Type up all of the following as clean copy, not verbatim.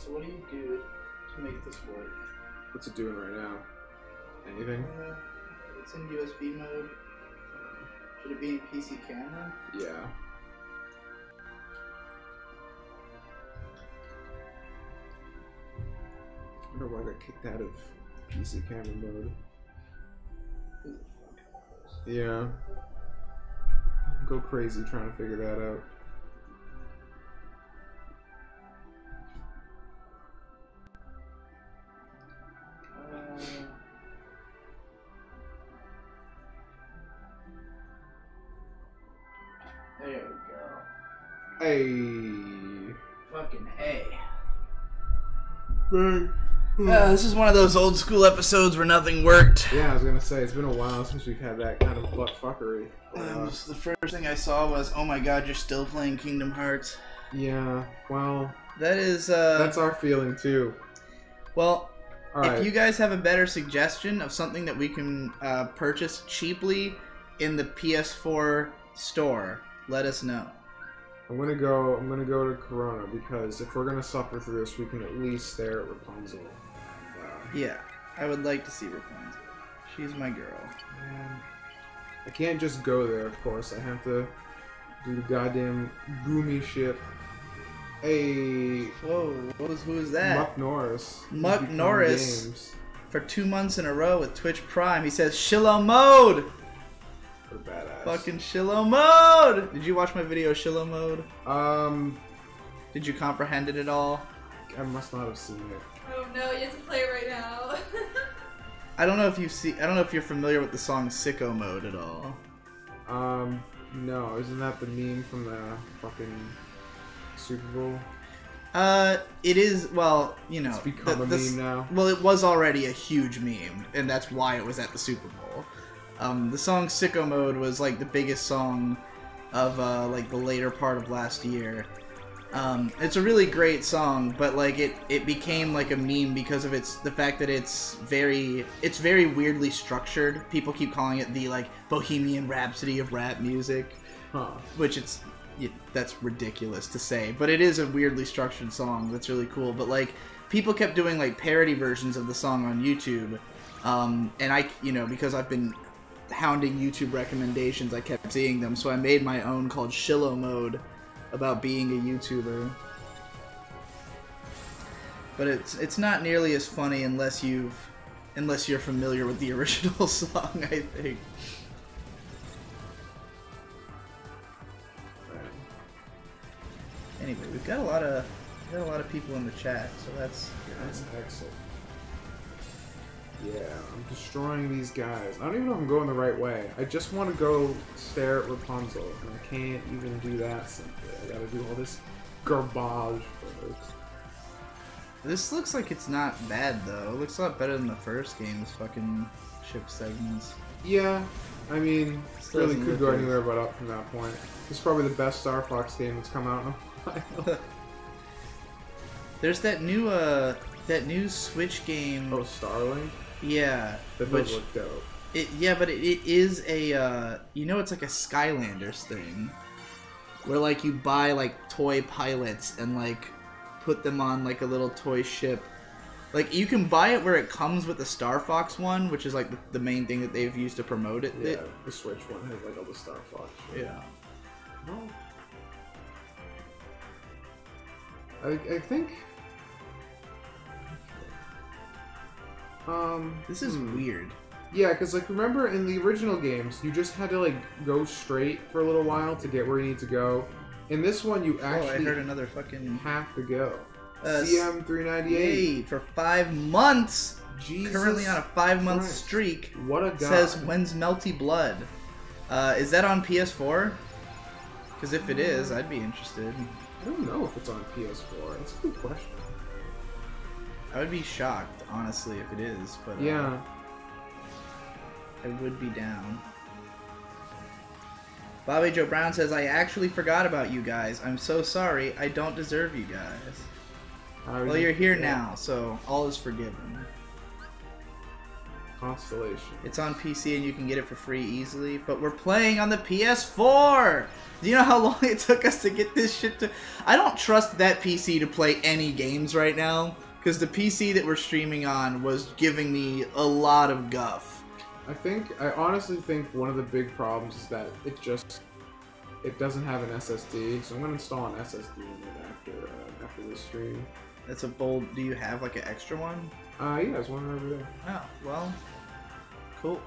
So what do you do to make this work? What's it doing right now? Anything? It's in USB mode. Should it be in PC camera? Yeah. I wonder why I got kicked out of PC camera mode. Who the fuck knows? Yeah. Go crazy trying to figure that out. There we go. Hey. Fucking hey. Bang. This is one of those old school episodes where nothing worked. Yeah, I was gonna say, it's been a while since we've had that kind of butt fuckery. The first thing I saw was, oh my god, you're still playing Kingdom Hearts. Yeah, well, That is, that's our feeling too. well, Alright. if you guys have a better suggestion of something that we can purchase cheaply in the PS4 store, let us know. I'm gonna go to Corona because if we're gonna suffer through this, we can at least stare at Rapunzel. Yeah, I would like to see Rapunzel. She's my girl. I can't just go there, of course. I have to do the goddamn Goomy shit. Hey, Whoa, who is that? Muck Norris. Muck Become Norris. Games. For 2 months in a row with Twitch Prime, he says, Shiloh Mode! What a badass. Fucking Shiloh Mode! Did you watch my video, Shiloh Mode? Did Did you comprehend it at all? I must not have seen it. Oh no, you have to play it right now. I don't know if you're familiar with the song Sicko Mode at all. No, isn't that the meme from the fucking Super Bowl? It is, well, you know. It's become a meme now. Well, it was already a huge meme, and that's why it was at the Super Bowl. The song Sicko Mode was, like, the biggest song of, like, the later part of last year. It's a really great song, but, like, it became, like, a meme because of the fact that it's very weirdly structured. People keep calling it the, like, Bohemian Rhapsody of rap music. Huh. Which that's ridiculous to say, but it is a weirdly structured song that's really cool. But like, people kept doing like parody versions of the song on YouTube, and I, because I've been hounding YouTube recommendations, I kept seeing them, so I made my own called Shiloh Mode about being a YouTuber. But it's not nearly as funny unless you're familiar with the original song, I think. Anyway, we've got a lot of people in the chat, so that's excellent. Yeah, I'm destroying these guys. I don't even know if I'm going the right way. I just want to go stare at Rapunzel, and I can't even do that simply. I gotta do all this garbage first. This looks like it's not bad though. It looks a lot better than the first game's fucking ship segments. Yeah, I mean, Still really doesn't could look go good. anywhere but up from that point. This is probably the best Star Fox game that's come out in a while. There's that new Switch game. Oh, Starlink? Yeah, That which does look dope. but it is a it's like a Skylanders thing, where like you buy like toy pilots and like put them on like a little toy ship. Like you can buy it where it comes with the Star Fox one, which is like the main thing that they've used to promote it. Yeah, the Switch one has like all the Star Fox shit. Yeah. No. I think. This is weird. Yeah, because like remember in the original games, you just had to like go straight for a little while to get where you need to go. In this one, you I actually heard another fucking have to go. Uh, CM398. Yay, for 5 months. Jesus Currently on a 5-month Christ. streak. What a guy. Says when's Melty Blood. Is that on PS4? Because if it is, I'd be interested. I don't know if it's on PS4. That's a good question. I would be shocked, honestly, if it is. But Yeah. I would be down. Bobby Joe Brown says, I actually forgot about you guys. I'm so sorry. I don't deserve you guys. Well, you're here now, so all is forgiven. Constellation. It's on PC and you can get it for free easily, but we're playing on the PS4! Do you know how long it took us to get this shit to... I don't trust that PC to play any games right now, because the PC that we're streaming on was giving me a lot of guff. I honestly think one of the big problems is that it doesn't have an SSD, so I'm gonna install an SSD in it after this stream. That's a bold... Do you have like an extra one? Yeah, there's one over there. Oh, well... Cool.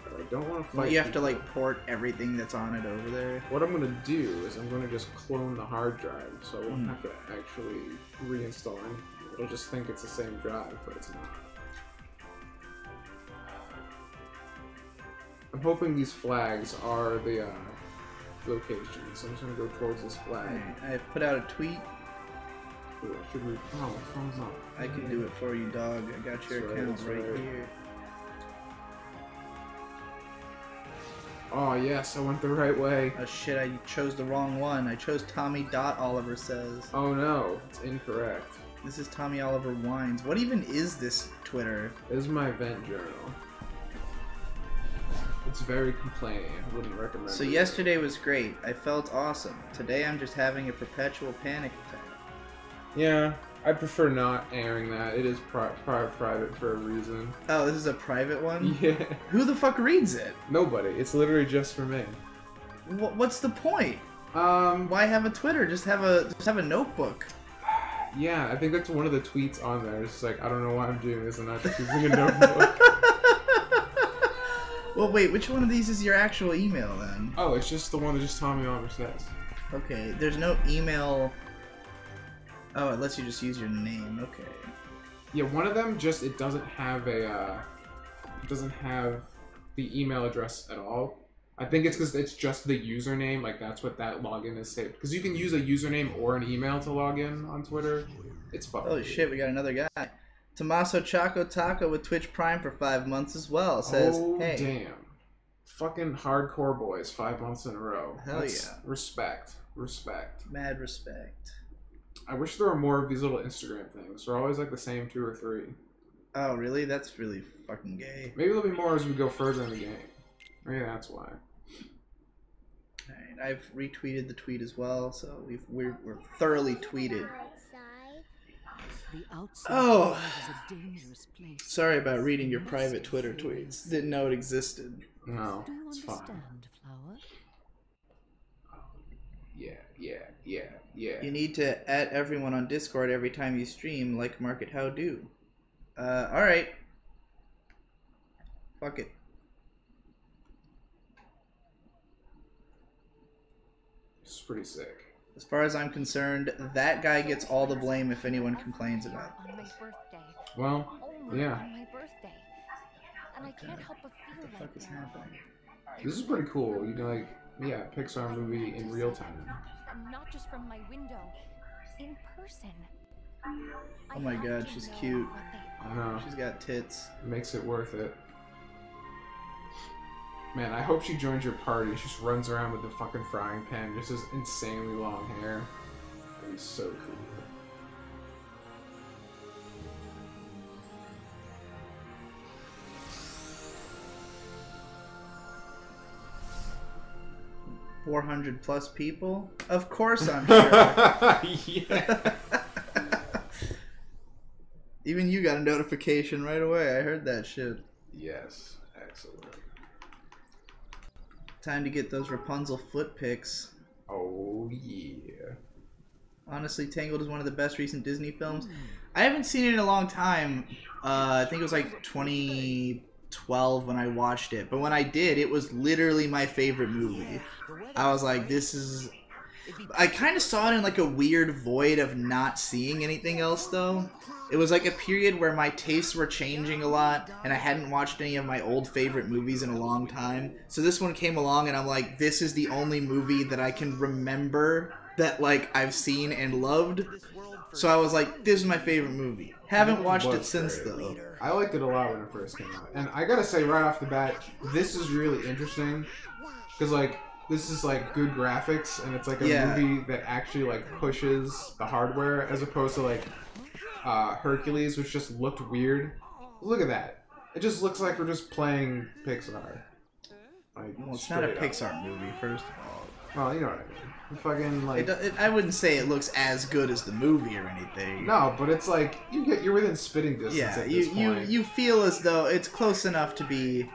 But I don't want to fight. Well, you have to people. like port everything that's on it over there. What I'm gonna do is I'm gonna just clone the hard drive, so I won't have to actually reinstall anything. It'll just think it's the same drive, but it's not. I'm hoping these flags are the locations. So I'm just gonna go towards this flag. Alright, I've put out a tweet. Ooh, should we? Oh, my phone's not. I can do it for you, dog. I got your account right here. Oh yes, I went the right way. Oh shit, I chose the wrong one. I chose Tommy Oliver Says. Oh no, it's incorrect. This is Tommy Oliver Wines. What even is this Twitter? This is my event journal. It's very complaining. I wouldn't recommend So it. yesterday was great. I felt awesome. Today I'm just having a perpetual panic attack. Yeah, I prefer not airing that. It is private for a reason. Oh, this is a private one? Yeah. Who the fuck reads it? Nobody. It's literally just for me. What's the point? Um, Why have a Twitter? Just have a notebook. Yeah, I think that's one of the tweets on there. It's just like, I don't know why I'm doing this and not just using a notebook. Well, wait, which one of these is your actual email then? Oh, it's just the one that just Tommy Oliver Says. Okay, there's no email. Oh, it lets you just use your name. Okay. Yeah, one of them just it doesn't have a it doesn't have the email address at all. I think it's because it's just the username. Like that's what that login is saved. Because you can use a username or an email to log in on Twitter. It's fucking. Holy shit, we got another guy. Tommaso Choco Taco with Twitch Prime for 5 months as well. Says, oh, hey. Damn. Fucking hardcore boys, 5 months in a row. Hell That's yeah. Respect. Respect. Mad respect. I wish there were more of these little Instagram things. They're always like the same 2 or 3. Oh, really? That's really fucking gay. Maybe there'll be more as we go further in the game. Maybe that's why. Alright, I've retweeted the tweet as well, so we're thoroughly tweeted. Oh, sorry about reading your private Twitter tweets. Didn't know it existed. No, it's fine. Yeah. You need to add everyone on Discord every time you stream, like Market How Do. Alright. Fuck it. It's pretty sick. As far as I'm concerned, that guy gets all the blame if anyone complains about On my this. birthday. Well, yeah. On my birthday. And I can't help but feel What the fuck is like that. happening? This is pretty cool. You know, like, yeah, Pixar movie in real time. And not just from my window. In person. Oh my god, she's cute. I know. She's got tits. Makes it worth it. Man, I hope she joins your party. She just runs around with the fucking frying pan. Just this insanely long hair. That'd be so cool. +400 people? Of course I'm sure. Yeah. Even you got a notification right away. I heard that shit. Yes. Excellent. Time to get those Rapunzel foot pics. Oh, yeah. Honestly, Tangled is one of the best recent Disney films. I haven't seen it in a long time. I think it was like 2012 when I watched it. But when I did, it was literally my favorite movie. I was like, this is... I kind of saw it in like a weird void of not seeing anything else, though. It was like a period where my tastes were changing a lot, and I hadn't watched any of my old favorite movies in a long time. So this one came along, and I'm like, this is the only movie that I can remember that like I've seen and loved. So I was like, this is my favorite movie. Haven't watched it since, though. I liked it a lot when it first came out. And I gotta say right off the bat, this is really interesting. Because, like, this is, like, good graphics, and it's, like, a movie that actually, like, pushes the hardware, as opposed to, like, Hercules, which just looked weird. Look at that. It just looks like we're just playing Pixar. Like, Well, it's not a straight up. Pixar movie, first of all. Well, you know what I mean. Fucking like. I wouldn't say it looks as good as the movie or anything. No, but it's like you're within spitting distance Yeah, at this point. you feel as though it's close enough to be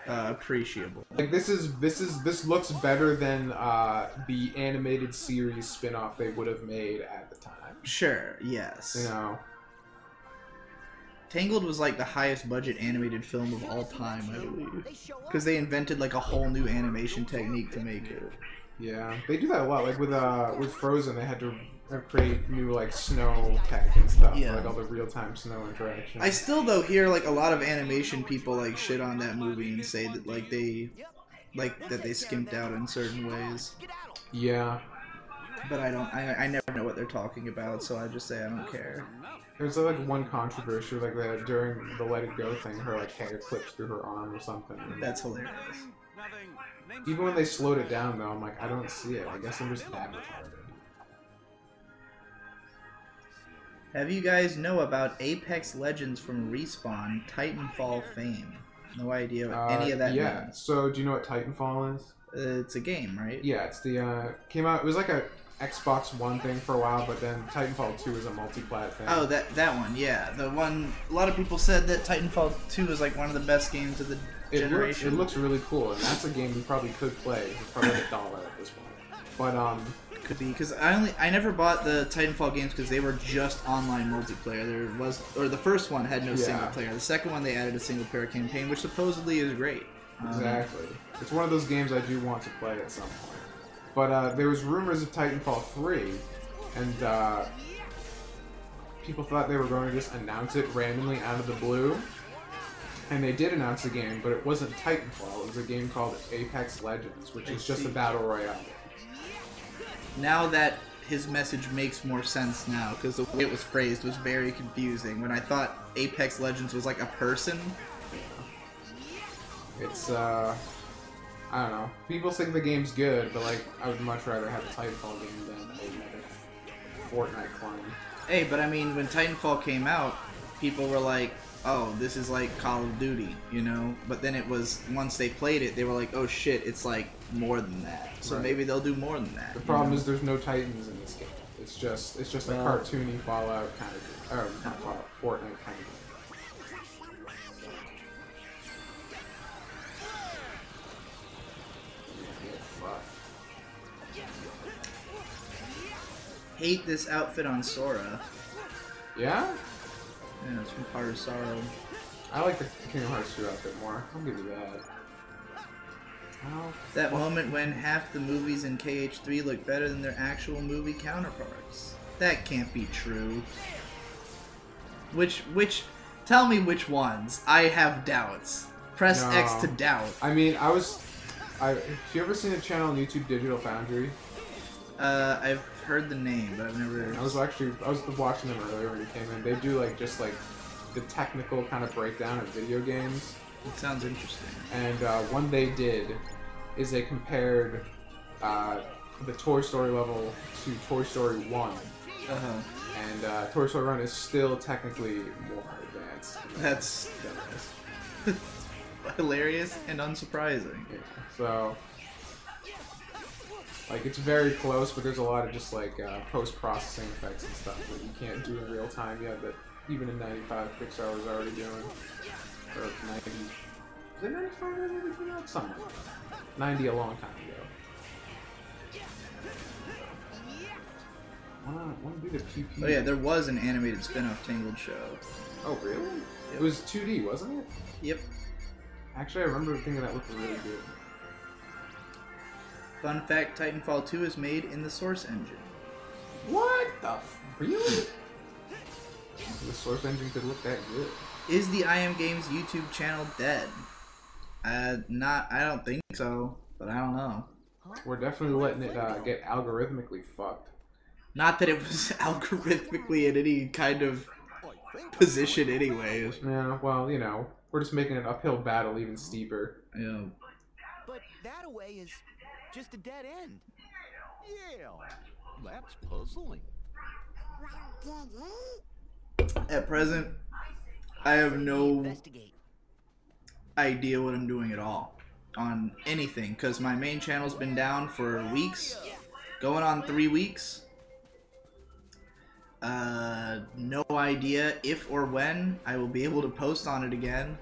appreciable. Like this looks better than the animated series spin-off they would have made at the time. Sure, yes. You know. Tangled was like the highest budget animated film of all time, I believe. Because they invented like a whole new animation technique to make it. Yeah, they do that a lot. Like with Frozen, they had to create new like snow tech and stuff, Yeah. like all the real-time snow interaction. I still though hear like a lot of animation people like shit on that movie and say that like they skimped out in certain ways. Yeah, But I never know what they're talking about, so I just say I don't care. there's like one controversy like that during the Let It Go thing. Her like hair clips through her arm or something. That's hilarious. Even when they slowed it down, though, I'm like, I don't see it. I guess I'm just that retarded. Have you guys know about Apex Legends from Respawn Titanfall fame? No idea what any of that Yeah. means. So, do you know what Titanfall is? It's a game, right? Yeah, it's the came out. It was like a Xbox One thing for a while, but then Titanfall 2 is a multi-plat thing. Oh, that one, yeah. The one, a lot of people said that Titanfall 2 is like one of the best games of the generation. It looks really cool, and that's a game we probably could play. It's probably like $1 at this point. But Could be, because I never bought the Titanfall games because they were just online multiplayer. The first one had no single player. The second one they added a single player campaign, which supposedly is great. Exactly. It's one of those games I do want to play at some point. But there was rumors of Titanfall 3, and people thought they were going to just announce it randomly out of the blue. And they did announce the game, but it wasn't Titanfall. It was a game called Apex Legends, which is just a battle royale. Now that his message makes more sense now, because the way it was phrased was very confusing. When I thought Apex Legends was like a person. It's, I don't know. People think the game's good, but, like, I would much rather have a Titanfall game than another Fortnite clone. Hey, but I mean, when Titanfall came out, people were like, oh, this is like Call of Duty, you know? But then it was, once they played it, they were like, oh shit, it's like more than that. So Right. maybe they'll do more than that. The problem is there's no Titans in this game. It's just a cartoony Fallout kind of, or not Fallout, Fortnite kind of game. Hate this outfit on Sora. Yeah? Yeah, it's from Part of Sorrow. I like the Kingdom Hearts 2 outfit more. I'll give you that. Oh, That moment when half the movies in KH3 look better than their actual movie counterparts. That can't be true. Tell me which ones. I have doubts. Press No. X to doubt. I mean, have you ever seen a channel on YouTube, Digital Foundry? I've heard the name, but I've never... I was watching them earlier when you came in. They do like the technical kind of breakdown of video games. It sounds interesting. And one they did is they compared the Toy Story level to Toy Story 1. Uh-huh. And Toy Story 1 is still technically more advanced. That's hilarious and unsurprising. Yeah. So, like, it's very close, but there's a lot of just like post-processing effects and stuff that you can't do in real time yet. That even in '95, Pixar was already doing. Or 90. Is it 95 when it came out? Something like that. 90 a long time ago. Wanna do the PP? Oh yeah, there was an animated spin-off Tangled show. Oh really? It was 2D, wasn't it? Yep. Actually, I remember thinking that looked really good. Fun fact, Titanfall 2 is made in the Source engine. What the really? The Source engine could look that good. Is the I Am Games YouTube channel dead? I don't think so, but I don't know. We're definitely letting it get algorithmically fucked. Not that it was algorithmically in any kind of position anyways. Yeah, well, you know, we're just making an uphill battle even steeper. Yeah. But that away is just a dead end. Yeah, that's puzzling. At present, I have no Investigate. idea what I'm doing at all on anything, because my main channel's been down for weeks, going on 3 weeks. No idea if or when I will be able to post on it again.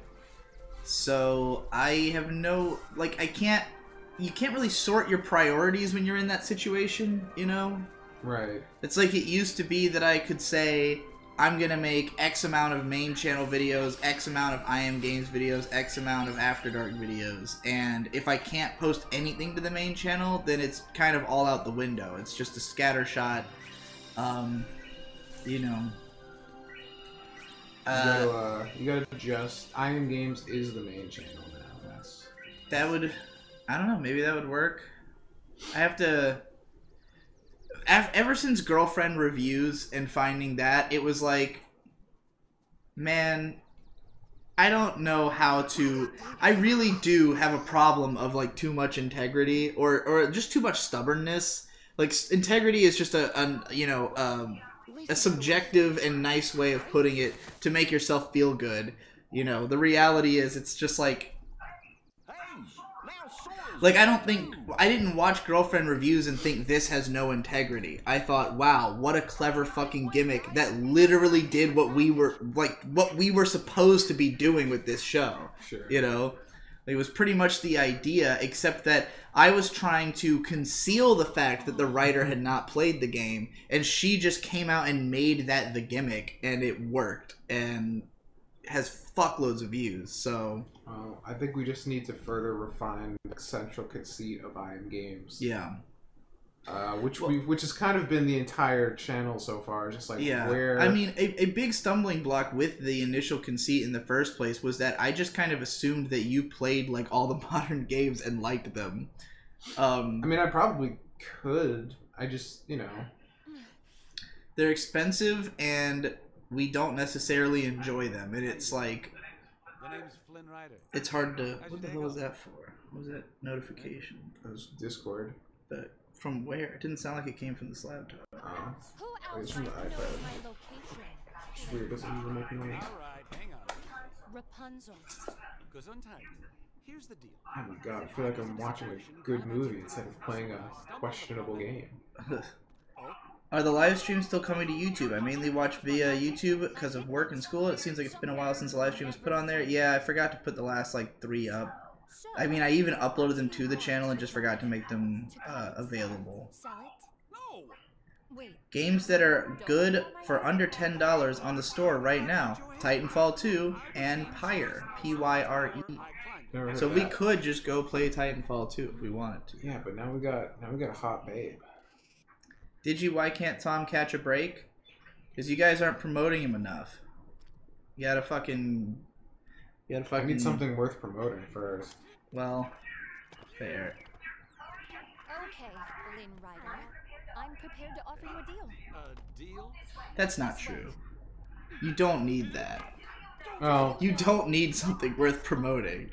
So I have no, like, you can't really sort your priorities when you're in that situation, you know? Right. It's like it used to be that I could say, I'm gonna make X amount of main channel videos, X amount of I Am Games videos, X amount of After Dark videos, and if I can't post anything to the main channel, then it's kind of all out the window. It's just a scattershot, you know. You gotta adjust. I Am Games is the main channel now. That would, I don't know, maybe that would work. I have to... Ever since Girlfriend Reviews and finding that, it was like, man, I don't know how to... I really do have a problem of, like, too much integrity or just too much stubbornness. Like, integrity is just a subjective and nice way of putting it to make yourself feel good. You know, the reality is it's just like... Like, I didn't watch Girlfriend Reviews and think this has no integrity. I thought, wow, what a clever fucking gimmick that literally did what we were supposed to be doing with this show. Sure. You know? It was pretty much the idea, except that I was trying to conceal the fact that the writer had not played the game, and she just came out and made that the gimmick, and it worked, and has fuckloads of views, so... I think we just need to further refine the central conceit of I Am Games. Yeah. Which has kind of been the entire channel so far, just like where... I mean, a big stumbling block with the initial conceit in the first place was that I just kind of assumed that you played, like, all the modern games and liked them. I mean, I probably could. I just, you know... They're expensive, and we don't necessarily enjoy them, and it's like... The name's Flynn Rider. It's hard to... What the hell was that for? What was that notification? That was Discord. But from where? It didn't sound like it came from this laptop. Who It's else from the knows iPad. my location? It's weird, doesn't even make noise. Alright, hang on. Rapunzel. Gesundheit. Here's the deal. Oh my god, I feel like I'm watching a good movie instead of playing a questionable game. Are the live streams still coming to YouTube? I mainly watch via YouTube because of work and school. It seems like it's been a while since the live stream was put on there. Yeah, I forgot to put the last, like, 3 up. So, I mean, I even uploaded them to the channel and just forgot to make them available. sell it? No! Wait. Games that are good for under $10 on the store right now. Titanfall 2 and Pyre. Pyre. Never heard So of we that. could just go play Titanfall 2 if we wanted to. Yeah, but now we got a hot babe. Why can't Tom catch a break? Because you guys aren't promoting him enough. You gotta fucking... I need something worth promoting first. Well, fair. Okay, Flynn Rider. I'm prepared to offer you a deal. A deal? That's not true. You don't need that. Oh, You don't need something worth promoting.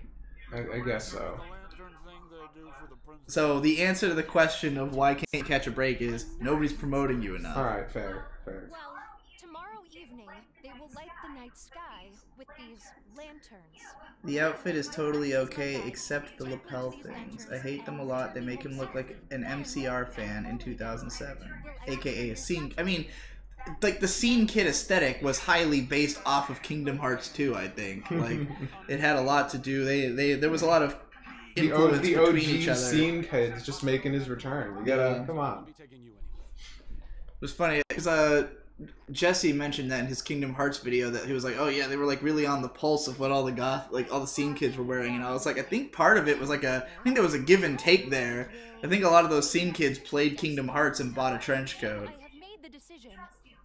I guess so. The lantern thing they do for the princess. So the answer to the question of why can't catch a break is nobody's promoting you enough. Alright, fair. Well, tomorrow evening, they will light the night sky with these lanterns. The outfit is totally okay except the lapel things. I hate them a lot. They make him look like an MCR fan in 2007. AKA a scene... I mean, like, the Scene Kid aesthetic was highly based off of Kingdom Hearts 2, I think. Like, it had a lot to do... There was a lot of influence The between OG each other. Scene Kid's just making his return. You gotta, Yeah. come I'll on. be taking you anyway. It was funny because Jesse mentioned that in his Kingdom Hearts video that he was like, oh yeah, they were like really on the pulse of what all the Scene Kids were wearing, and I was like, I think part of it was like I think there was a give and take there. I think a lot of those Scene Kids played Kingdom Hearts and bought a trench coat. I have made the decision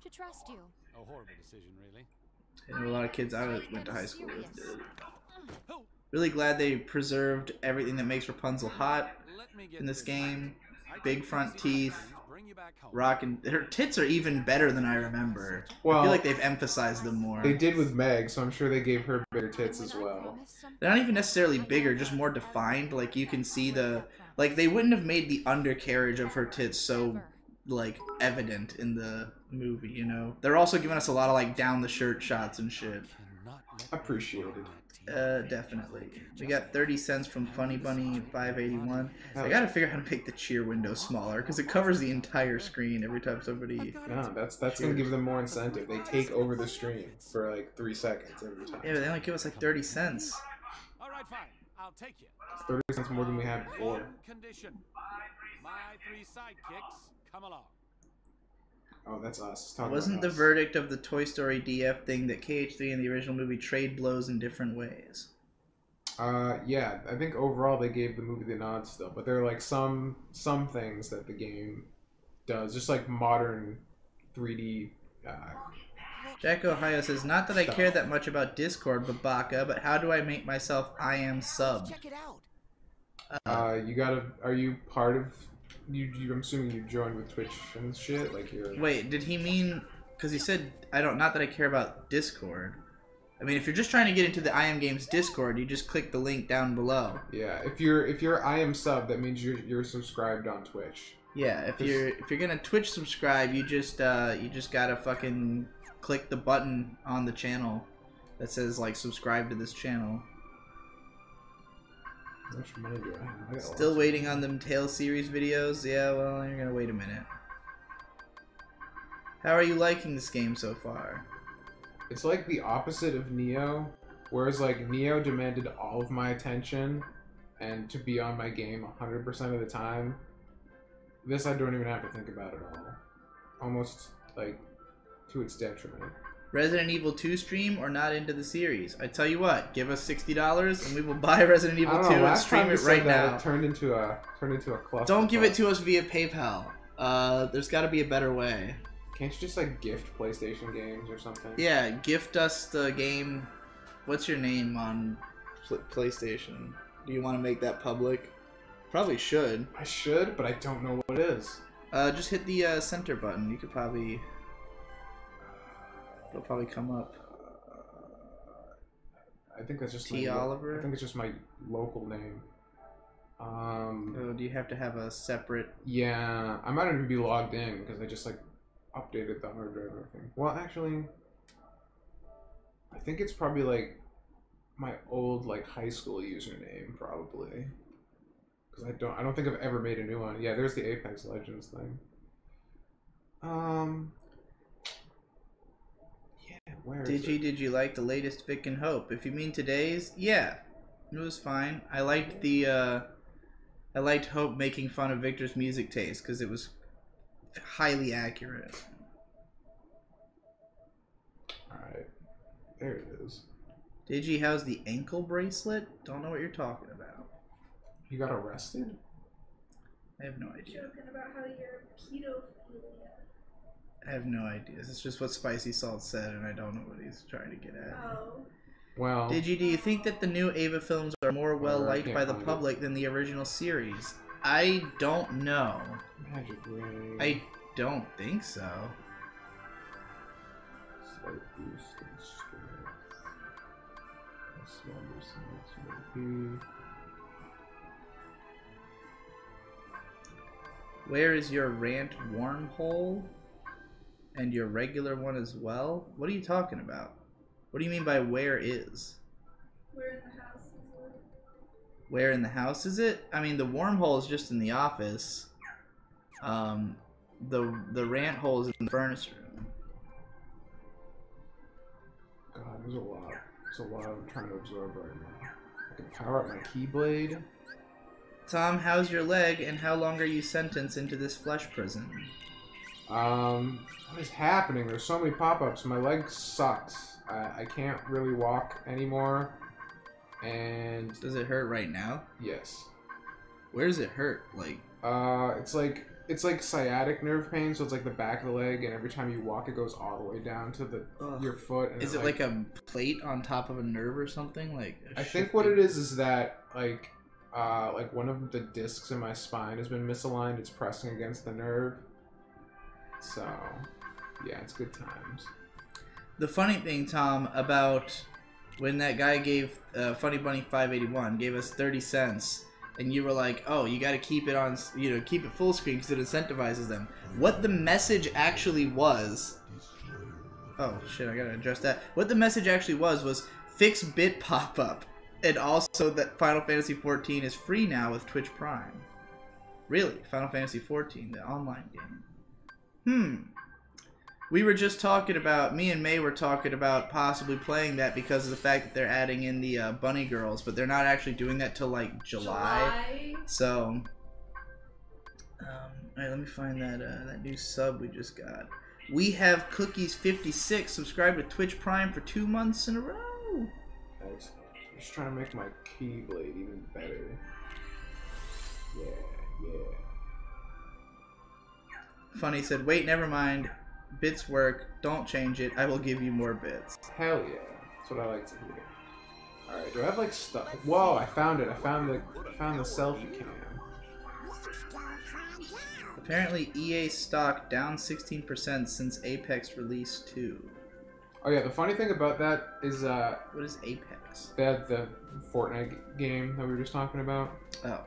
to trust you. A horrible decision, really. I know a lot of kids I went to high school with did. Really glad they preserved everything that makes Rapunzel hot Let me get in this game. I Big take front these teeth. and bring you back home. Rockin'. Her tits are even better than I remember. I Well, feel like they've emphasized them more. They did with Meg, so I'm sure they gave her bigger tits as When I well. promise something, They're not even necessarily bigger, just more defined. Like, you can see the... Like, they wouldn't have made the undercarriage of her tits so, like, evident in the movie, you know? They're also giving us a lot of, like, down-the-shirt shots and shit. Cannot appreciated. Definitely. We got 30 cents from Funny Bunny 581. I gotta figure out how to make the cheer window smaller because it covers the entire screen every time somebody. No, that's gonna give them more incentive. They take over the stream for like 3 seconds every time. Yeah, but they only give us like 30 cents. All right, fine. I'll take you. It's 30 cents more than we had before. One condition. My 3 sidekicks come along. Oh, that's us. It's talking Wasn't about the us. verdict of the Toy Story DF thing that KH3 and the original movie trade blows in different ways? Yeah, I think overall they gave the movie the nod still, but there are like some things that the game does, just like modern 3D. Jack Ohio says, not that I care that much about Discord, Babaka, but how do I make myself I am sub? Check it out. You gotta. Are you part of? I'm assuming you joined with Twitch and shit. Like you're. Wait, did he mean? Because he said, I don't. Not that I care about Discord. I mean, if you're just trying to get into the I Am Games Discord, you just click the link down below. Yeah, if you're I am sub, that means you're subscribed on Twitch. Yeah, if you're gonna Twitch subscribe, you just gotta fucking click the button on the channel that says like subscribe to this channel. How much money do I have? I got Still lots. waiting on them Tales series videos? Yeah, well, you're gonna wait a minute. How are you liking this game so far? It's like the opposite of Neo, whereas like Neo demanded all of my attention and to be on my game 100% of the time. This I don't even have to think about at all. Almost like to its detriment. Resident Evil 2 stream or not into the series? I tell you what, give us $60 and we will buy Resident I Evil don't 2 know, and last stream time it we said right that, now. it turned into a cluster. Don't give it to us via PayPal. There's got to be a better way. Can't you just like gift PlayStation games or something? Yeah, gift us the game. What's your name on PlayStation? Do you want to make that public? Probably should. I should, but I don't know what it is. Just hit the center button. You could probably. It'll probably come up. I think that's just T. my, Oliver? I think it's just my local name. Oh, do you have to have a separate? Yeah, I might not even be logged in because I just like updated the hard drive and everything. Well, actually, I think it's probably like my old like high school username probably. Because I don't think I've ever made a new one. Yeah, there's the Apex Legends thing. Yeah, where is it? Did you like the latest Vic and Hope? If you mean today's, yeah, it was fine. I liked I liked Hope making fun of Victor's music taste because it was highly accurate. Alright. There it is. Digi, how's the ankle bracelet? Don't know what you're talking about. You got arrested? I have no idea. Joking about how you're pedophilia. I have no idea. It's just what Spicy Salt said, and I don't know what he's trying to get at. Oh. Well, Digi, do you think that the new Ava films are more well I liked can't by the find it. public than the original series? I don't know. Magic Ray. I don't think so. Slight boost in strength. A small boost in XP. Where is your rant wormhole? And your regular one as well? What are you talking about? What do you mean by where is? Where in the house is it? Where in the house is it? I mean, the wormhole is just in the office. The rant hole is in the furnace room. God, there's a lot. There's a lot I'm trying to absorb right now. I can power up my Keyblade. Tom, how's your leg, and how long are you sentenced into this flesh prison? What is happening? There's so many pop-ups. My leg sucks. I can't really walk anymore. And Does it hurt right now? yes. Where does it hurt? Like, It's like sciatic nerve pain, so it's like the back of the leg, and every time you walk, it goes all the way down to Ugh. your foot. And is it like a plate on top of a nerve or something? Like, I think what it is that like one of the discs in my spine has been misaligned. It's pressing against the nerve. So, yeah, it's good times. The funny thing, Tom, about when that guy gave Funny Bunny 581 gave us 30 cents, and you were like, "Oh, you got to keep it on, keep it full screen because it incentivizes them." What the message actually was? Oh shit, I gotta address that. What the message actually was Fix bit pop-up. And also that Final Fantasy XIV is free now with Twitch Prime. Really? Final Fantasy XIV, the online game. We were just talking about, me and May were talking about possibly playing that because of the fact that they're adding in the Bunny Girls, but they're not actually doing that till like July. So, alright, let me find that new sub we just got. We have Cookies56 subscribed to Twitch Prime for 2 months in a row. Nice. I'm just trying to make my Keyblade even better. Yeah. Funny said, wait, never mind. Bits work. Don't change it. I will give you more bits. Hell yeah. That's what I like to hear. Alright, do I have like stuff? Whoa, I found it. I found the selfie cam. Apparently EA stock down 16% since Apex Release 2. Oh yeah, the funny thing about that is What is Apex? the Fortnite game that we were just talking about. Oh.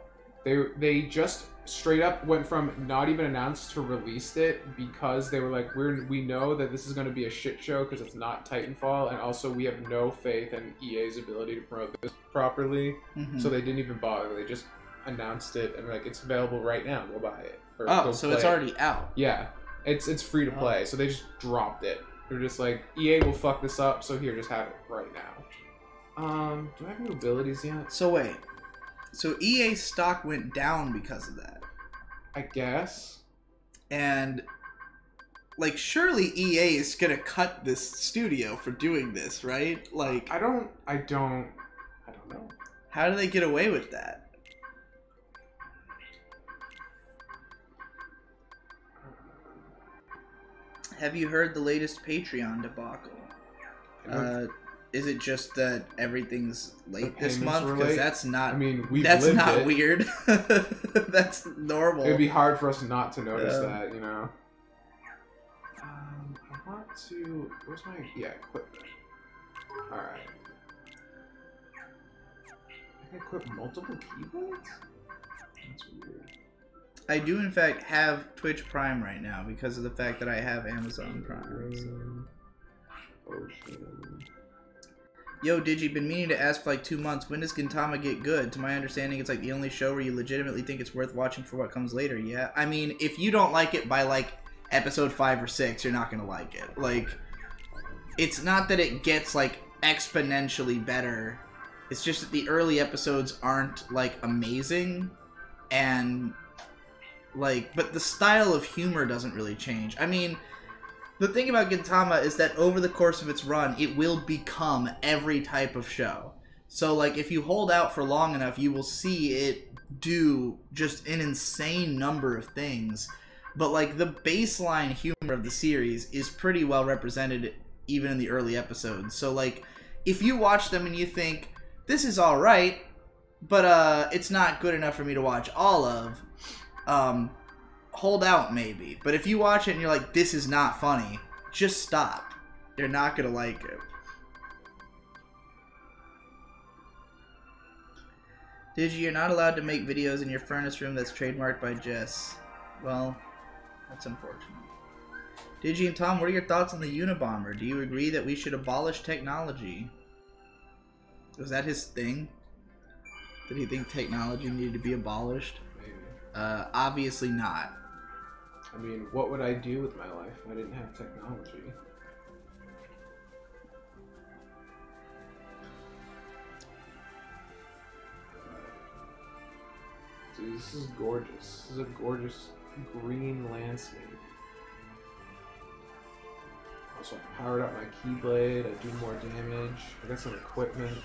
They just straight up went from not even announced to released it because they were like, we know that this is going to be a shit show because it's not Titanfall, and also we have no faith in EA's ability to promote this properly. So they didn't even bother. They just announced it and like, it's available right now. Go buy it. Or Oh, so it's already out. Yeah, it's free to play. So they just dropped it. They're just like, EA will fuck this up, so here, just have it right now. Do I have new abilities yet? So wait. So EA stock went down because of that. I guess. And like surely EA is gonna cut this studio for doing this, right? Like I don't know. how do they get away with that? Have you heard the latest Patreon debacle? Is it just that everything's late this month? Because that's not. I mean, that's lived not it. weird. That's normal. It'd be hard for us not to notice that, you know. I want to. Where's my equipment? All right. I can equip multiple keyboards. That's weird. I do, in fact, have Twitch Prime right now because of the fact that I have Amazon Prime. So. Ocean. Yo, Digi, been meaning to ask for like 2 months. When does Gintama get good? To my understanding, it's like the only show where you legitimately think it's worth watching for what comes later. Yeah, I mean, if you don't like it by like episode 5 or 6, you're not gonna like it. Like, it's not that it gets like exponentially better. It's just that the early episodes aren't like amazing, and like, but the style of humor doesn't really change. I mean, the thing about Gintama is that over the course of its run, it will become every type of show. So, like, if you hold out for long enough, you will see it do just an insane number of things. But, like, the baseline humor of the series is pretty well represented even in the early episodes. So, like, if you watch them and you think, this is alright, but it's not good enough for me to watch all of, hold out maybe. But if you watch it and you're like, this is not funny, just stop. You're not gonna like it. Digi, you're not allowed to make videos in your furnace room that's trademarked by Jess. Well, that's unfortunate. Digi and Tom, what are your thoughts on the Unabomber? Do you agree that we should abolish technology? Was that his thing? Did he think technology needed to be abolished? Maybe. Obviously not. I mean, what would I do with my life if I didn't have technology? Dude, this is gorgeous. This is a gorgeous green landscape. Also, I powered up my Keyblade. I do more damage. I got some equipment.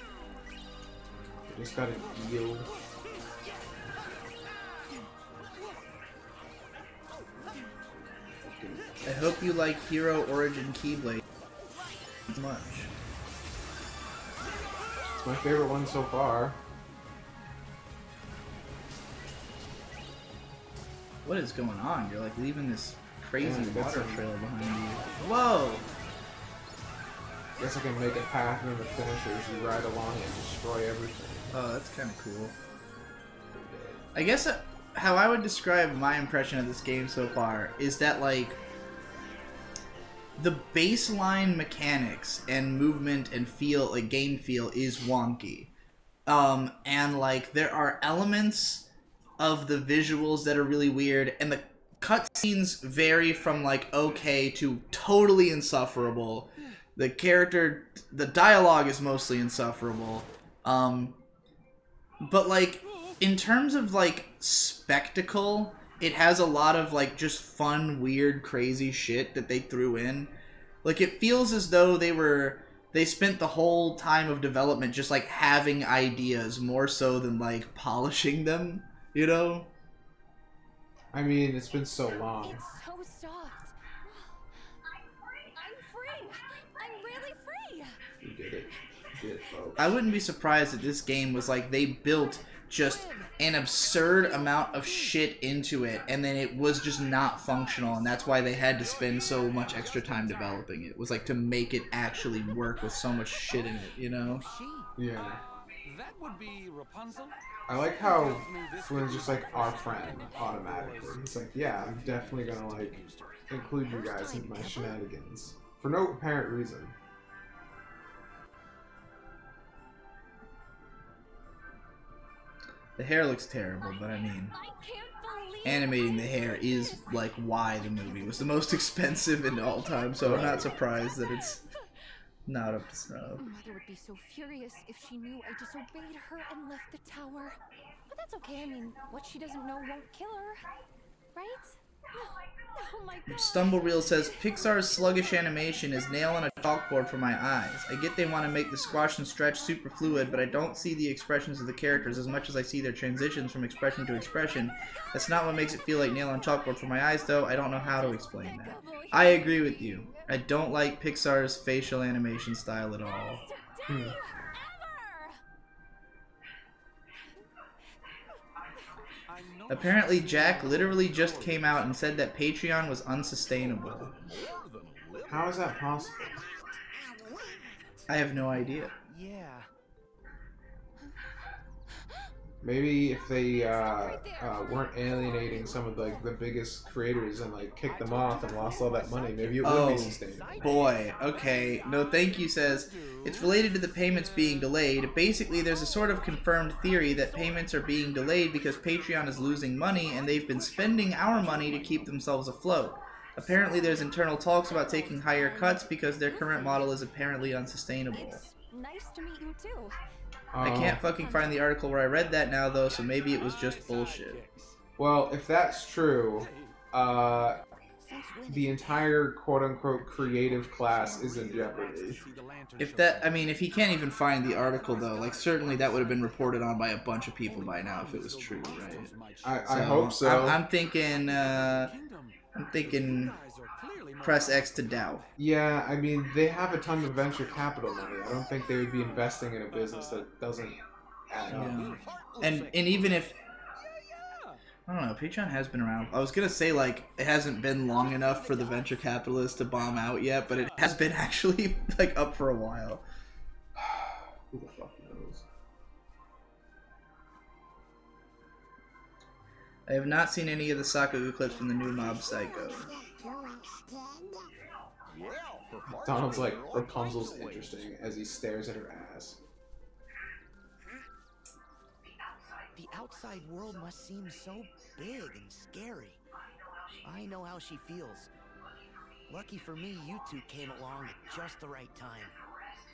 I just got a heal. I hope you like Hero Origin Keyblade much. It's my favorite one so far. What is going on? You're like leaving this crazy Yeah, that's water some- trail behind you. Whoa! Guess I can make a path in the finishers. You ride along and destroy everything. Oh, that's kind of cool. I guess how I would describe my impression of this game so far is that, like, the baseline mechanics and movement and feel, like game feel, is wonky. And like there are elements of the visuals that are really weird, and the cutscenes vary from like okay to totally insufferable. The dialogue is mostly insufferable. But like in terms of like spectacle, it has a lot of like just fun, weird, crazy shit that they threw in. Like it feels as though they spent the whole time of development just like having ideas more so than like polishing them, you know? I mean, it's been so long. It's so soft. I'm free. I'm really free. You did it. You did it, folks. I wouldn't be surprised if this game was like they built just an absurd amount of shit into it, and then it was just not functional, and that's why they had to spend so much extra time developing it. It was like to make it actually work with so much shit in it, you know? Yeah. That would be Rapunzel. I like how Flynn's just like our friend automatically. He's like, yeah, I'm definitely gonna like include you guys in my shenanigans for no apparent reason. The hair looks terrible, but I mean, I can't believe animating the hair is like why the movie was the most expensive in all time, so I'm not surprised that it's not up to snuff. Mother would be so furious if she knew I disobeyed her and left the tower. But that's okay. I mean, what she doesn't know won't kill her, right? Oh my god. Stumble says, Pixar's sluggish animation is nail on a chalkboard for my eyes. I get they want to make the squash and stretch super fluid, but I don't see the expressions of the characters as much as I see their transitions from expression to expression. That's not what makes it feel like nail on chalkboard for my eyes, though. I don't know how to explain that. I agree with you. I don't like Pixar's facial animation style at all. Apparently, Jack literally just came out and said that Patreon was unsustainable. How is that possible? I have no idea. Yeah. Maybe if they weren't alienating some of like the biggest creators and like kicked them off and lost all that money, maybe it would be sustainable. Boy, okay. No thank you says, it's related to the payments being delayed. Basically, there's a sort of confirmed theory that payments are being delayed because Patreon is losing money and they've been spending our money to keep themselves afloat. Apparently, there's internal talks about taking higher cuts because their current model is apparently unsustainable. Nice to meet you too. I can't fucking find the article where I read that now, though, so maybe it was just bullshit. Well, if that's true, the entire quote-unquote creative class is in jeopardy. If that, I mean, if he can't even find the article, though, like, certainly that would have been reported on by a bunch of people by now if it was true, right? I hope so. I'm thinking press X to doubt. Yeah, I mean, they have a ton of venture capital money. I don't think they would be investing in a business that doesn't add up. Yeah. And even if, I don't know, Patreon has been around. I was gonna say, like, it hasn't been long enough for the venture capitalists to bomb out yet, but it has been actually, like, up for a while. Who the fuck knows? I have not seen any of the Sakuga clips from the new Mob Psycho. Donald's like, Rapunzel's interesting as he stares at her ass. The outside world must seem so big and scary. I know how she feels. Lucky for me, you two came along at just the right time.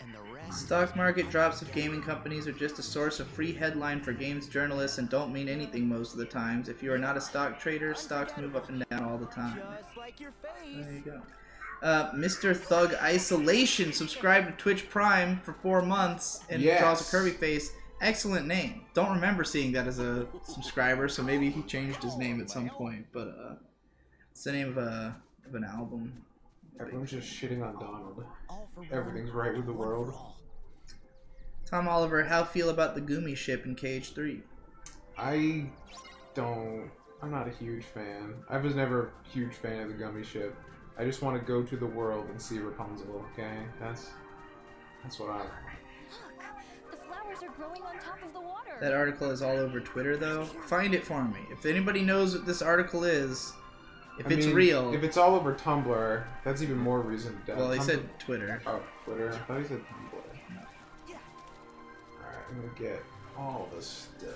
And the rest... Stock market drops of gaming companies are just a source of free headline for games journalists and don't mean anything most of the times. If you are not a stock trader, stocks move up and down all the time. Just like your face. There you go. Mr. Thug Isolation subscribed to Twitch Prime for 4 months and draws a Kirby face. Excellent name. Don't remember seeing that as a subscriber, so maybe he changed his name at some point. But it's the name of an album. Everyone's just shitting on Donald. Everything's right with the world. Tom Oliver, how feel about the Gumi ship in KH3? I'm not a huge fan. I was never a huge fan of the Gummy ship. I just want to go to the world and see Rapunzel, okay? That's what I want. Look, the flowers are growing on top of the water. That article is all over Twitter, though. Find it for me. If anybody knows what this article is, If I it's mean, real, if it's all over Tumblr, that's even more reason to doubt. well, he Tumblr- said Twitter. Oh, Twitter. I thought he said Tumblr. Alright, I'm gonna get all this stuff.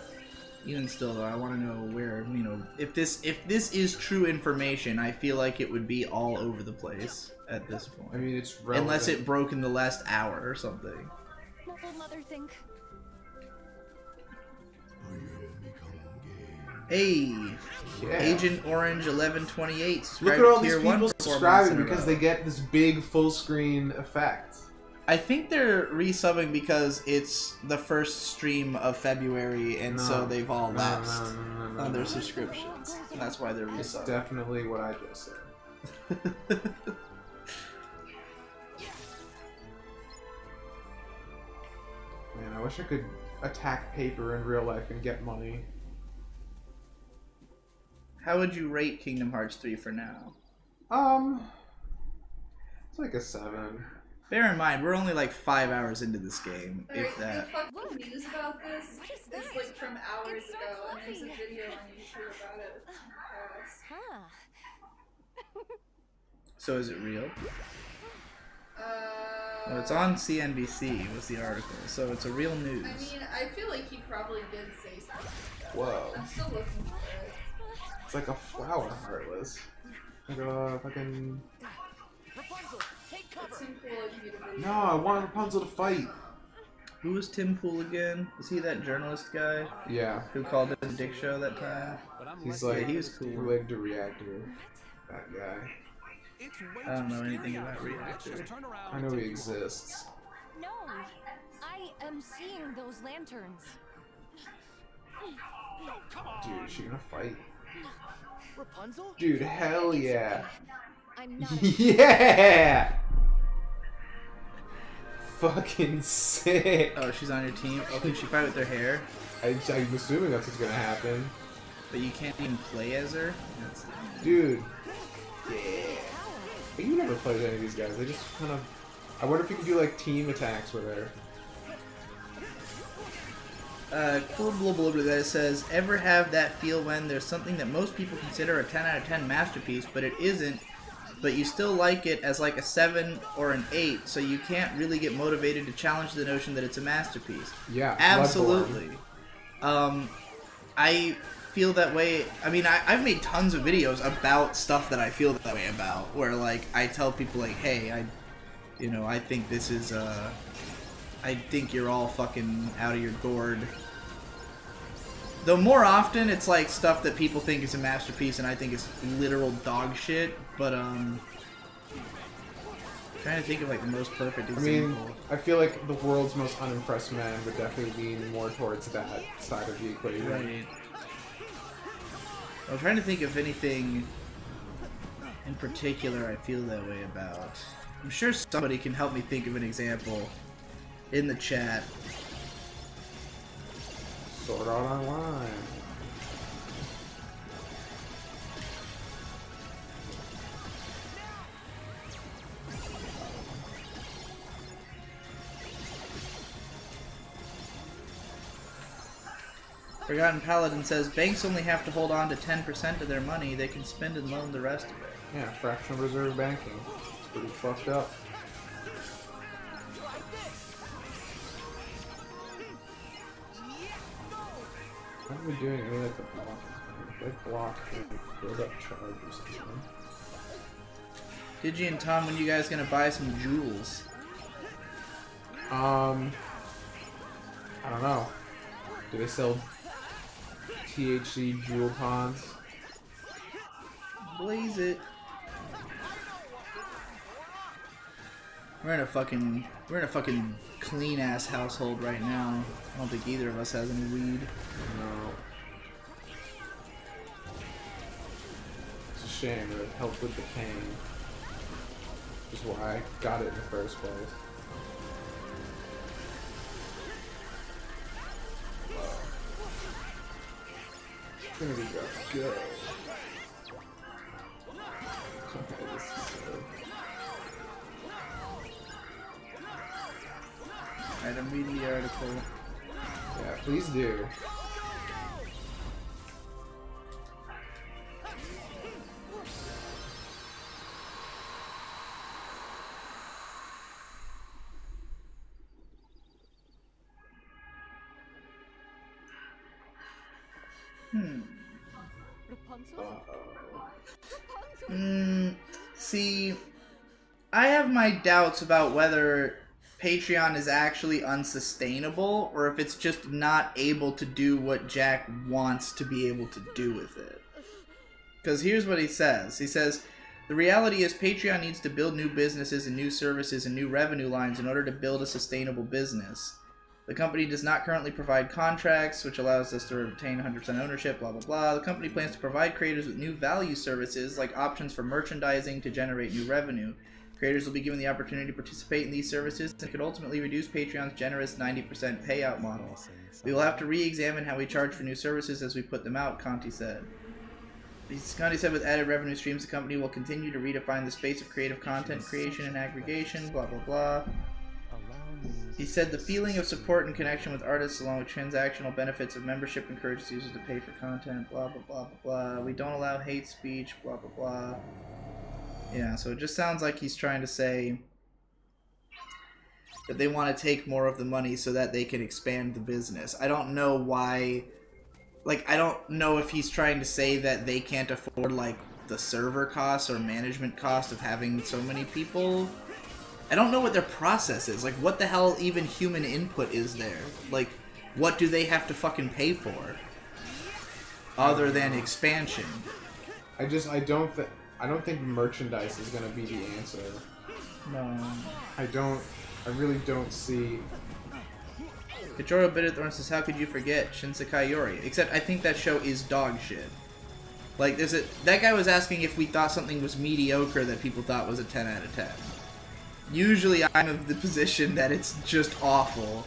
Even still, though, I want to know where, you know, if this is true information, I feel like it would be all over the place at this point. I mean, it's relevant. Unless it broke in the last hour or something. What will Mother think? Hey, Yeah. Agent Orange 1128. Look subscribed at all to these tier 1 people for 4 months subscribing in a because row. they get this big full screen effect. I think they're resubbing because it's the first stream of February, and so No. they've all No, lapsed no, on their subscriptions. And that's why they're It's resubbing. definitely what I just said. Man, I wish I could attack paper in real life and get money. How would you rate Kingdom Hearts 3 for now? It's like a 7. Bear in mind, we're only like 5 hours into this game, Alright, if that. the fucking news about this What is is that? like from hours It's so ago, and there's a fluffy. video on YouTube about it. It's hilarious. Huh. So is it real? Uh, No, it's on CNBC, was the article, so it's a real news. I mean, I feel like he probably did say something like that. Whoa. I'm still looking for it. It's like a flower, Heartless. Like a fucking... Rapunzel, take It cover. seemed cool if you made a video. No, I want Rapunzel to fight. Who was Tim Pool again? Was he that journalist guy Yeah. who called it the Dick Show that time? But I'm He's letting like, Yeah, he was cool. related to Reactor. That guy. It's way I don't too know anything scary about out there. Let's Reactor. just turn around I and know he take a walk. exists. No, I am seeing those lanterns. Oh, come on. Dude, is she gonna fight? Rapunzel? Dude, hell yeah. I'm not. Yeah! Fucking sick. Oh, she's on your team? Oh, can she fight with her hair? I'm assuming that's what's gonna happen. But you can't even play as her? That's... Dude. Yeah. But you never played any of these guys. They just kind of... I wonder if you could do like team attacks with her. Cool blah blah blah that says, ever have that feel when there's something that most people consider a 10 out of 10 masterpiece, but it isn't, but you still like it as like a 7 or an 8, so you can't really get motivated to challenge the notion that it's a masterpiece? Yeah. Absolutely. Bloodborne. I feel that way. I mean, I've made tons of videos about stuff that I feel that way about, where like I tell people like, hey, I think this is I think you're all fucking out of your gourd. Though more often it's like stuff that people think is a masterpiece and I think is literal dog shit, but trying to think of like the most perfect I example. mean, I feel like the world's most unimpressed man would definitely lean more towards that side of the equation. Right. I'm trying to think of anything in particular I feel that way about. I'm sure somebody can help me think of an example in the chat. Sword Art Online. Forgotten Paladin says, banks only have to hold on to 10% of their money. They can spend and loan the rest of it. Yeah, fractional reserve banking. It's pretty fucked up. What are we doing? I mean, like the blocking. If I block, they build up charge or something. Digi and Tom, when you guys gonna buy some jewels? I don't know. Do they sell THC jewel pods? Blaze it. We're in a fucking clean ass household right now. I don't think either of us has any weed. No. It's a shame. It would help with the pain. Which is why I got it in the first place. It's gonna be rough. Go. Okay, this is so... Alright, I'm reading the article. Yeah, please do. Rapunzel? See, I have my doubts about whether Patreon is actually unsustainable or if it's just not able to do what Jack wants to be able to do with it. Because here's what he says. He says, the reality is Patreon needs to build new businesses and new services and new revenue lines in order to build a sustainable business. The company does not currently provide contracts, which allows us to retain 100% ownership, blah, blah, blah. The company plans to provide creators with new value services, like options for merchandising to generate new revenue. Creators will be given the opportunity to participate in these services and could ultimately reduce Patreon's generous 90% payout model. We will have to re-examine how we charge for new services as we put them out, Conti said. Conti said with added revenue streams, the company will continue to redefine the space of creative content creation and aggregation, blah, blah, blah. He said the feeling of support and connection with artists along with transactional benefits of membership encourages users to pay for content, blah, blah, blah, blah, blah. We don't allow hate speech, blah, blah, blah. Yeah, so it just sounds like he's trying to say that they want to take more of the money so that they can expand the business. I don't know why... Like, I don't know if he's trying to say that they can't afford, like, the server costs or management cost of having so many people. I don't know what their process is. Like, what the hell even human input is there? Like, what do they have to fucking pay for? Other than expansion. I don't think merchandise is gonna be the answer. No. I really don't see... Kajoro Bitterthorn says, how could you forget Shinsekai Yori? Except I think that show is dog shit. Like, that guy was asking if we thought something was mediocre that people thought was a 10 out of 10. Usually I'm of the position that it's just awful.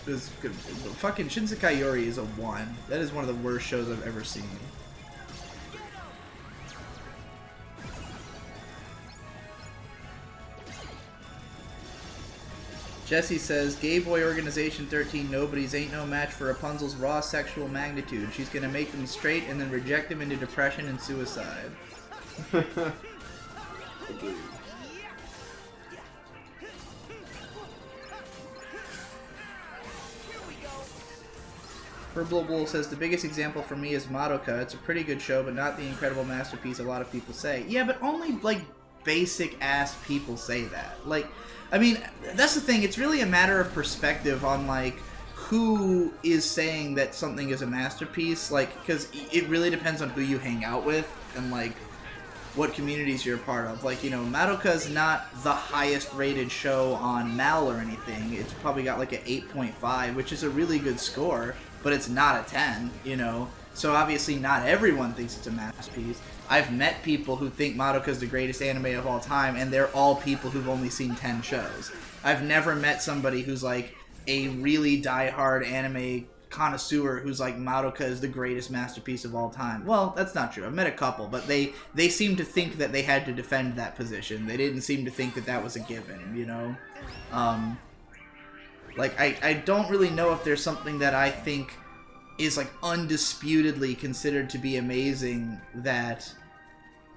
Fucking Shinsekai Yori is a 1. That is one of the worst shows I've ever seen. Jesse says, Gay Boy Organization 13 Nobodies ain't no match for Rapunzel's raw sexual magnitude. She's gonna make them straight and then reject them into depression and suicide. Bull says, the biggest example for me is Madoka. It's a pretty good show, but not the incredible masterpiece a lot of people say. Yeah, but only, like, basic-ass people say that. Like, I mean, that's the thing. It's really a matter of perspective on, like, who is saying that something is a masterpiece. Like, because it really depends on who you hang out with and, like, what communities you're a part of. Like, you know, Madoka's not the highest rated show on Mal or anything. It's probably got, like, an 8.5, which is a really good score, but it's not a 10, you know? So obviously not everyone thinks it's a masterpiece. I've met people who think Madoka is the greatest anime of all time, and they're all people who've only seen 10 shows. I've never met somebody who's like a really die-hard anime connoisseur who's like, Madoka is the greatest masterpiece of all time. Well, that's not true. I've met a couple, but they seem to think that they had to defend that position. They didn't seem to think that that was a given, you know? Like, I don't really know if there's something that I think is like undisputedly considered to be amazing that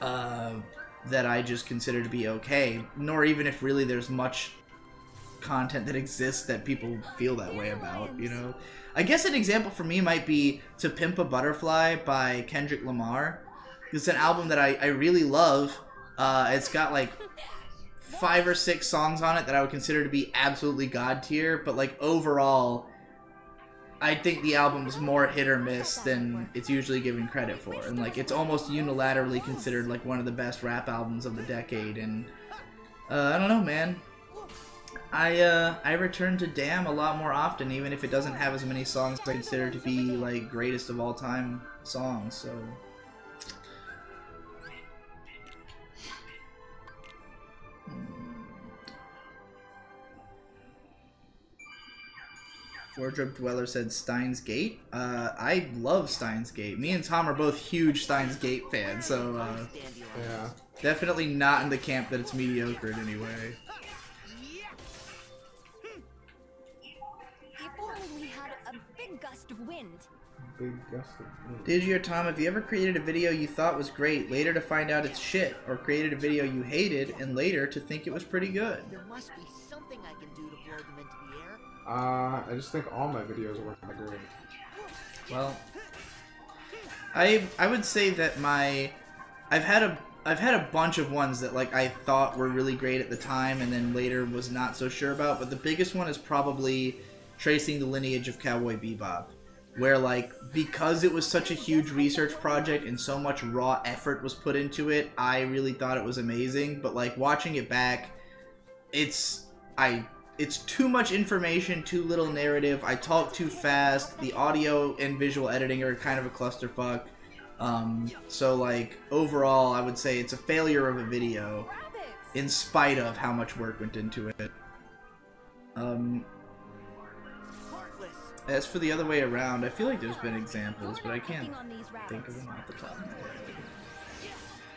that I just consider to be okay, nor even if really there's much content that exists that people feel that way about, you know? I guess an example for me might be To Pimp a Butterfly by Kendrick Lamar. It's an album that I really love. It's got like 5 or 6 songs on it that I would consider to be absolutely god tier, but like overall I think the album's more hit or miss than it's usually given credit for, and like it's almost unilaterally considered like one of the best rap albums of the decade. And I don't know, man. I return to Damn a lot more often, even if it doesn't have as many songs I consider to be like greatest of all time songs. So. Wardrobe Dweller said Steins Gate. I love Steins Gate. Me and Tom are both huge Steins Gate fans, so Yeah. definitely not in the camp that it's mediocre in any way. If only we had a big gust of wind. Big gust of wind. Digi or Tom, have you ever created a video you thought was great, later to find out it's shit, or created a video you hated, and later to think it was pretty good? There must be something I can do to blow them into the air. I just think all my videos work kind of great. Well, I would say that I've had a bunch of ones that like I thought were really great at the time and then later was not so sure about, but the biggest one is probably tracing the lineage of Cowboy Bebop, where like because it was such a huge research project and so much raw effort was put into it, I really thought it was amazing, but like watching it back, it's too much information, too little narrative. I talk too fast. The audio and visual editing are kind of a clusterfuck. So like overall, I would say it's a failure of a video, in spite of how much work went into it. As for the other way around, I feel like there's been examples, but I can't think of them off the top of my head.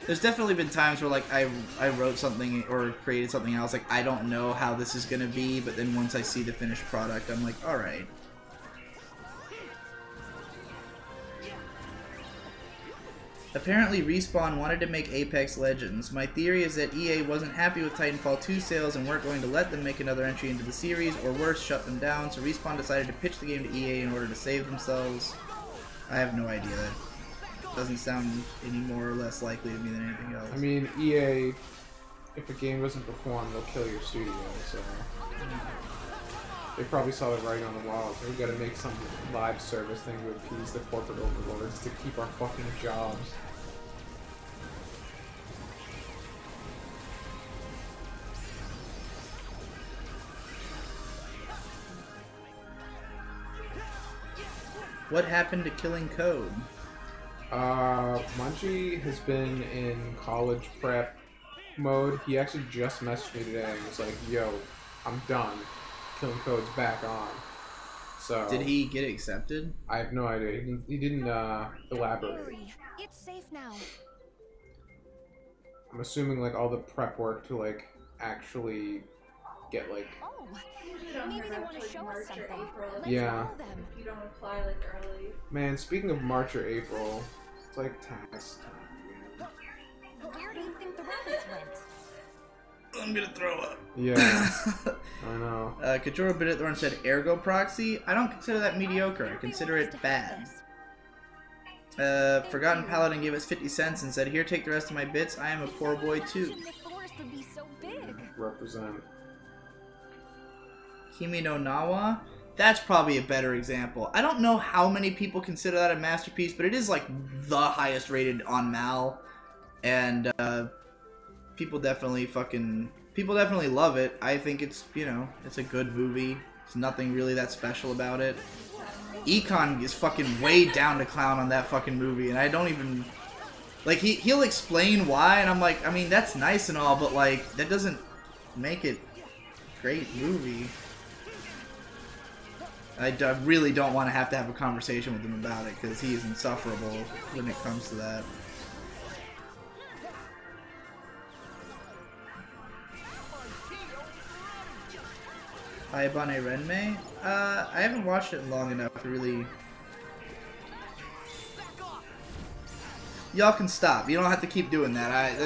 There's definitely been times where like I wrote something or created something and I was like, I don't know how this is gonna be, but then once I see the finished product, I'm like, alright. Apparently Respawn wanted to make Apex Legends. My theory is that EA wasn't happy with Titanfall 2 sales and weren't going to let them make another entry into the series, or worse, shut them down, so Respawn decided to pitch the game to EA in order to save themselves. I have no idea. Doesn't sound any more or less likely to me than anything else. I mean, EA, if a game doesn't perform, they'll kill your studio, so... They probably saw the writing on the wall. So we gotta make some live service thing to appease the corporate overlords to keep our fucking jobs. What happened to Killing Code? Munchie has been in college prep mode. He actually just messaged me today and was like, yo, I'm done. Killing Code's back on. So did he get accepted? I have no idea. He didn't elaborate. It's safe now. I'm assuming like all the prep work to like actually get like Oh, Usually don't maybe they have want to like show us March or something. April. Let's Yeah. follow them. If you don't apply like early. man, speaking of March or April, it's like tax time. Where do you think the rabbits went? I'm gonna throw up. Yeah. I know. Kajoro Bidithorn said Ergo Proxy. I don't consider that mediocre. I consider it bad. Forgotten Paladin gave us 50 cents and said, here, take the rest of my bits. I am a poor boy too. The forest would be so big. Represent. Kimi no Nawa. That's probably a better example. I don't know how many people consider that a masterpiece, but it is like the highest rated on Mal. And people definitely love it. I think it's, you know, it's a good movie. There's nothing really that special about it. Econ is fucking way down to clown on that fucking movie, and I don't even... Like, he'll explain why, and I'm like, I mean, that's nice and all, but, like, that doesn't make it a great movie. I really don't want to have a conversation with him about it, because he is insufferable when it comes to that. Ayabane Renmei? I haven't watched it long enough to really... Y'all can stop. You don't have to keep doing that.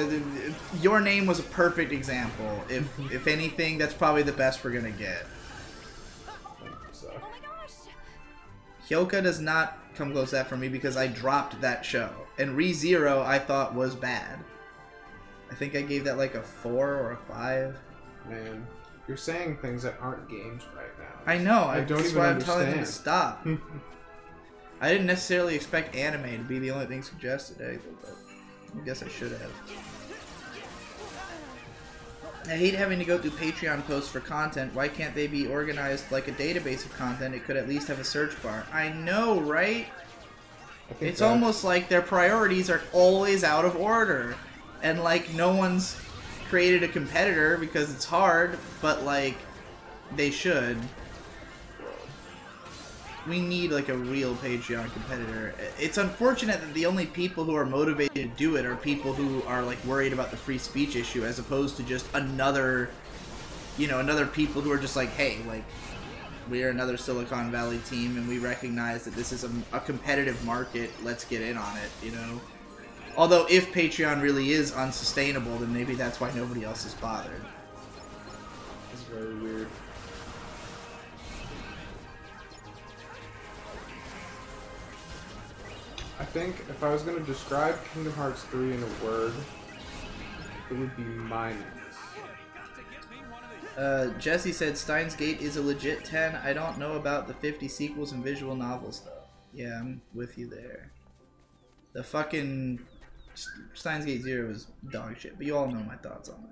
Your Name was a perfect example. If anything, that's probably the best we're gonna get. So. Oh my gosh! Hyoka does not come close to that for me because I dropped that show. And ReZero I thought was bad. I think I gave that like a 4 or a 5. Man, you're saying things that aren't games right now. I know. I don't that's even why understand. I'm telling them to stop. I didn't necessarily expect anime to be the only thing suggested, but I guess I should have. I hate having to go through Patreon posts for content. Why can't they be organized like a database of content? It could at least have a search bar. I know, right? It's almost like their priorities are always out of order. And like no one's created a competitor because it's hard, but like they should. We need like a real Patreon competitor. It's unfortunate that the only people who are motivated to do it are people who are like worried about the free speech issue, as opposed to just another, you know, another people who are just like, hey, like, we're another Silicon Valley team and we recognize that this is a competitive market, let's get in on it, you know? Although if Patreon really is unsustainable, then maybe that's why nobody else is bothered. It's very weird. think if I was going to describe Kingdom Hearts 3 in a word, it would be mindless. Jesse said Steins Gate is a legit 10. I don't know about the 50 sequels and visual novel stuff. Yeah, I'm with you there. The fucking Steins Gate 0 is dog shit, but you all know my thoughts on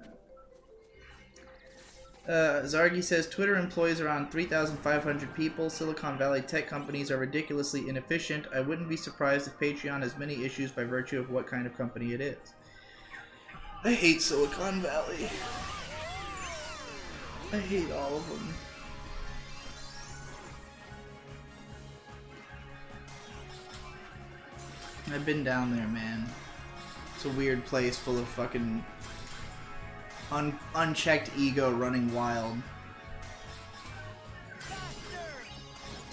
that. Zargi says Twitter employs around 3,500 people. Silicon Valley tech companies are ridiculously inefficient. I wouldn't be surprised if Patreon has many issues by virtue of what kind of company it is. I hate Silicon Valley. I hate all of them. I've been down there, man. It's a weird place full of fucking unchecked ego running wild.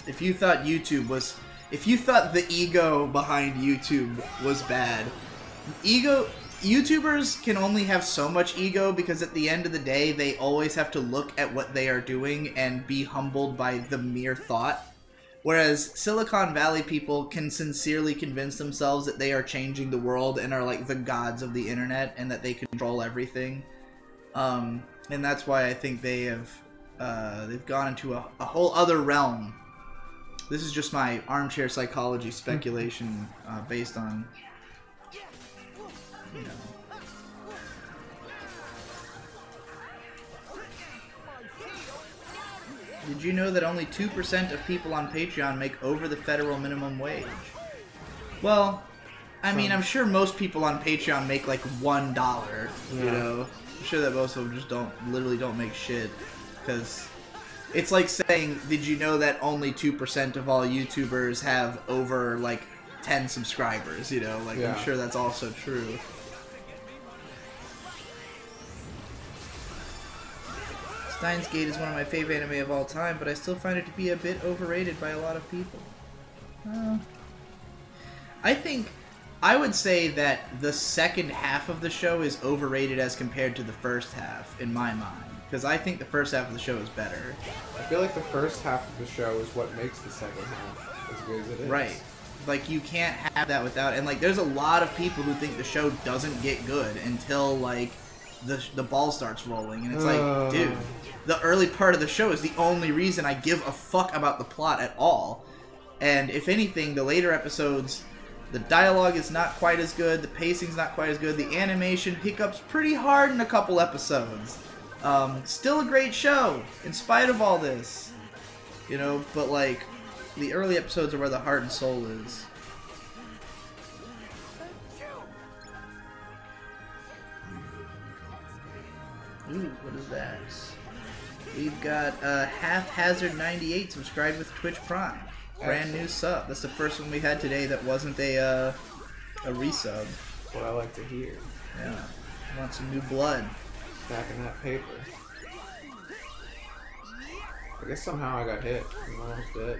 If you thought YouTube was... If you thought the ego behind YouTube was bad, YouTubers can only have so much ego because at the end of the day, they always have to look at what they are doing and be humbled by the mere thought. Whereas Silicon Valley people can sincerely convince themselves that they are changing the world and are like the gods of the internet and that they control everything. And that's why I think they have they've gone into a whole other realm. This is just my armchair psychology speculation based on, you know. Did you know that only 2% of people on Patreon make over the federal minimum wage? Well, I mean, I'm sure most people on Patreon make like $1, you know? I'm sure that most of them just literally don't make shit. Because it's like saying, did you know that only 2% of all YouTubers have over like 10 subscribers, you know? Like, I'm sure that's also true. Steins Gate is one of my favorite anime of all time, but I still find it to be a bit overrated by a lot of people. I would say that the second half of the show is overrated as compared to the first half, in my mind. Because I think the first half of the show is better. I feel like the first half of the show is what makes the second half as good as it is. Right. Like, you can't have that without... And, like, there's a lot of people who think the show doesn't get good until, like, the ball starts rolling. And it's like, dude, the early part of the show is the only reason I give a fuck about the plot at all. And if anything, the later episodes, the dialogue is not quite as good, the pacing's not quite as good, the animation hiccups pretty hard in a couple episodes. Still a great show, in spite of all this. You know, but like, the early episodes are where the heart and soul is. Ooh, what is that? We've got Haphazard98 subscribed with Twitch Prime. Brand new sub. That's the first one we had today that wasn't a resub. That's what I like to hear. Yeah. Want some new blood. Back in that paper. I guess somehow I got hit. I'm almost dead.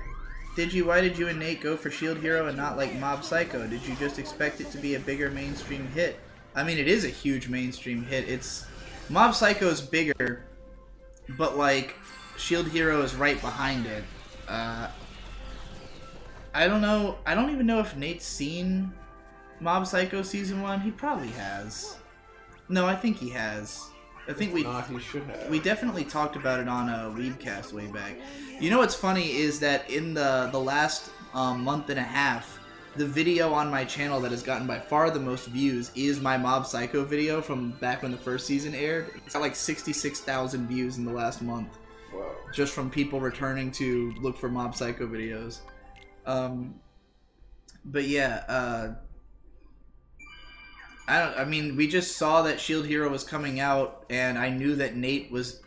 Why did you and Nate go for Shield Hero and not like Mob Psycho? Did you just expect it to be a bigger mainstream hit? I mean, it is a huge mainstream hit. It's... Mob Psycho is bigger, but like, Shield Hero is right behind it. I don't know. I don't even know if Nate's seen Mob Psycho Season 1. He probably has. No, I think he has. I think he should have. We definitely talked about it on a Weebcast way back. You know what's funny is that in the last month and a half, the video on my channel that has gotten by far the most views is my Mob Psycho video from back when the first season aired. It's got like 66,000 views in the last month. Whoa. Just from people returning to look for Mob Psycho videos. But yeah, I mean, we just saw that Shield Hero was coming out, and I knew that Nate was...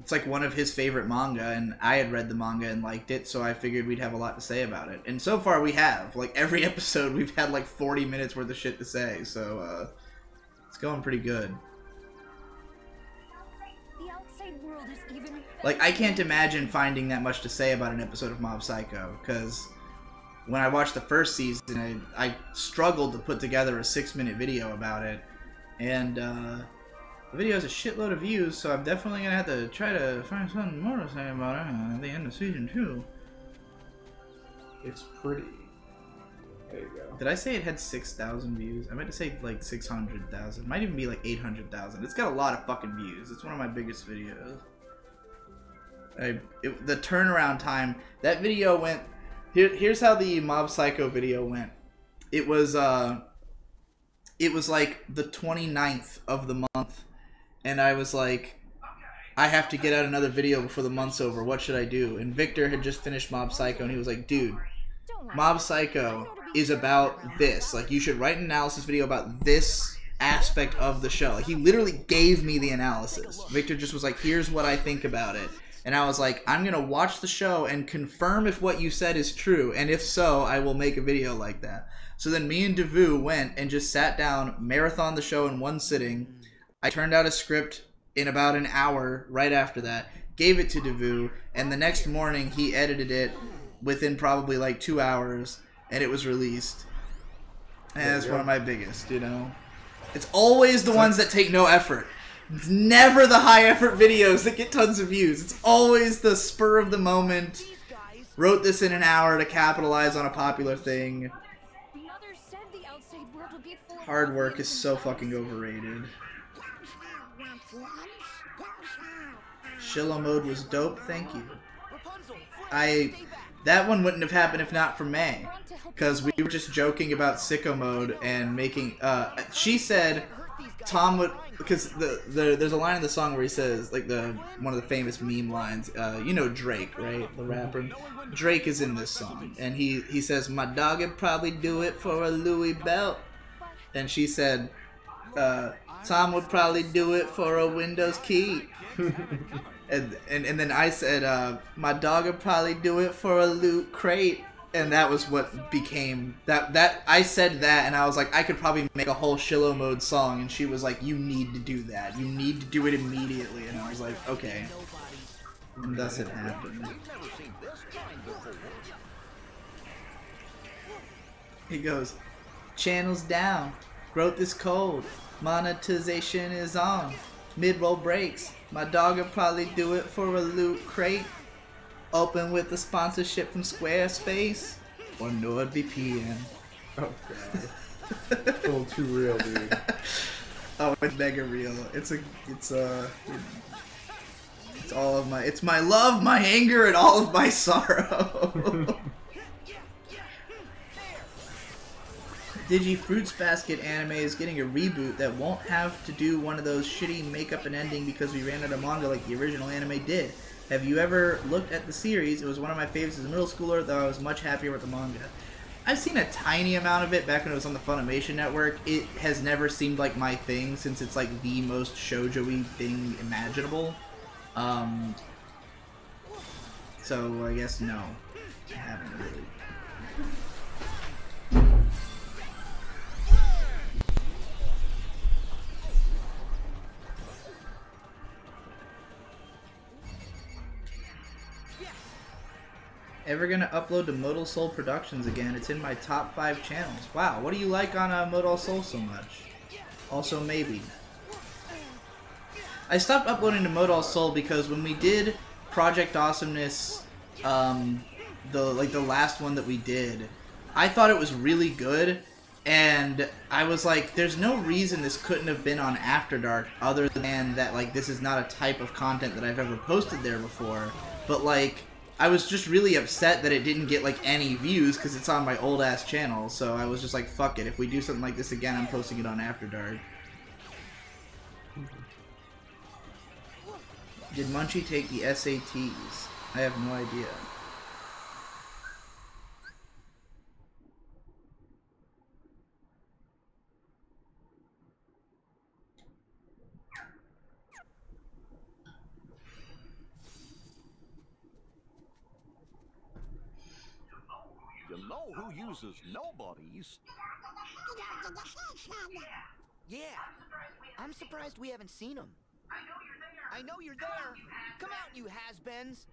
It's like one of his favorite manga, and I had read the manga and liked it, so I figured we'd have a lot to say about it. And so far we have. Like, every episode we've had like 40 minutes worth of shit to say, so it's going pretty good. The outside world is even... Like, I can't imagine finding that much to say about an episode of Mob Psycho, because when I watched the first season, I struggled to put together a 6-minute video about it, and the video has a shitload of views, so I'm definitely gonna have to try to find something more to say about it at the end of season 2. It's pretty. There you go. Did I say it had 6,000 views? I meant to say like 600,000. Might even be like 800,000. It's got a lot of fucking views. It's one of my biggest videos. The turnaround time. That video went. Here's how the Mob Psycho video went. It was like the 29th of the month, and I was like, I have to get out another video before the month's over. What should I do? And Victor had just finished Mob Psycho, and he was like, dude, Mob Psycho is about this. Like, you should write an analysis video about this aspect of the show. Like, he literally gave me the analysis. Victor just was like, here's what I think about it. And I was like, I'm going to watch the show and confirm if what you said is true. And if so, I will make a video like that. So then me and Devu went and just sat down, marathoned the show in one sitting. I turned out a script in about an hour right after that, gave it to Devu, and the next morning he edited it within probably like 2 hours, and it was released. And that's one of my biggest, you know? It's always the ones that take no effort. It's never the high effort videos that get tons of views. It's always the spur of the moment. Wrote this in an hour to capitalize on a popular thing. Hard work is so fucking overrated. Shiloh mode was dope, thank you. That one wouldn't have happened if not for May. Because we were just joking about sicko mode and making, she said Tom would, because there's a line in the song where he says, like one of the famous meme lines, you know Drake, right? The rapper. Drake is in this song, and he says, my dog would probably do it for a Louis belt. And she said, Tom would probably do it for a Windows key. and then I said, my dog would probably do it for a loot crate. And that was what became that I said that, and I was like, I could probably make a whole Shiloh mode song, and she was like, you need to do that, you need to do it immediately. And I was like, okay. And thus it happened. He goes, channels down, growth is cold, monetization is on, mid-roll breaks, my dog will probably do it for a loot crate. Open with the sponsorship from Squarespace or NordVPN. Oh god. It's a little too real, dude. Oh, it's mega real. It's all of it's my love, my anger, and all of my sorrow. Digi Fruits Basket anime is getting a reboot that won't have to do one of those shitty makeup and ending because we ran out of manga like the original anime did. Have you ever looked at the series? It was one of my favorites as a middle schooler, though I was much happier with the manga. I've seen a tiny amount of it back when it was on the Funimation network. It has never seemed like my thing since it's like the most shoujo-y thing imaginable. So I guess no. I haven't really. Ever gonna upload to Modal Soul Productions again? It's in my top 5 channels. Wow, what do you like on Modal Soul so much? Also, maybe. I stopped uploading to Modal Soul because when we did Project Awesomeness, the last one that we did, I thought it was really good, and I was like, there's no reason this couldn't have been on After Dark other than that, like, this is not a type of content that I've ever posted there before. But, like, I was just really upset that it didn't get, like, any views because it's on my old-ass channel. So I was just like, fuck it. If we do something like this again, I'm posting it on After Dark. Did Munchie take the SATs? I have no idea. Who uses nobody's? Yeah, I'm surprised we haven't seen him. I know you're there. Come out, you has-beens.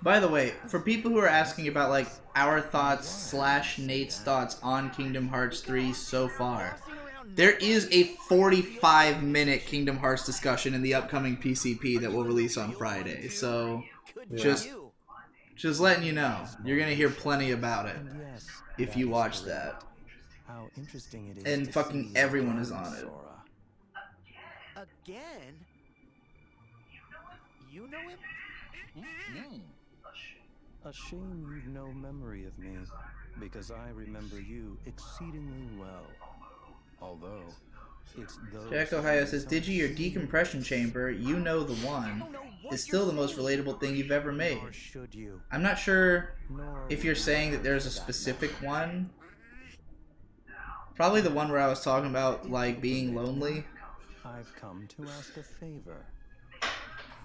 By the way, for people who are asking about like our thoughts / Nate's thoughts on Kingdom Hearts 3 so far, there is a 45-minute Kingdom Hearts discussion in the upcoming PCP that will release on Friday. So just Just letting you know. You're gonna hear plenty about it And yes, if you is watch correct. that. How interesting it is. And to fucking see everyone you is on it. Sora. Again? You know him? Hmm. A shame you've no memory of me, because I remember you exceedingly well. Although, it's those Jack Ohio things says, I Digi, your see decompression chamber, you know the I one, don't know what is still you're the most saying. relatable thing you've ever made. Nor should you. I'm not sure Nor if will you're you saying that there's a for that specific matter. one. Probably the one where I was talking about, like, being lonely. I've come to ask a favor.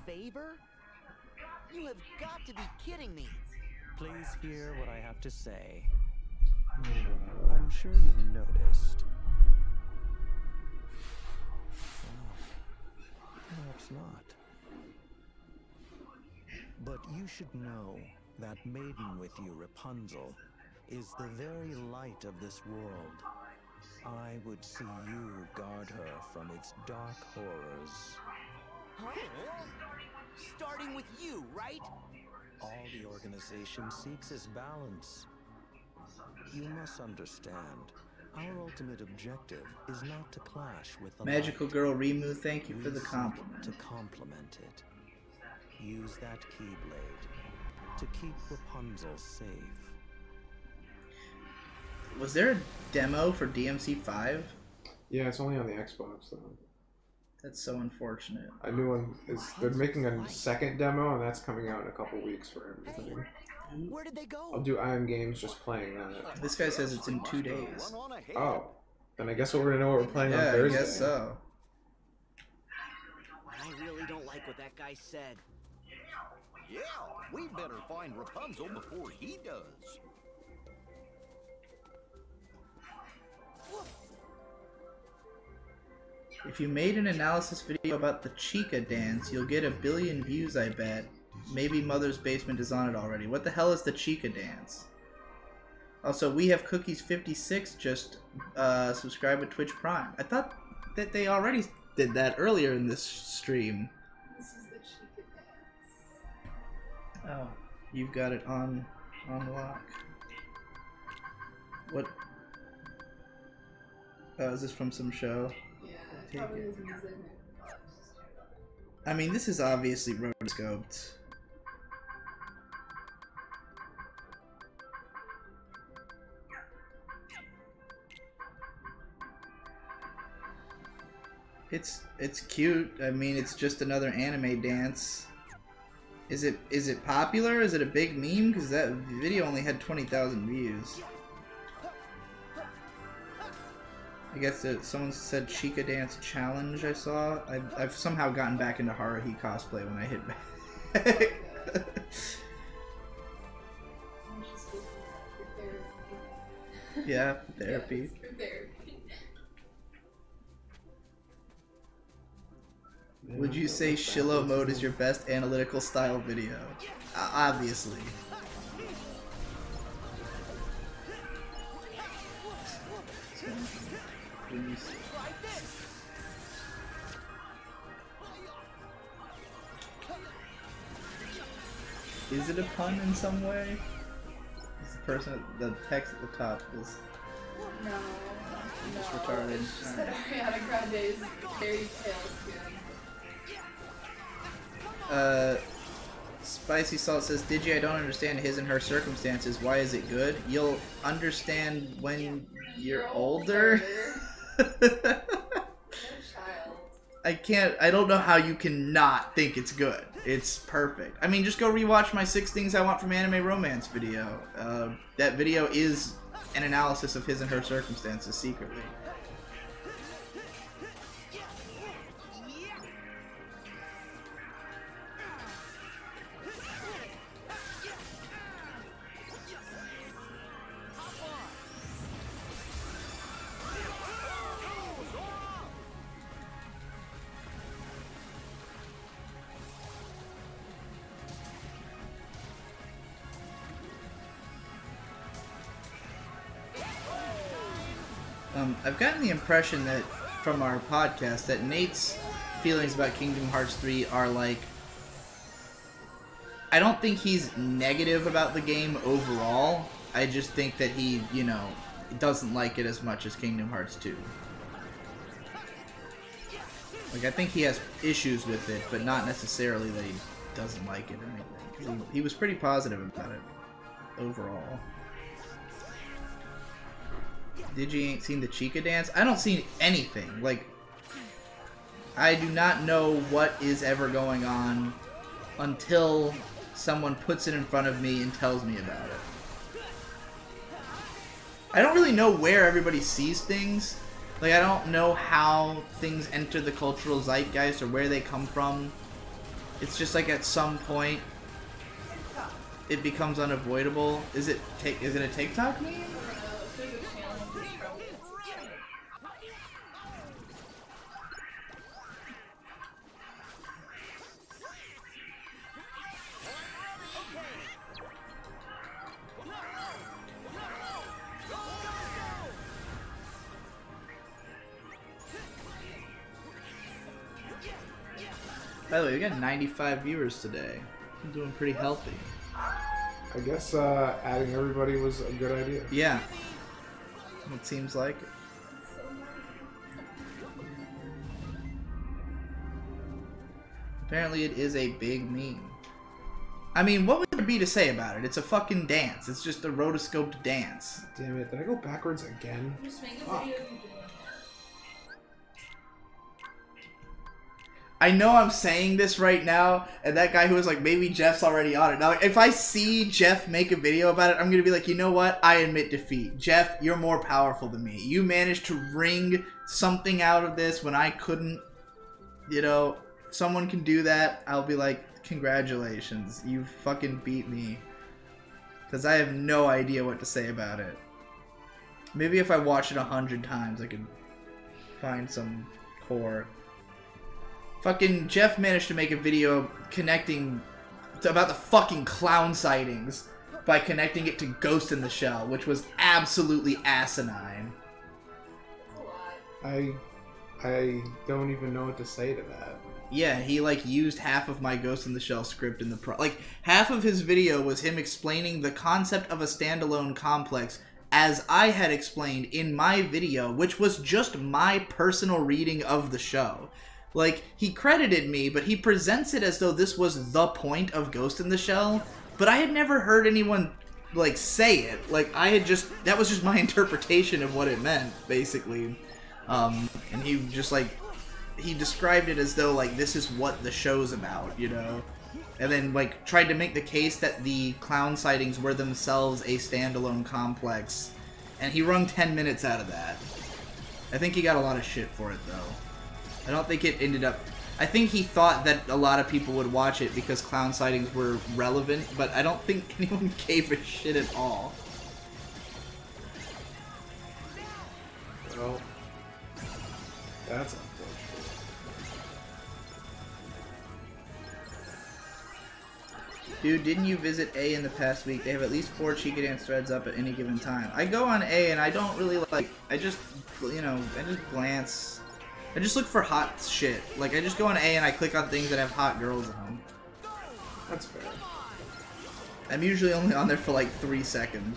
Favor? You have got to be kidding me. Please hear what I have to say. I'm sure you've noticed. Oh, perhaps not. But you should know that maiden with you, Rapunzel, is the very light of this world. I would see you guard her from its dark horrors. Huh? Starting with you, right? All the organization seeks is balance. You must understand, our ultimate objective is not to clash with the Magical light. Girl Remu, thank you for We the seek compliment. to complement it. Use that Keyblade to keep Rapunzel safe. Was there a demo for DMC5? Yeah, it's only on the Xbox though. That's so unfortunate. A new one is. They're making a second demo, and that's coming out in a couple weeks for everything. Where did they go? I'll do IM Games just playing that. This guy says it's in 2 days. Run on ahead. Oh, then I guess we're gonna know what we're playing on Yeah, I Thursday. guess so. I really don't like what that guy said. Yeah, we better find Rapunzel before he does. If you made an analysis video about the Chica dance, you'll get 1 billion views, I bet. Maybe Mother's Basement is on it already. What the hell is the Chica dance? Also, we have Cookies 56 just subscribed with Twitch Prime. I thought that they already did that earlier in this stream. This is the Chica dance. Oh, you've got it on lock. What? Oh, is this from some show? Yeah, Take probably it. was music. I mean, this is obviously rotoscoped. It's cute. I mean, it's just another anime dance. Is it popular? Is it a big meme? Because that video only had 20,000 views. I guess that someone said Chica Dance Challenge I saw. I've somehow gotten back into Haruhi cosplay when I hit back. I'm just supposed to be for therapy. Yeah, therapy. Yes, for therapy. Would you say Shiloh mode is your best analytical style video? Obviously. So, let me see. Is it a pun in some way? Is the person at the text at the top is No. just No, retarded? it's just that Ariana Grande is very pale skin. Spicy Salt says, Digi, I don't understand his and her circumstances. Why is it good? You'll understand when you're older. Child. I don't know how you can not think it's good. It's perfect. I mean, just go rewatch my 6 Things I Want from Anime Romance video. That video is an analysis of his and her circumstances secretly. I've gotten the impression that from our podcast that Nate's feelings about Kingdom Hearts 3 are like I don't think he's negative about the game overall. I just think that he, you know, doesn't like it as much as Kingdom Hearts 2. Like, I think he has issues with it, but not necessarily that he doesn't like it or anything. He was pretty positive about it overall. Digi ain't seen the Chica dance? I don't see anything. Like, I do not know what is ever going on until someone puts it in front of me and tells me about it. I don't really know where everybody sees things. Like, I don't know how things enter the cultural zeitgeist or where they come from. It's just like at some point it becomes unavoidable. Is it a TikTok meme? By the way, we got 95 viewers today. I'm doing pretty healthy. I guess adding everybody was a good idea. Yeah. It seems like it. Apparently it is a big meme. I mean, what would there be to say about it? It's a fucking dance. It's just a rotoscoped dance. Damn it, did I go backwards again? Just make a Fuck. video of you doing it. I know I'm saying this right now, and that guy who was like, maybe Jeff's already on it. Now, like, if I see Jeff make a video about it, I'm going to be like, you know what? I admit defeat. Jeff, you're more powerful than me. You managed to wring something out of this when I couldn't. You know, if someone can do that, I'll be like, congratulations. You fucking beat me. Because I have no idea what to say about it. Maybe if I watch it 100 times, I could find some core. Fucking Jeff managed to make a video connecting about the fucking clown sightings by connecting it to Ghost in the Shell, which was absolutely asinine. I don't even know what to say to that. Yeah, he like used half of my Ghost in the Shell script in the like half of his video was him explaining the concept of a standalone complex as I had explained in my video, which was just my personal reading of the show. Like, he credited me, but he presents it as though this was the point of Ghost in the Shell, but I had never heard anyone, like, say it. Like, that was just my interpretation of what it meant, basically. And he just, like, he described it as though, like, this is what the show's about, you know? And then, like, tried to make the case that the clown sightings were themselves a standalone complex. And he wrung 10 minutes out of that. I think he got a lot of shit for it, though. I don't think it ended up... I think he thought that a lot of people would watch it because clown sightings were relevant, but I don't think anyone gave a shit at all. Well, that's unfortunate. Dude, didn't you visit A in the past week? They have at least 4 Chica Dance threads up at any given time. I go on A and I don't really like... I just, you know, I just glance... I just look for hot shit. Like, I just go on A and I click on things that have hot girls in them. That's fair. I'm usually only on there for like 3 seconds.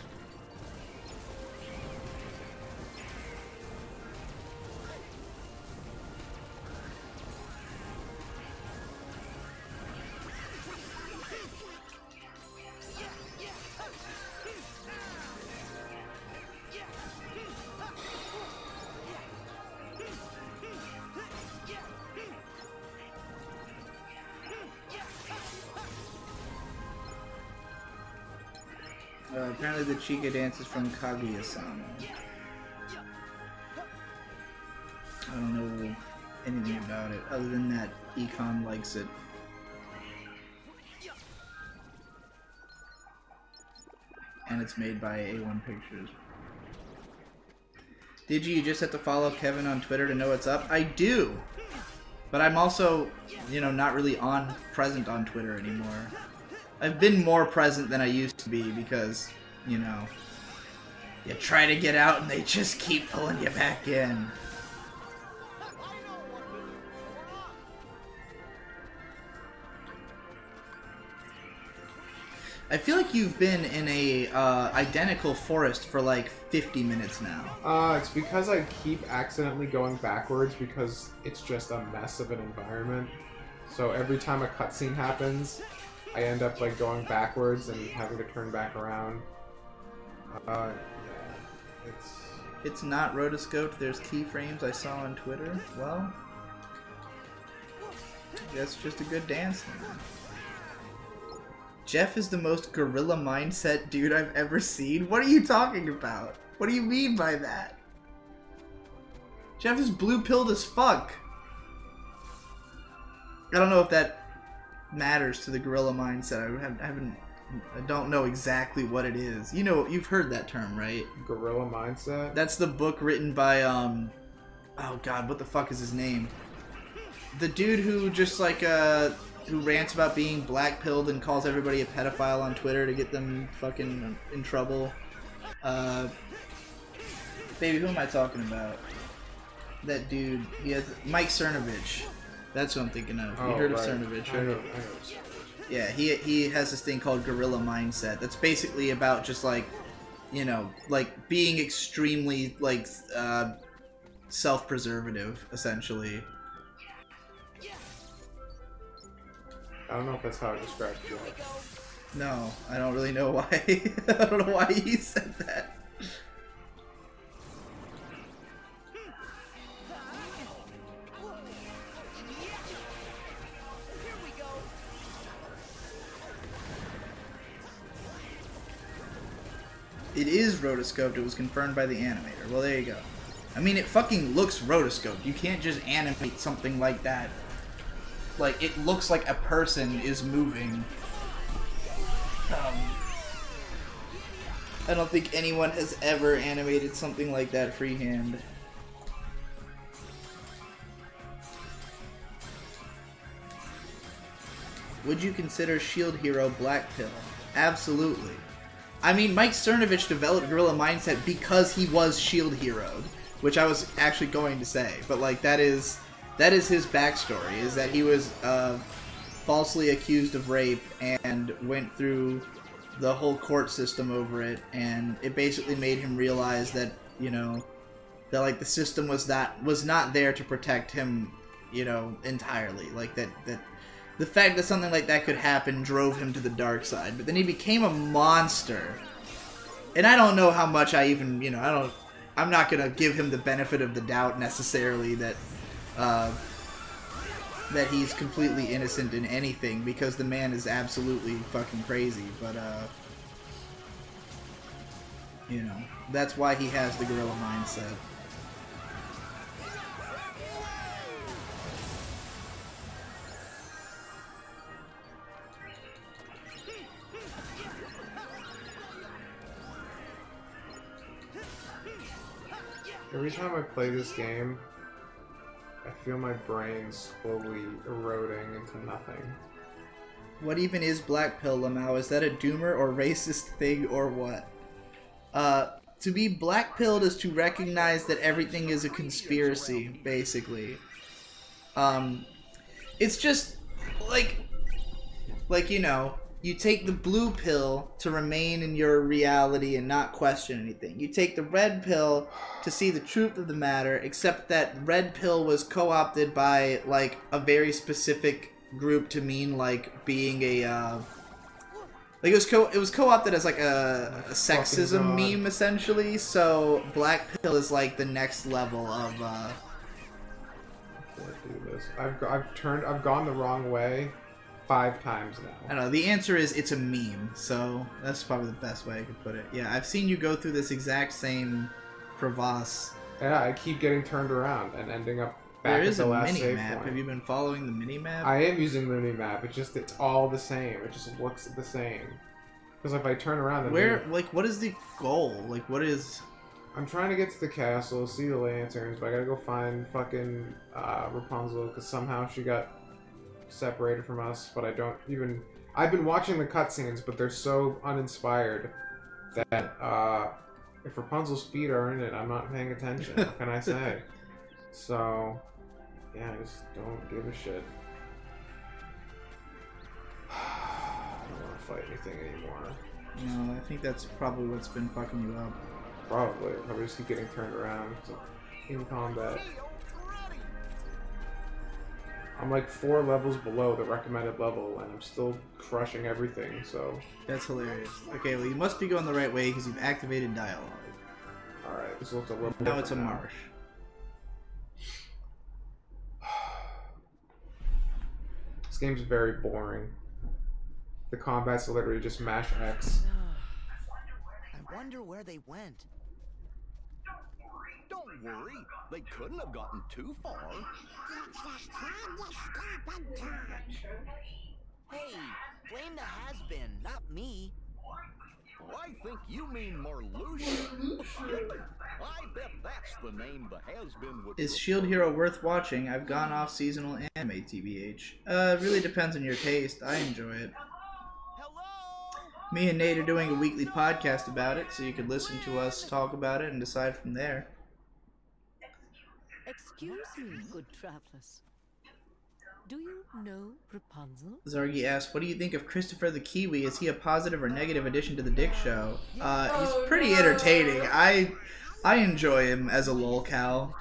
Apparently the Chica dance is from Kaguya-sama. I don't know anything about it, other than that Econ likes it. And it's made by A1 Pictures. Did you just have to follow Kevin on Twitter to know what's up? I do! But I'm also, you know, not really present on Twitter anymore. I've been more present than I used to be because, you know, you try to get out and they just keep pulling you back in. I feel like you've been in a identical forest for like 50 minutes now. It's because I keep accidentally going backwards because it's just a mess of an environment. So every time a cutscene happens, I end up like going backwards and having to turn back around. Yeah, It's not rotoscoped. There's keyframes I saw on Twitter. Well, that's just a good dance thing. Jeff is the most gorilla mindset dude I've ever seen. What are you talking about? What do you mean by that? Jeff is blue-pilled as fuck. I don't know if that matters to the gorilla mindset. I don't know exactly what it is. You know, you've heard that term, right? Gorilla mindset? That's the book written by, oh god, what the fuck is his name? The dude who just like, who rants about being black-pilled and calls everybody a pedophile on Twitter to get them fucking in trouble. Baby, who am I talking about? That dude, he has Mike Cernovich. That's what I'm thinking of. You heard of Cernovich, right? I know Cernovich. Yeah, he has this thing called gorilla mindset. That's basically about just like, you know, like being extremely like self-preservative, essentially. I don't know if that's how I described it. No, I don't really know why. I don't know why he said that. It is rotoscoped. It was confirmed by the animator. Well, there you go. I mean, it fucking looks rotoscoped. You can't just animate something like that. Like, it looks like a person is moving. I don't think anyone has ever animated something like that freehand. Would you consider Shield Hero Black Pill? Absolutely. I mean, Mike Cernovich developed Gorilla Mindset because he was Shield Heroed, which I was actually going to say. But like, that is his backstory, is that he was falsely accused of rape and went through the whole court system over it, and it basically made him realize that, you know, that like the system was not there to protect him, you know, entirely. Like that the fact that something like that could happen drove him to the dark side. But then he became a monster. And I don't know how much I even, you know, I'm not gonna give him the benefit of the doubt necessarily that that he's completely innocent in anything, because the man is absolutely fucking crazy. But you know, that's why he has the gorilla mindset. Every time I play this game, I feel my brain slowly eroding into nothing. What even is Black Pill, Lamau? Is that a doomer or racist thing or what? To be black-pilled is to recognize that everything is a conspiracy, basically. It's just, like, you know, you take the blue pill to remain in your reality and not question anything. You take the red pill to see the truth of the matter, except that red pill was co-opted by, like, a very specific group to mean, like, being a, like, it was co-opted as, like, a sexism meme, essentially, so black pill is, like, the next level of, Do this. I've gone the wrong way 5 times now. I don't know, the answer is it's a meme, so that's probably the best way I could put it. Yeah, I've seen you go through this exact same crevasse. Yeah, I keep getting turned around and ending up back There is at a the last mini save map. point. Have you been following the mini map? I am using the mini map. It's all the same. It just looks the same. Because if I turn around, then what is the goal? Like, what is... I'm trying to get to the castle, see the lanterns, but I gotta go find fucking Rapunzel because somehow she got separated from us. But I don't even. I've been watching the cutscenes, but they're so uninspired that if Rapunzel's feet are in it, I'm not paying attention. What can I say? So, yeah, I just don't give a shit. I don't wanna fight anything anymore. No, I think that's probably what's been fucking you up. Probably. Probably just keep getting turned around in combat. I'm like 4 levels below the recommended level, and I'm still crushing everything, so... That's hilarious. Okay, well, you must be going the right way because you've activated dialogue. Alright, this looks a little Now it's a different marsh. This game's very boring. The combat's literally just mash X. I wonder where they went. Don't worry, they couldn't have gotten too far. Hey, blame the has-been, not me. I think you mean Marluxia. I bet that's the name the has-been would... Is Shield Hero worth watching? I've gone off seasonal anime, TBH. It really depends on your taste. I enjoy it. Me and Nate are doing a weekly podcast about it, so you could listen to us talk about it and decide from there. Excuse me, good travelers. Do you know Rapunzel? Zargi asks, what do you think of Christopher the Kiwi? Is he a positive or negative addition to the Dick Show? He's pretty entertaining. I enjoy him as a lolcow.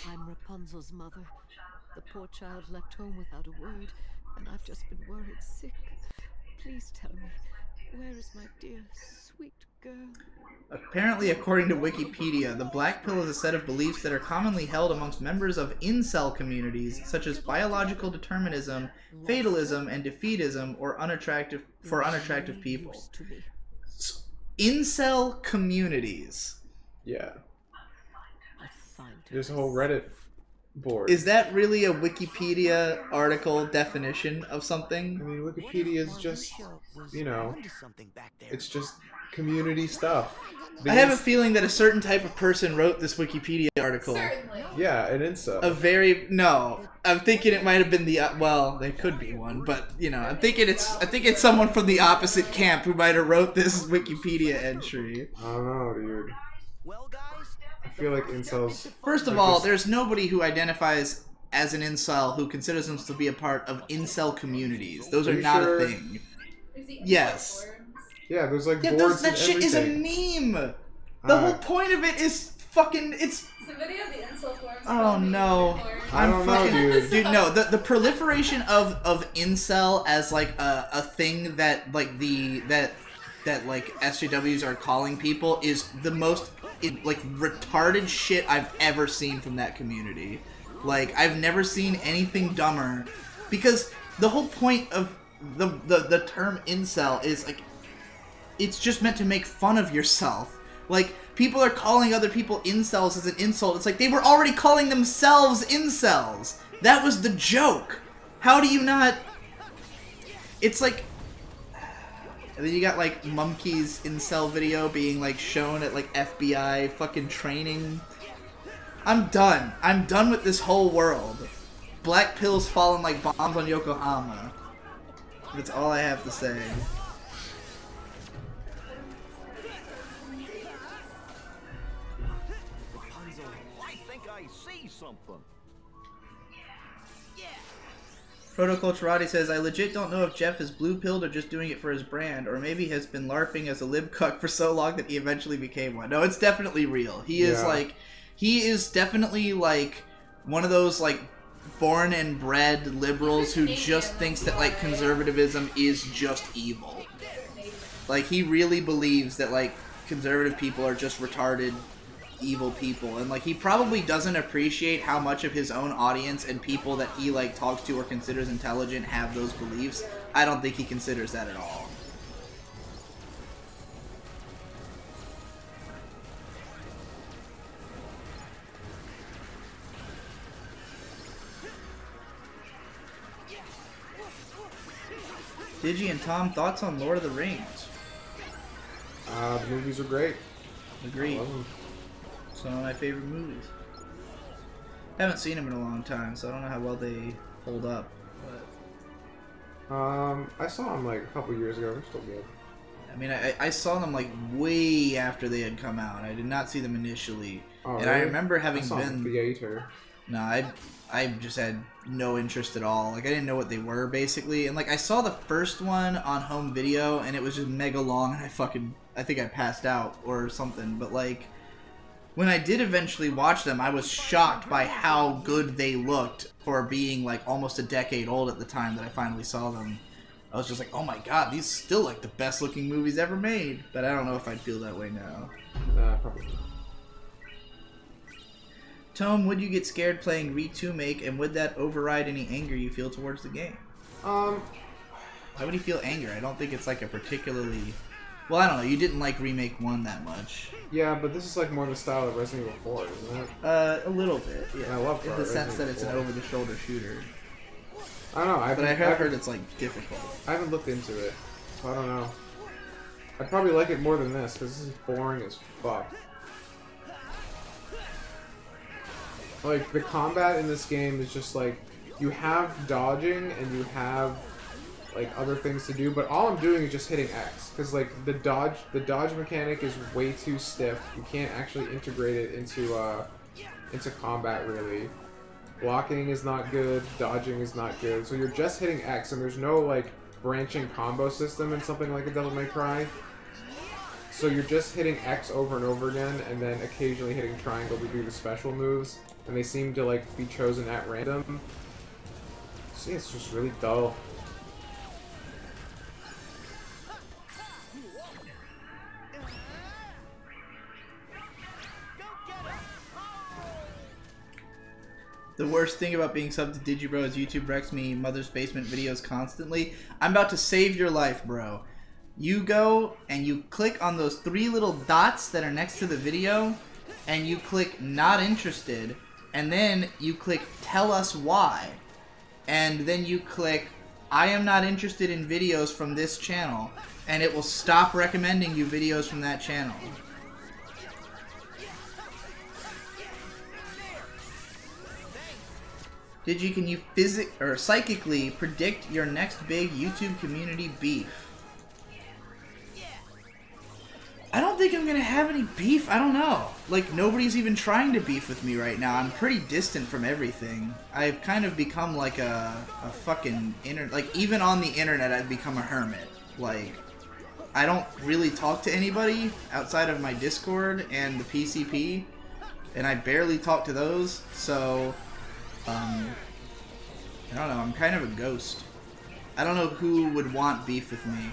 I'm Rapunzel's mother. The poor child left home without a word, and I've just been worried sick. Please tell me, where is my dear, sweet girl? Apparently, according to Wikipedia, the black pill is a set of beliefs that are commonly held amongst members of incel communities, such as biological determinism, fatalism, and defeatism, or unattractive people. So, incel communities. Yeah. There's a whole Reddit board. Is that really a Wikipedia article definition of something? I mean, Wikipedia is just, you know, it's just community stuff. I have a feeling that a certain type of person wrote this Wikipedia article. Certainly. Yeah, an incel. I'm thinking it might have been the, well, there could be one, but, you know, I think it's someone from the opposite camp who might have wrote this Wikipedia entry. I don't know, dude. I feel like incels... First of all, there's nobody who identifies as an incel who considers themselves to be a part of incel communities. Those are not a thing. Yes. Yeah, there's like boards that and shit is everything. a meme. The whole point of it is fucking. It's a video of the incel forums. Oh no! I'm fucking dude. No, the proliferation of incel as like a thing that like that like SJWs are calling people is the most like retarded shit I've ever seen from that community. Like I've never seen anything dumber, because the whole point of the term incel is like, it's just meant to make fun of yourself. Like, people are calling other people incels as an insult. It's like, they were already calling themselves incels. That was the joke. How do you not... It's like... And then you got, like, Mumkey's incel video being, like, shown at, like, FBI fucking training. I'm done. I'm done with this whole world. Black pills falling like bombs on Yokohama. That's all I have to say. Protoculturati says, I legit don't know if Jeff is blue-pilled or just doing it for his brand, or maybe has been LARPing as a libcuck for so long that he eventually became one. No, it's definitely real. He is, like, he is definitely, like, one of those, like, born and bred liberals who just thinks that, like, conservatism is just evil. Like, he really believes that, like, conservative people are just retarded, evil people, and like he probably doesn't appreciate how much of his own audience and people that he like talks to or considers intelligent have those beliefs. I don't think he considers that at all. Digi and Tom, thoughts on Lord of the Rings? The movies are great. Agreed. Some of my favorite movies. Haven't seen them in a long time, so I don't know how well they hold up. But I saw them like a couple years ago. They're still good. I mean, I saw them like way after they had come out. I did not see them initially, Oh, and really? I remember having I saw them been in theater. No, I just had no interest at all. Like, I didn't know what they were, basically. And, like, I saw the first one on home video, and it was just mega long, and I think I passed out or something. But, like, when I did eventually watch them, I was shocked by how good they looked for being, like, almost a decade old at the time that I finally saw them. I was just like, oh my god, these still, like, the best-looking movies ever made. But I don't know if I'd feel that way now. Probably not. Tome, would you get scared playing Re-2-Make, and would that override any anger you feel towards the game? Why would he feel anger? I don't think it's like a particularly... Well, I don't know. You didn't like Remake 1 that much. Yeah, but this is like more the style of Resident Evil 4, isn't it? A little bit, yeah. And I love in the sense that it's an over-the-shoulder shooter. I don't know. But I have heard it's like difficult. I haven't looked into it, so I don't know. I'd probably like it more than this, because this is boring as fuck. Like, the combat in this game is just like, you have dodging and you have, like, other things to do, but all I'm doing is just hitting X. Because, like, the dodge mechanic is way too stiff. You can't actually integrate it into combat, really. Blocking is not good, dodging is not good, so you're just hitting X, and there's no, like, branching combo system in something like a Devil May Cry. So you're just hitting X over and over again, and then occasionally hitting triangle to do the special moves. And they seem to, like, be chosen at random. See, it's just really dull. The worst thing about being subbed to Digibro is YouTube wrecks me Mother's Basement videos constantly. I'm about to save your life, bro. You go and you click on those 3 little dots that are next to the video, and you click not interested, and then you click tell us why, and then you click I am not interested in videos from this channel, and it will stop recommending you videos from that channel. Digi, can you psychically predict your next big YouTube community beef? I don't think I'm gonna have any beef. I don't know. Like, nobody's even trying to beef with me right now. I'm pretty distant from everything. I've kind of become like a fucking like, even on the internet, I've become a hermit. Like, I don't really talk to anybody outside of my Discord and the PCP, and I barely talk to those. So, I don't know. I'm kind of a ghost. I don't know who would want beef with me.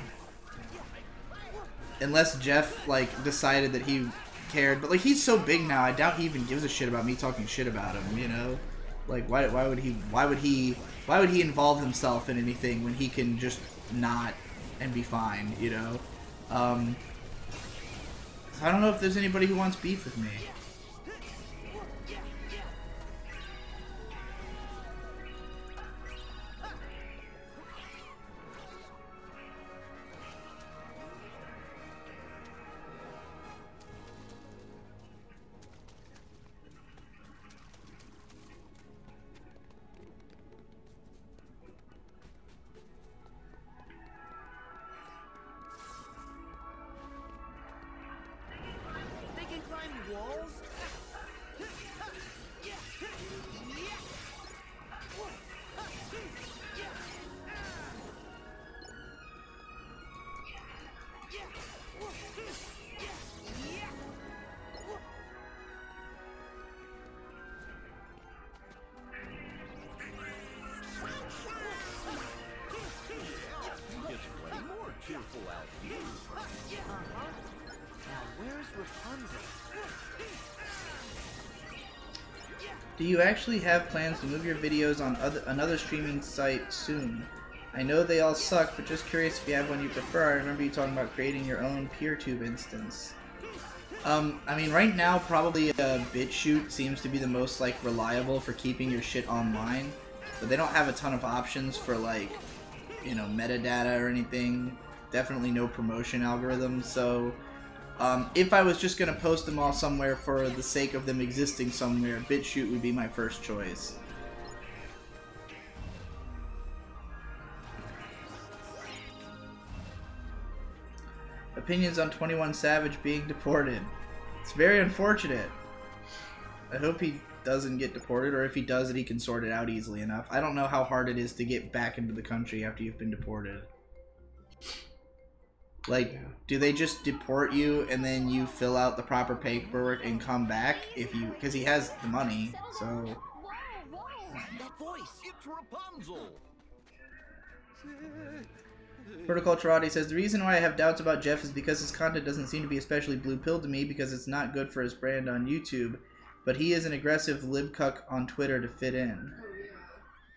Unless Jeff, like, decided that he cared. But, like, he's so big now, I doubt he even gives a shit about me talking shit about him, you know? Like, why would he involve himself in anything when he can just not and be fine, you know? So I don't know if there's anybody who wants beef with me. Do you actually have plans to move your videos on another streaming site soon? I know they all suck, but just curious if you have one you prefer. I remember you talking about creating your own PeerTube instance. I mean, right now, probably BitChute seems to be the most, like, reliable for keeping your shit online. But they don't have a ton of options for, like, you know, metadata or anything. Definitely no promotion algorithm, so... if I was just going to post them all somewhere for the sake of them existing somewhere, BitChute would be my first choice. Opinions on 21 Savage being deported. It's very unfortunate. I hope he doesn't get deported, or if he does it, he can sort it out easily enough. I don't know how hard it is to get back into the country after you've been deported. Like, do they just deport you and then you fill out the proper paperwork and come back if you, because he has the money, so. That voice, it's Rapunzel. Horticulturati says, the reason why I have doubts about Jeff is because his content doesn't seem to be especially blue-pilled to me because it's not good for his brand on YouTube, but he is an aggressive libcuck on Twitter to fit in.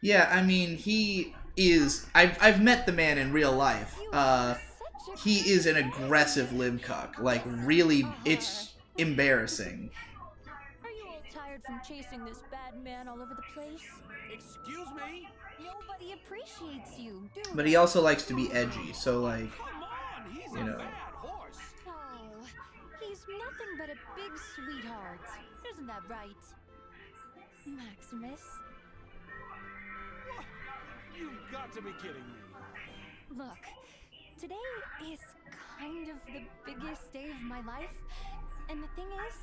Yeah, I mean, he is, I've met the man in real life. He is an aggressive libcuck. Like, really, it's embarrassing. Are you all tired from chasing this bad man all over the place? Excuse me? Nobody appreciates you, do But he also likes to be edgy, so like, Come on, he's you a know. bad horse. Oh, he's nothing but a big sweetheart. Isn't that right? Maximus? You've got to be kidding me. Look, today is kind of the biggest day of my life, and the thing is,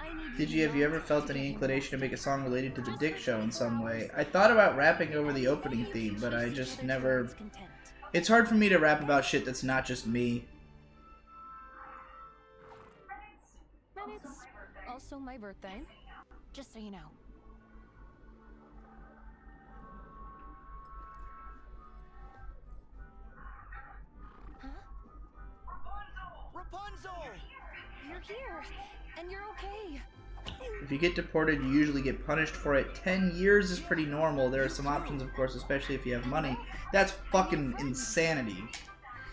I need Have you ever felt any inclination to make a song related to the Dick Show in some way? I thought about rapping over the opening theme, but I just never... It's hard for me to rap about shit that's not just me. And it's also my birthday, just so you know. Huh? Rapunzel! You're here, and you're okay. If you get deported, you usually get punished for it. 10 years is pretty normal. There are some options, of course, especially if you have money. That's fucking insanity.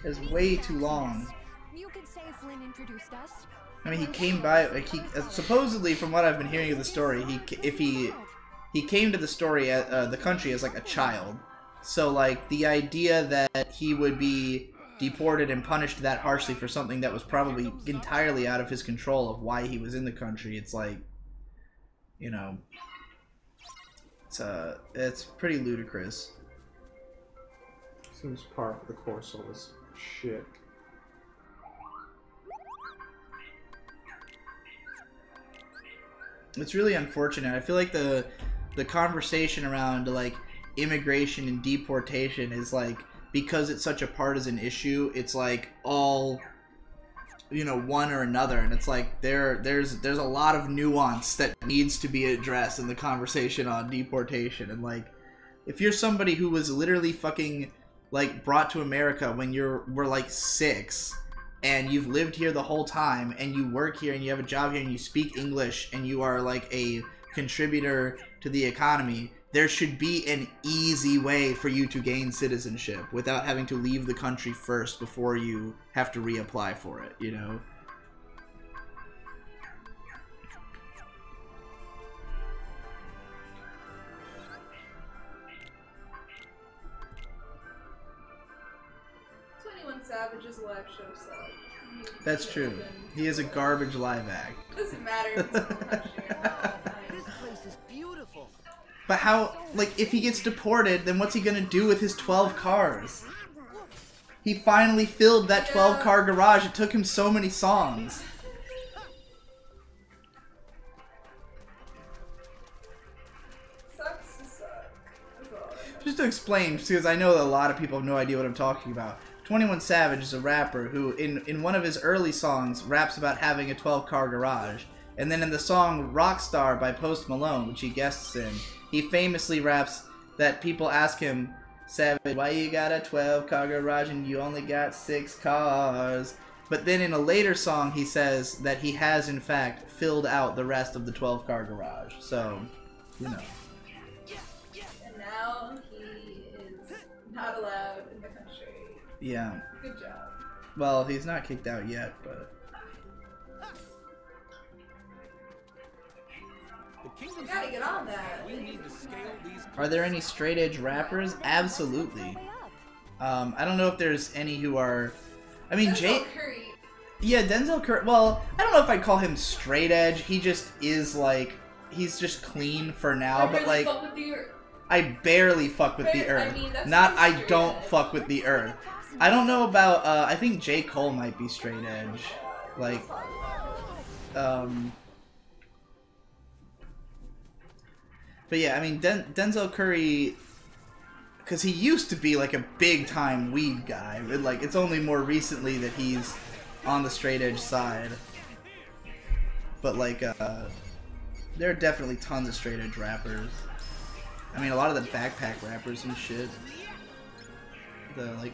It's way too long. You could say Flynn introduced us. I mean, he came by, like, he supposedly, from what I've been hearing of the story, he came to the story, the country as, like, a child. So, like, the idea that he would be deported and punished that harshly for something that was probably entirely out of his control of why he was in the country, it's like, you know, it's pretty ludicrous. Seems par for the course, all this shit. It's really unfortunate. I feel like the conversation around, like, immigration and deportation is, like, because it's such a partisan issue, it's like all, you know, one or another, and it's like there's a lot of nuance that needs to be addressed in the conversation on deportation. And like, if you're somebody who was literally fucking, like, brought to America when were like 6, and you've lived here the whole time, and you work here, and you have a job here, and you speak English, and you are like a contributor to the economy, there should be an easy way for you to gain citizenship without having to leave the country first before you have to reapply for it, you know? Savage's live show sucked. That's true. He is a garbage live act. Doesn't matter if it's This place is beautiful. But how, like, if he gets deported, then what's he gonna do with his 12 cars? He finally filled that 12-car garage. It took him so many songs. Sucks to suck. That's all. Just to explain, because I know that a lot of people have no idea what I'm talking about. 21 Savage is a rapper who, in one of his early songs, raps about having a 12-car garage. And then in the song Rockstar by Post Malone, which he guests in, he famously raps that people ask him, Savage, why you got a 12-car garage and you only got 6 cars? But then in a later song, he says that he has, in fact, filled out the rest of the 12-car garage. So, you know. And now he is not allowed in the country. Yeah. Good job. Well, he's not kicked out yet, but... You gotta get on that. Are there any straight edge rappers? Absolutely. I don't know if there's any who are... I mean, Denzel Curry. Yeah, Denzel Curry. Well, I don't know if I'd call him straight edge. He just is, like... He's just clean for now, but, like... I barely fuck with the earth. I mean, that's not I straight don't edge. fuck with the earth. I don't know about, I think J. Cole might be straight edge. Like, But yeah, I mean, Denzel Curry, because he used to be like a big time weed guy, but like it's only more recently that he's on the straight edge side. But like, there are definitely tons of straight edge rappers. I mean, a lot of the backpack rappers and shit. The like,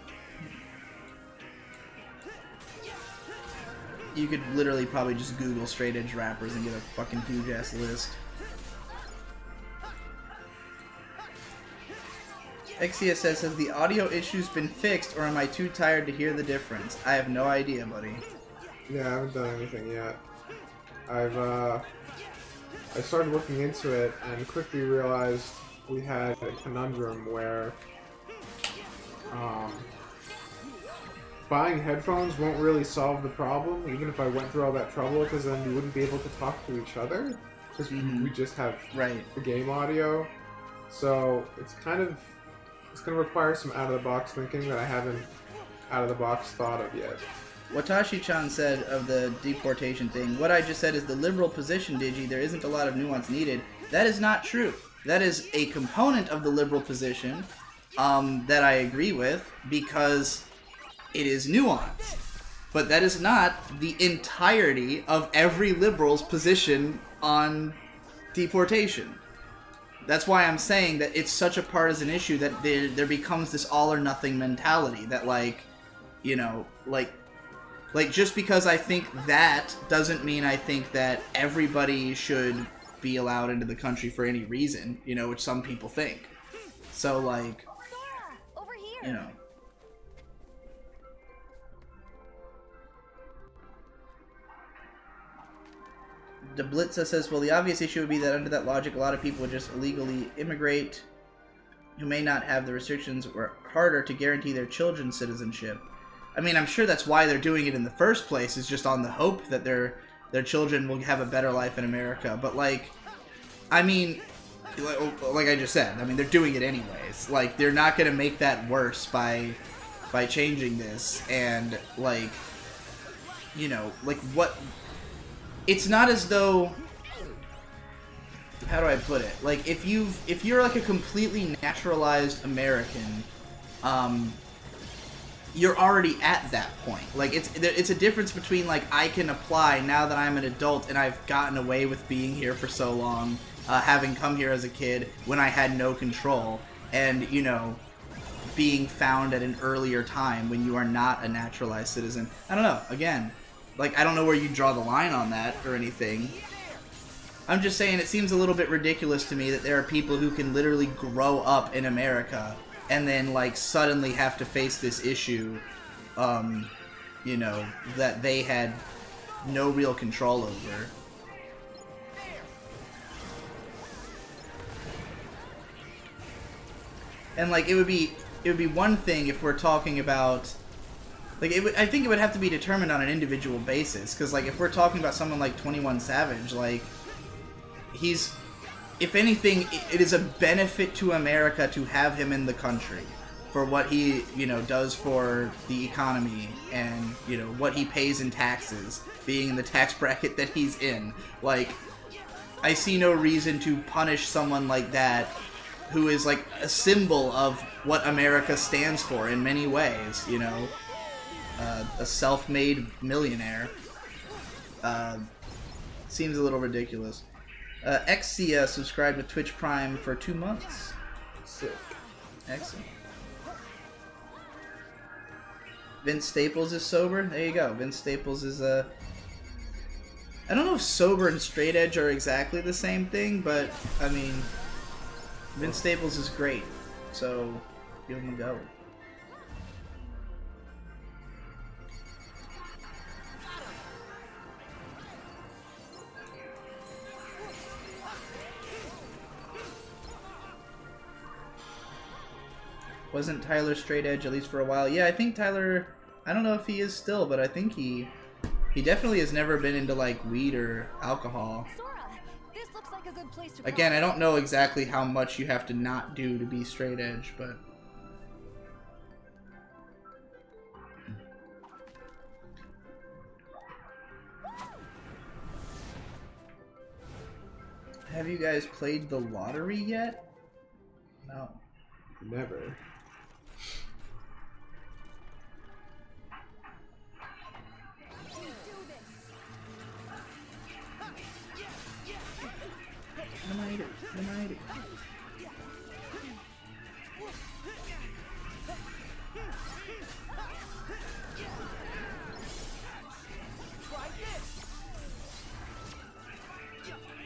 you could literally probably just Google straight edge rappers and get a fucking huge ass list. XCS says, has the audio issues been fixed, or am I too tired to hear the difference? I have no idea, buddy. Yeah, I haven't done anything yet. I started looking into it and quickly realized we had a conundrum where buying headphones won't really solve the problem, even if I went through all that trouble, because then we wouldn't be able to talk to each other, because we just have the game audio. So it's going to require some out-of-the-box thinking that I haven't out-of-the-box thought of yet. Watashi-chan said of the deportation thing, what I just said is the liberal position, Digi. There isn't a lot of nuance needed. That is not true. That is a component of the liberal position that I agree with, because it is nuance. But that is not the entirety of every liberal's position on deportation. That's why I'm saying that it's such a partisan issue that there becomes this all-or-nothing mentality that, like, you know, like just because I think that doesn't mean I think that everybody should be allowed into the country for any reason, you know, which some people think. So, like, Over here. you know. The Blitza says, well, the obvious issue would be that under that logic, a lot of people would just illegally immigrate who may not have the restrictions or harder to guarantee their children's citizenship. I mean, I'm sure that's why they're doing it in the first place, is just on the hope that their children will have a better life in America. But, like, I mean, like I just said, I mean, they're doing it anyways. Like, they're not going to make that worse by changing this. And, like, you know, like, what... It's not as though... How do I put it? Like, if you're like a completely naturalized American, you're already at that point. Like, it's a difference between, like, I can apply now that I'm an adult and I've gotten away with being here for so long, having come here as a kid when I had no control, and, you know, being found at an earlier time when you are not a naturalized citizen. I don't know. Again, like, I don't know where you draw the line on that or anything. I'm just saying it seems a little bit ridiculous to me that there are people who can literally grow up in America and then, like, suddenly have to face this issue, you know, that they had no real control over. And, like, it would be one thing if we're talking about... Like, I think it would have to be determined on an individual basis, because, like, if we're talking about someone like 21 Savage, like, he's... If anything, it is a benefit to America to have him in the country for what he, you know, does for the economy and, you know, what he pays in taxes, being in the tax bracket that he's in. Like, I see no reason to punish someone like that who is, like, a symbol of what America stands for in many ways, you know? A self-made millionaire. Seems a little ridiculous. XC subscribed with Twitch Prime for 2 months. Sick. Excellent. Vince Staples is sober? There you go. Vince Staples is I don't know if sober and straight edge are exactly the same thing, but, I mean, Vince Staples is great. So, give him a go. Wasn't Tyler straight edge, at least for a while? Yeah, I think Tyler, I don't know if he is still, but I think he definitely has never been into, like, weed or alcohol. Sora, this looks like a good place to Again, I don't know exactly how much you have to not do to be straight edge, but... Have you guys played the lottery yet? No. Never.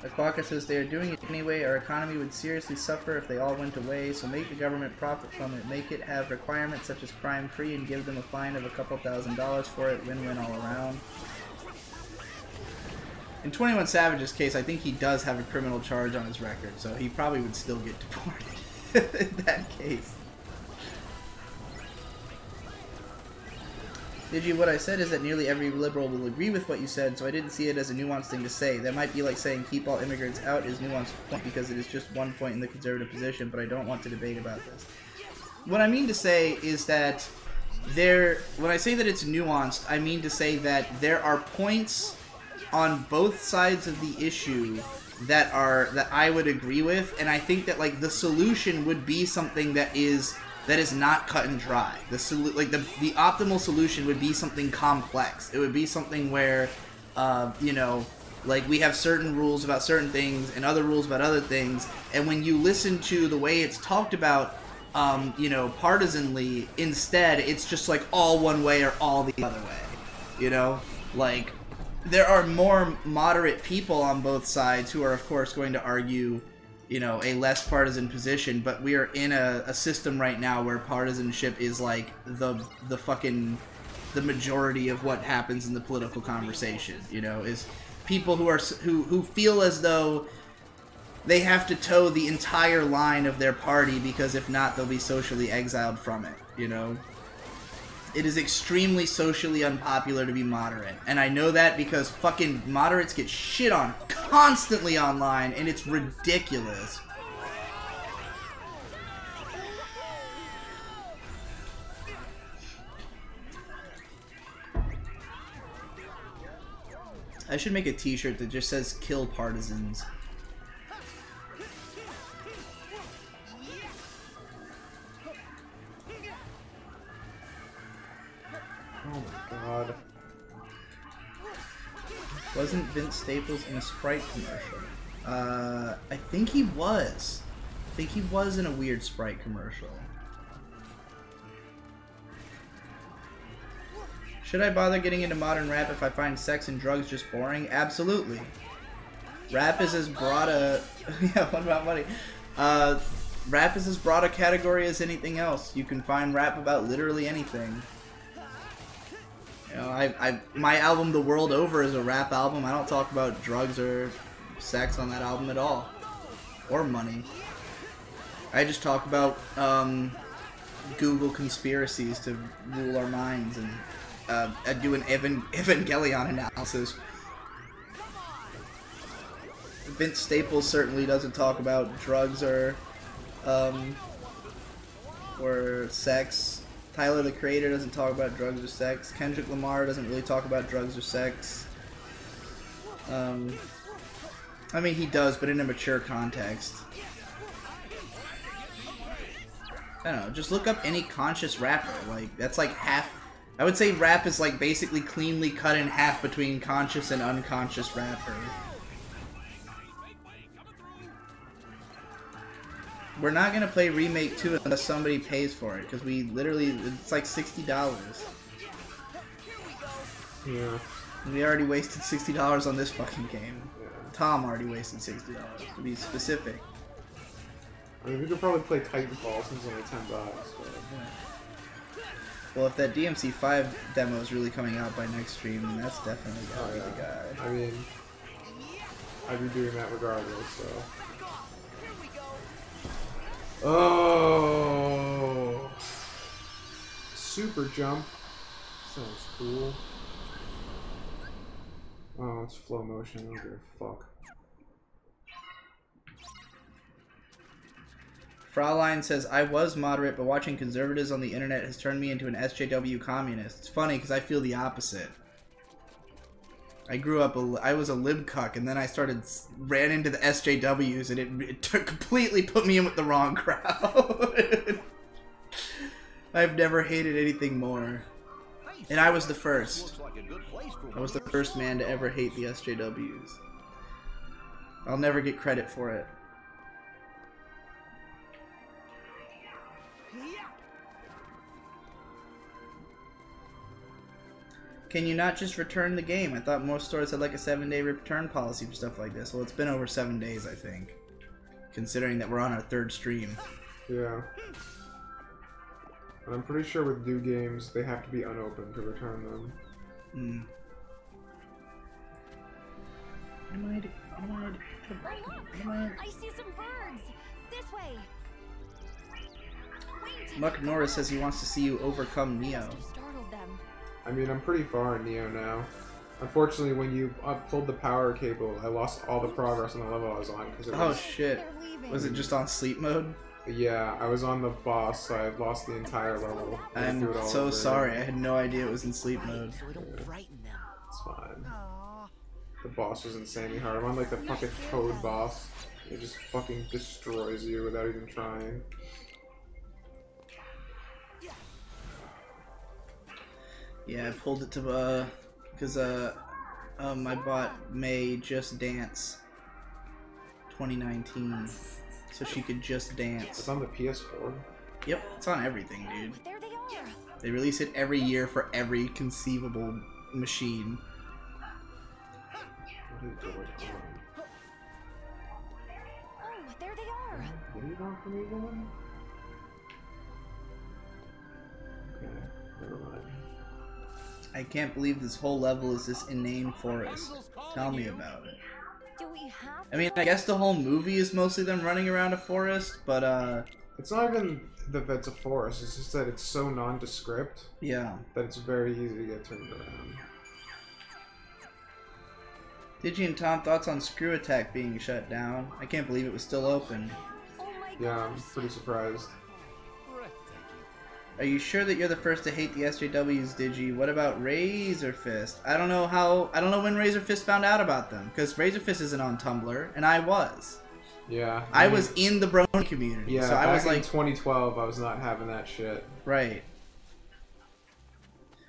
Aquaka says they are doing it anyway. Our economy would seriously suffer if they all went away, so make the government profit from it. Make it have requirements such as crime-free and give them a fine of a couple $1,000s for it. Win-win all around. In 21 Savage's case, I think he does have a criminal charge on his record, so he probably would still get deported in that case. Digi, what I said is that nearly every liberal will agree with what you said, so I didn't see it as a nuanced thing to say. That might be like saying keep all immigrants out is nuanced point because it is just one point in the conservative position, but I don't want to debate about this. What I mean to say is that when I say that it's nuanced, I mean to say that there are points on both sides of the issue that I would agree with, and I think that like the solution would be something that is not cut and dry. The optimal solution would be something complex. It would be something where, you know, like we have certain rules about certain things and other rules about other things, and when you listen to the way it's talked about, you know, partisanly, instead it's just like all one way or all the other way. You know, like there are more moderate people on both sides who are, of course, going to argue, you know, a less partisan position, but we are in a system right now where partisanship is like the majority of what happens in the political conversation. You know, is people who feel as though they have to toe the entire line of their party because if not, they'll be socially exiled from it. You know, it is extremely socially unpopular to be moderate, and I know that because fucking moderates get shit on constantly online, and it's ridiculous. I should make a t-shirt that just says "Kill Partisans." Oh my god. Wasn't Vince Staples in a Sprite commercial? I think he was. I think he was in a weird Sprite commercial. Should I bother getting into modern rap if I find sex and drugs just boring? Absolutely. Rap is as broad a... yeah, what about money? Rap is as broad a category as anything else. You can find rap about literally anything. You know, my album The World Over is a rap album. I don't talk about drugs or sex on that album at all. Or money. I just talk about Google conspiracies to rule our minds, and I do an Evangelion analysis. Vince Staples certainly doesn't talk about drugs or sex. Tyler, the Creator, doesn't talk about drugs or sex. Kendrick Lamar doesn't really talk about drugs or sex. I mean, he does, but in a mature context. I don't know, just look up any conscious rapper. Like, that's like half... I would say rap is like basically cleanly cut in half between conscious and unconscious rappers. We're not gonna play Remake 2 unless somebody pays for it, because we literally, it's like $60. Yeah. We already wasted $60 on this fucking game. Yeah. Tom already wasted $60, to be specific. I mean, we could probably play Titanfall since it's only $10. But... Yeah. Well, if that DMC5 demo is really coming out by next stream, then that's definitely gotta be the guy. I mean, I'd be doing that regardless, so... Oh, super jump sounds cool. Oh, it's flow motion. I don't give a fuck. Fraulein says, I was moderate, but watching conservatives on the internet has turned me into an SJW communist. It's funny because I feel the opposite. I grew up, I was a libcuck, and then I ran into the SJWs, and it completely put me in with the wrong crowd. I've never hated anything more. And I was the first. I was the first man to ever hate the SJWs. I'll never get credit for it. Can you not just return the game? I thought most stores had like a 7-day return policy for stuff like this. Well, it's been over 7 days, I think. Considering that we're on our 3rd stream. Yeah. And I'm pretty sure with new games, they have to be unopened to return them. Hmm. I see some birds! This way! Wait! Muck Norris says he wants to see you overcome Neo. Startled them. I mean, I'm pretty far in Neo now. Unfortunately, when you pulled the power cable, I lost all the progress on the level I was on. Cause it was, Oh shit. Was it just on sleep mode? Yeah, I was on the boss, so I lost the entire level. I'm so sorry, I had no idea it was in sleep mode. So we don't frighten them. It's fine. The boss was insanely hard. I'm on like the fucking Toad boss. It just fucking destroys you without even trying. Yeah, I pulled it to, because, I bought May Just Dance 2019, so she could just dance. It's on the PS4? Yep, it's on everything, dude. There they are! They release it every year for every conceivable machine. What is going on? Oh, there they are! What do you want from me, woman? Okay, never mind. I can't believe this whole level is this inane forest. Tell me about it. Do we have I mean, I guess the whole movie is mostly them running around a forest, but, It's not even that it's a forest, it's just that it's so nondescript yeah. that it's very easy to get turned around. Digi and Tom, thoughts on Screw Attack being shut down? I can't believe it was still open. Oh my Yeah, gosh. I'm pretty surprised. Are you sure that you're the first to hate the SJWs, Digi? What about Razor Fist? I don't know when Razor Fist found out about them, because Razor Fist isn't on Tumblr, and I was. Yeah. I was in the Brony community, Yeah, so I was back in like, 2012, I was not having that shit. right.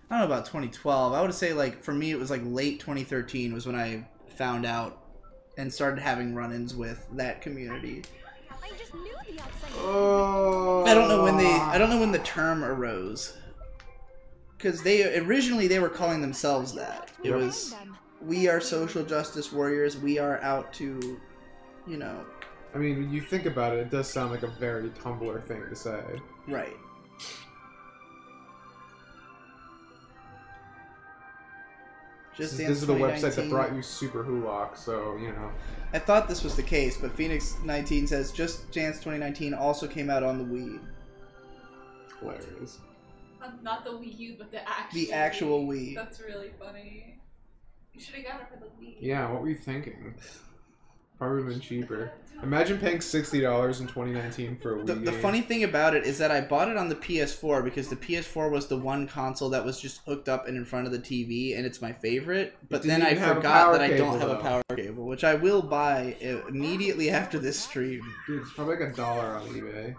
I don't know about 2012. I would say, like, for me, it was like late 2013 was when I found out and started having run-ins with that community. I just knew the outside. Oh. I don't know when the term arose, because originally they were calling themselves that. It was, we are social justice warriors. We are out to, you know. I mean, when you think about it, it does sound like a very Tumblr thing to say. Right. This is the website that brought you Super Hulock, so, you know. I thought this was the case, but Phoenix19 says Just Dance 2019 also came out on the Wii. Hilarious. Not the Wii U, but the actual. The actual Wii. That's really funny. You should have got it for the Wii. Yeah, what were you thinking? Probably been cheaper. Imagine paying $60 in 2019 for a Wii The game. funny thing about it is that I bought it on the PS4 because the PS4 was the one console that was just hooked up and in front of the TV, and it's my favorite. But then I forgot that I don't have a power cable, which I will buy immediately after this stream. Dude, it's probably like $1 on eBay.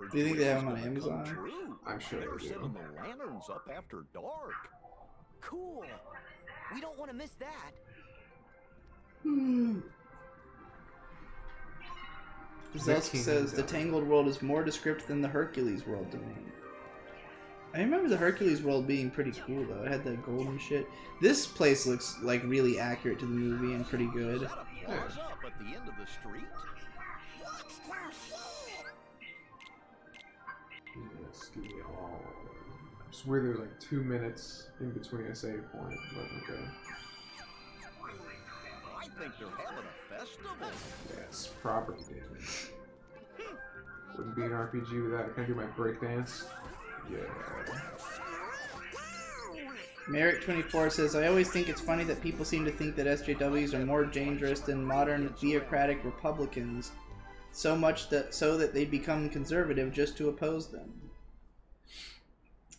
Do you think they have them on Amazon? I'm sure They're they setting do. the lanterns up after dark. Cool. We don't want to miss that. Zelsk says the Tangled world is more descriptive than the Hercules world to me. I remember the Hercules world being pretty cool though. It had that golden shit. This place looks like really accurate to the movie and pretty good. What's up at the end of the street? Yes, give me all. I swear there's like 2 minutes in between a save point, but okay. I think they're having a festival. Yes, property damage. Wouldn't be an RPG without. Can I do my breakdance? Yeah. Merrick24 says, I always think it's funny that people seem to think that SJWs are more dangerous than modern theocratic Republicans, so much that they become conservative just to oppose them.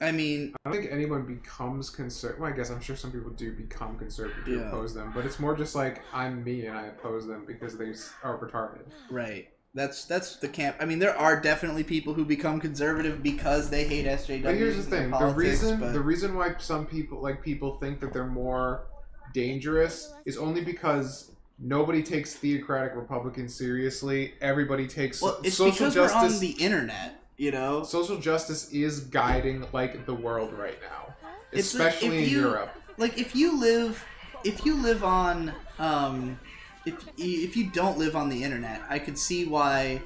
I mean, I don't think anyone becomes conservative. Well, I guess I'm sure some people do become conservative to Yeah. oppose them, but it's more just like I'm me and I oppose them because they are retarded. right. That's the camp. I mean, there are definitely people who become conservative because they hate SJWs. But here's the and thing: politics, the reason why some people think that they're more dangerous is only because nobody takes theocratic Republicans seriously. Everybody takes it's social because justice. we're on the internet. You know, Social justice is guiding like the world right now, It's like, especially in Europe. Like if you live on if you don't live on the internet, I could see why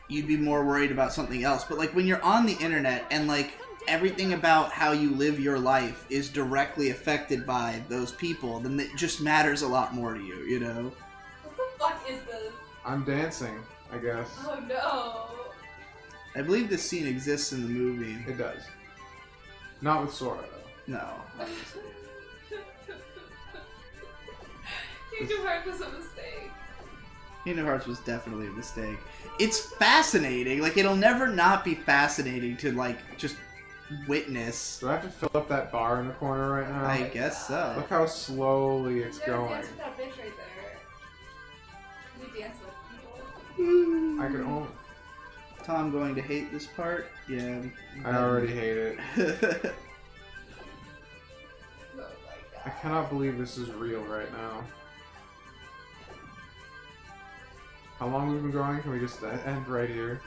you'd be more worried about something else. But like when you're on the internet and like everything about how you live your life is directly affected by those people, then it just matters a lot more to you, you know? What the fuck is this? I'm dancing, I guess. Oh no. I believe this scene exists in the movie. It does. Not with Sora though. No. Kingdom Hearts was a mistake. Kingdom Hearts was definitely a mistake. It's fascinating. Like, it'll never not be fascinating to, like, just witness. Do I have to fill up that bar in the corner right now? I guess so. Look how slowly it's You going. dance with that bitch right there. You dance with people. I could only. Tom going to hate this part? Yeah. I already hate it. Oh my I god. cannot believe this is real right now. How long have we been going? Can we just end right here?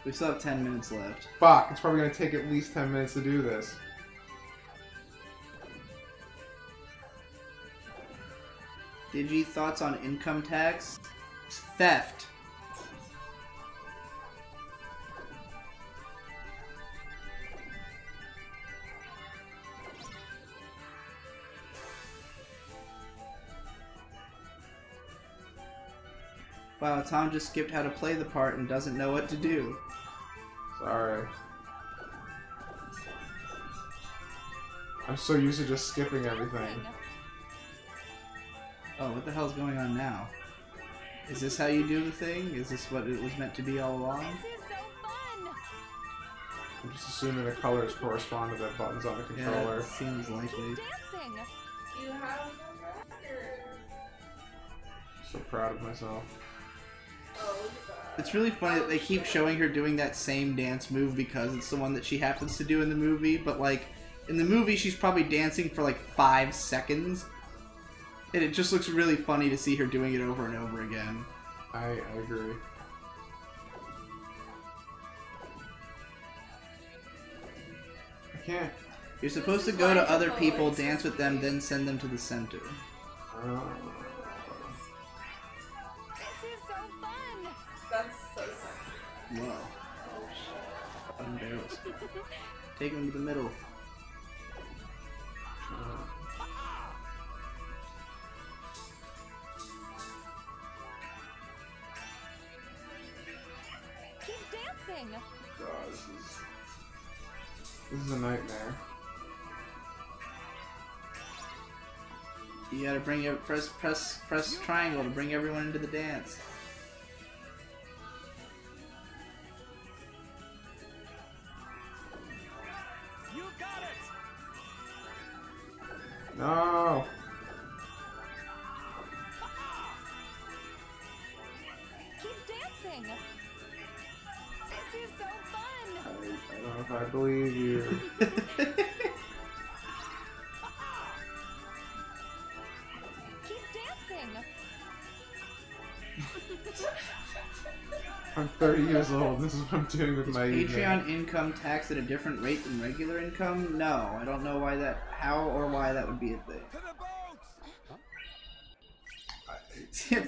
We still have 10 minutes left. Fuck, it's probably gonna take at least 10 minutes to do this. Digi, thoughts on income tax? Theft. Wow, Tom just skipped how to play the part and doesn't know what to do. Sorry. I'm so used to just skipping everything. Oh, what the hell's going on now? Is this how you do the thing? Is this what it was meant to be all along? This is so fun! I'm just assuming the colors correspond to the buttons on the controller. Yeah, seems likely. Dancing! You have a record. So proud of myself. Oh, look at that. It's really funny that they keep showing her doing that same dance move because it's the one that she happens to do in the movie, but like, in the movie she's probably dancing for like 5 seconds. And it just looks really funny to see her doing it over and over again. I agree. I can't. You're supposed to go to other people, dance with them, then send them to the center. This is so fun! That's so sexy. Whoa. Oh shit. Fucking barrels. Take them to the middle. Keep dancing! God, this is a nightmare. You gotta bring your press triangle to bring everyone into the dance. You got it! No. Keep dancing! This is so fun! I don't know if I believe you. Keep dancing! I'm 30 years old. This is what I'm doing with Is my Patreon evening. income taxed at a different rate than regular income? No, I don't know why that, how or why that would be a thing. To the boats!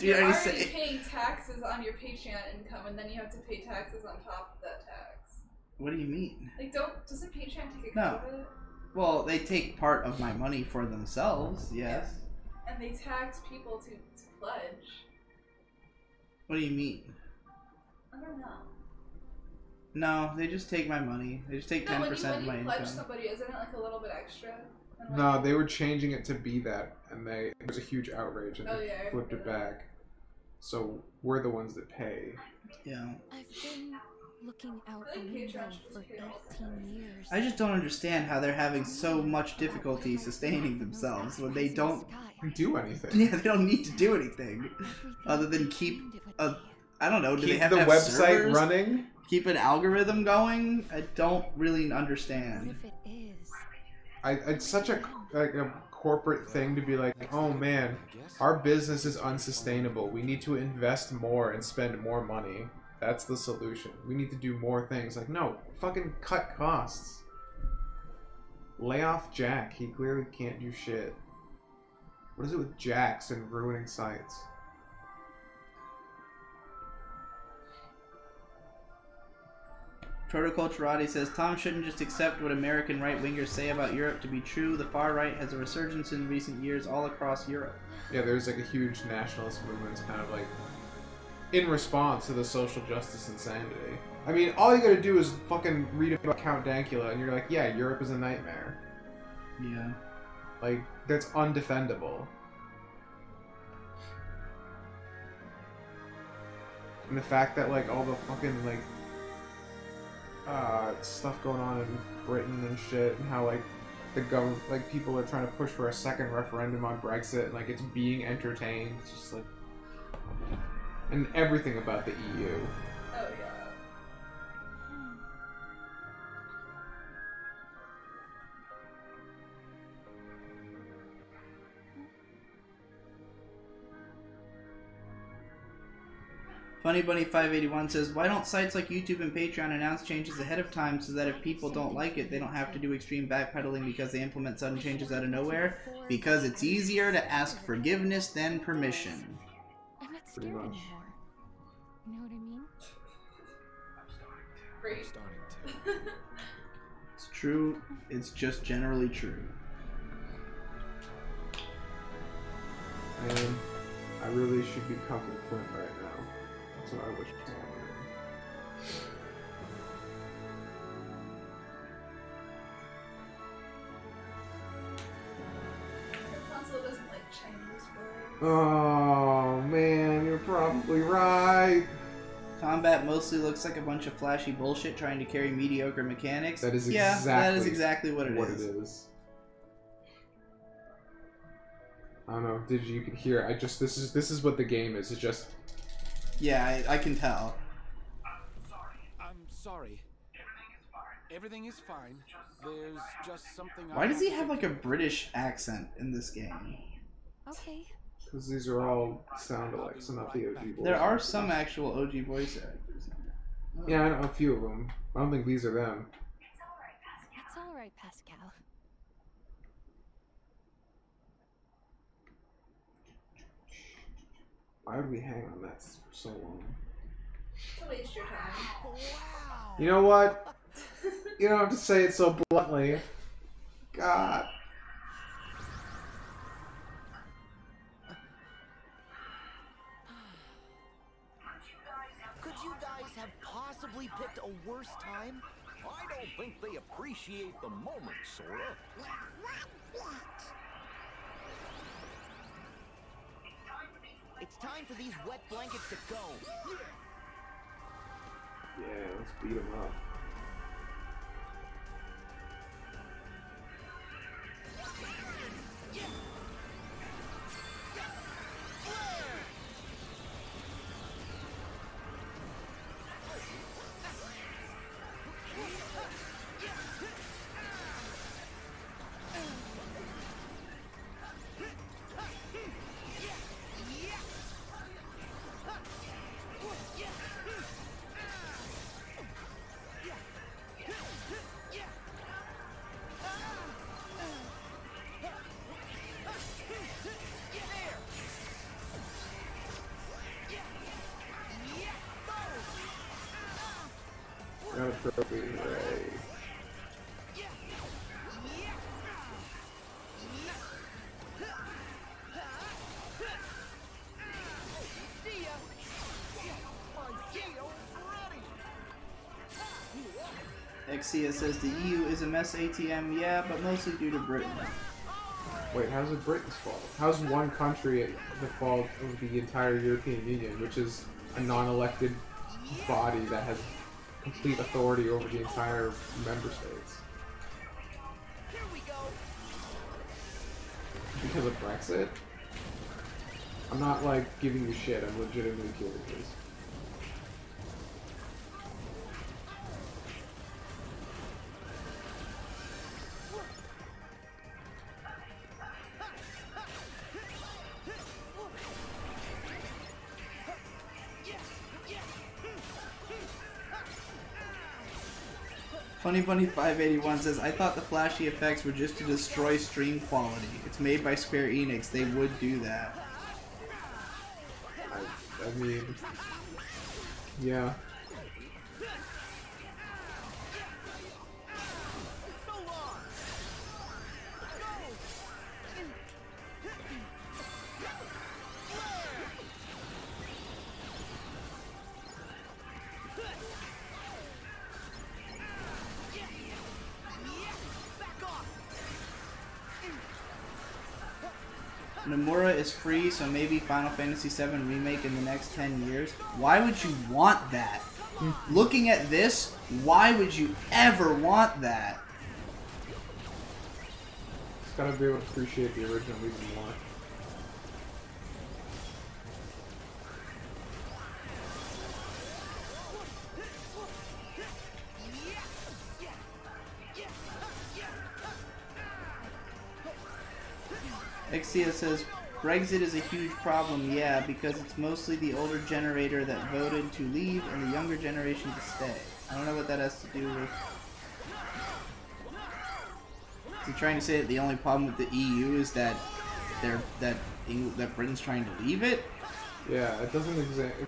You're already already say- paying taxes on your Patreon income, and then you have to pay taxes on top of that tax. What do you mean? Like, doesn't Patreon take a No. cut of it? Well, they take part of my money for themselves, yes. And they tax people to pledge. What do you mean? I don't know. No, they just take my money. They just take 10% when of my you pledge income. somebody, isn't it like a little bit extra? And, like, No, they were changing it to be that, and there was a huge outrage, and Oh, they yeah, I flipped it remember back. So we're the ones that pay. Yeah. I've been looking out the window for 18 years. I just don't understand how they're having so much difficulty sustaining themselves when they don't do anything. Yeah, they don't need to do anything other than keep a. I don't know. Do they have the to have website servers? running? Keep an algorithm going? I don't really understand. What if it is? It's such a corporate thing to be like, oh man, our business is unsustainable. We need to invest more and spend more money. That's the solution. We need to do more things. Like, no, fucking cut costs. Lay off Jack. He clearly can't do shit. What is it with Jacks and ruining sites? Protoculturati says, Tom shouldn't just accept what American right-wingers say about Europe to be true. The far right has a resurgence in recent years all across Europe. Yeah, there's like a huge nationalist movement kind of like in response to the social justice insanity. I mean, all you gotta do is fucking read about Count Dankula and you're like, yeah, Europe is a nightmare. Yeah. Like, that's undefendable. And the fact that like all the fucking like stuff going on in Britain and shit, and how like the government, like people are trying to push for a second referendum on Brexit, and like it's being entertained. It's just like, and everything about the EU. Oh yeah. Funny Bunny 581 says, why don't sites like YouTube and Patreon announce changes ahead of time so that if people don't like it, they don't have to do extreme backpedaling because they implement sudden changes out of nowhere? Because it's easier to ask forgiveness than permission. I'm not Pretty scared much. anymore. You know what I mean? Great. It's true. It's just generally true. And I really should be cuffing Flint right now. That's what I wish was Rapunzel doesn't like Chinese words. Oh man, you're probably right. Combat mostly looks like a bunch of flashy bullshit trying to carry mediocre mechanics. That is yeah, exactly that is exactly what it is. It is. I don't know. Did you can hear? This is what the game is. It's just. Yeah, I can tell. I'm sorry. Everything is fine. There's just something. Why does he have like a British accent in this game? Okay. Because these are all sound alike, so not the OG voice. There are some actual OG voice actors. Yeah, I know a few of them. I don't think these are them. It's alright, Pascal. Why would we hang on that for so long? To waste your time. Wow. You know what? You don't have to say it so bluntly. God. Could you guys have possibly picked a worse time? I don't think they appreciate the moment, Sora. It's time for these wet blankets to go. Yeah, let's beat him up. Got a trophy, hooray. Exia says the EU is a mess ATM, yeah, but mostly due to Britain. Wait, how's it Britain's fault? How's one country the fault of the entire European Union, which is a non-elected body that has complete authority over the entire member states. Here we go. Because of Brexit? I'm not like giving you shit, I'm legitimately curious. Funny Bunny 581 says, I thought the flashy effects were just to destroy stream quality. It's made by Square Enix. They would do that. I mean, yeah. Nomura is free, so maybe Final Fantasy VII Remake in the next 10 years. Why would you want that? Looking at this, why would you ever want that? Just gotta be able to appreciate the original even more. Exia says, Brexit is a huge problem, yeah, because it's mostly the older generator that voted to leave and the younger generation to stay. I don't know what that has to do with... Is he trying to say that the only problem with the EU is that that Britain's trying to leave it? Yeah, it doesn't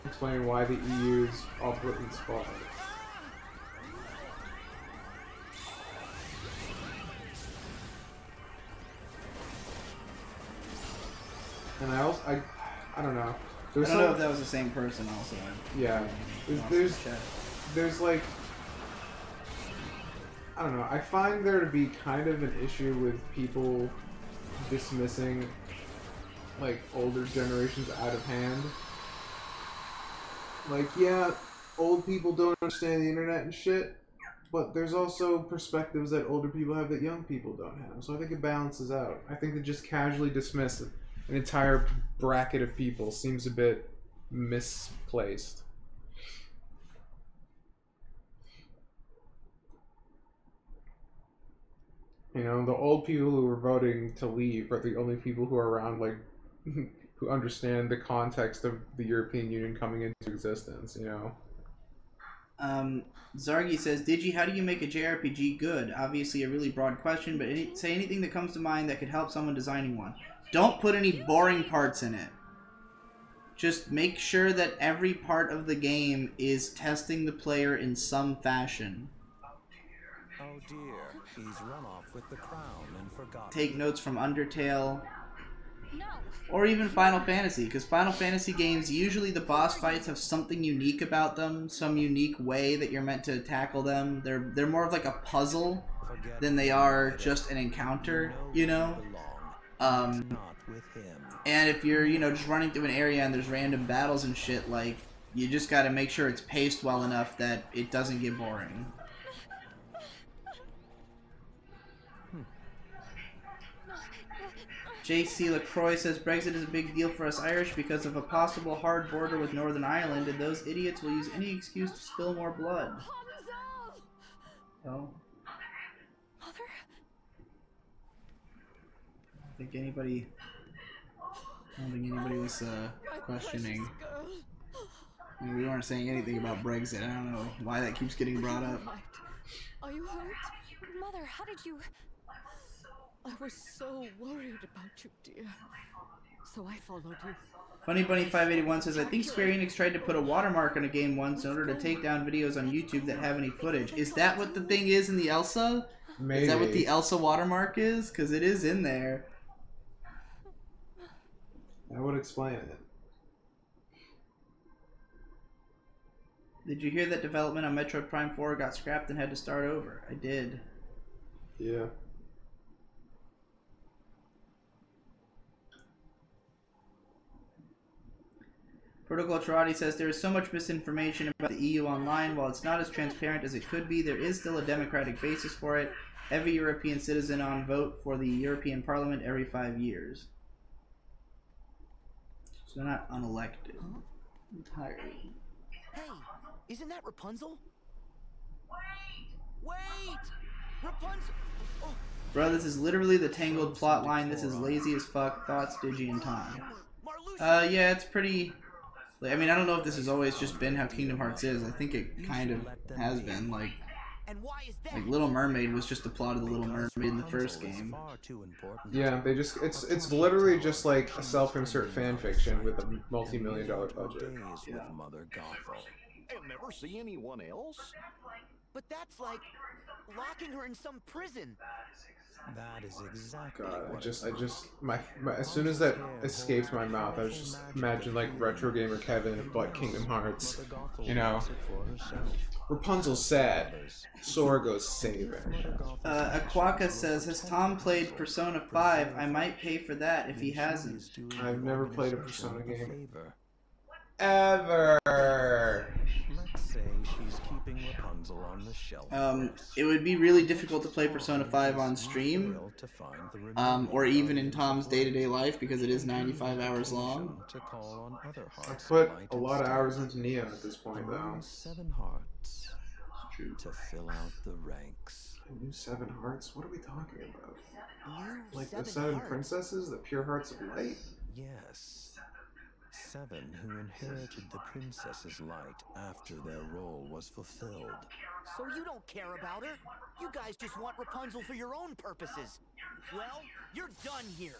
explain why the EU is all Britain's fault. And I don't know. I don't know if that was the same person also. Yeah. There's like, I don't know. I find there to be kind of an issue with people dismissing like older generations out of hand. Like, yeah, old people don't understand the internet and shit, but there's also perspectives that older people have that young people don't have. So I think it balances out. I think to just casually dismiss an entire bracket of people seems a bit misplaced. You know, the old people who were voting to leave are the only people who are around, like, who understand the context of the European Union coming into existence, you know? Zargi says, Digi, how do you make a JRPG good? Obviously a really broad question, but say anything that comes to mind that could help someone designing one. Don't put any boring parts in it. Just make sure that every part of the game is testing the player in some fashion. Oh dear, he's run off with the crown and forgotten. Take notes from Undertale. No. Or even Final Fantasy, because Final Fantasy games, usually the boss fights have something unique about them, some unique way that you're meant to tackle them. They're more of like a puzzle than they are just an encounter, you know? And if you're, you know, just running through an area and there's random battles and shit, like, you just gotta make sure it's paced well enough that it doesn't get boring. JC LaCroix says, Brexit is a big deal for us Irish because of a possible hard border with Northern Ireland, and those idiots will use any excuse to spill more blood. Oh. Mother? I don't think anybody was questioning. I mean, we weren't saying anything about Brexit. I don't know why that keeps getting brought up. Are you hurt? Mother, how did you... I was so worried about you, dear. So I followed you. Funny Bunny 581 says, I think Square Enix tried to put a watermark on a game once in order to take down videos on YouTube that have any footage. Is that what the thing is in the Elsa? Maybe. Is that what the Elsa watermark is? Because it is in there. That would explain it. Did you hear that development on Metroid Prime 4 got scrapped and had to start over? I did. Yeah. Protocol Karate says there is so much misinformation about the EU online. While it's not as transparent as it could be, there is still a democratic basis for it. Every European citizen on vote for the European Parliament every 5 years. So they're not unelected entirely. Hey, isn't that Rapunzel? Wait! Rapunzel! Oh. Bro, this is literally the Tangled plotline. This is lazy as fuck. Thoughts, Digi, and Tom. Yeah, it's pretty... I mean, I don't know if this has always just been how Kingdom Hearts is. I think it kind of has been. Like Little Mermaid was just the plot of the Little Mermaid in the first game. Yeah, they just it's literally just like a self-insert fan fiction with a multi-million-dollar budget. Yeah. And never see anyone else? But that's like locking her in some prison. That is exactly. God, as soon as that escaped my mouth, I was just imagine like retro gamer Kevin but Kingdom Hearts. You know, Rapunzel's sad. Sora goes save her. Aquaka says, has Tom played Persona 5? I might pay for that if he hasn't. I've never played a Persona game. Ever. Let's say she's keeping Rapunzel on the shelf. It would be really difficult to play Persona 5 on stream, or even in Tom's day-to-day life because it is 95 hours long. I put a lot of hours into Neo at this point, though. 7 hearts to fill out the ranks. New 7 hearts? What are we talking about? Like the 7 princesses, the pure hearts of light? Yes. 7 who inherited the princess's light after their role was fulfilled. So you don't care about her? You guys just want Rapunzel for your own purposes. Well, you're done here.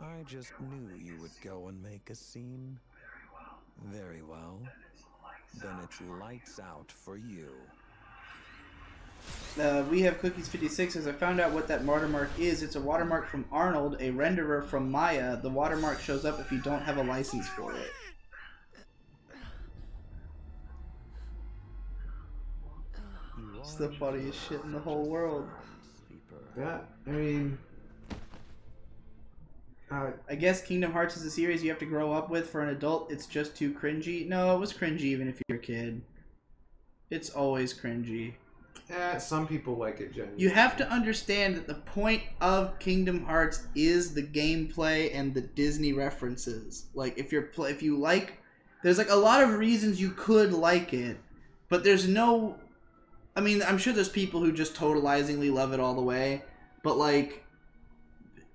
I just knew you would go and make a scene. Very well. Then it's lights out for you. We have Cookies56 as I found out what that watermark is. It's a watermark from Arnold, a renderer from Maya. The watermark shows up if you don't have a license for it. It's the funniest shit in the whole world. That, I mean... I guess Kingdom Hearts is a series you have to grow up with. For an adult, it's just too cringy. No, it was cringy even if you're a kid. It's always cringy. Some people like it genuinely. You have to understand that the point of Kingdom Hearts is the gameplay and the Disney references. Like, if you like, there's like a lot of reasons you could like it, but there's no. I mean, I'm sure there's people who just totalizingly love it all the way, but like,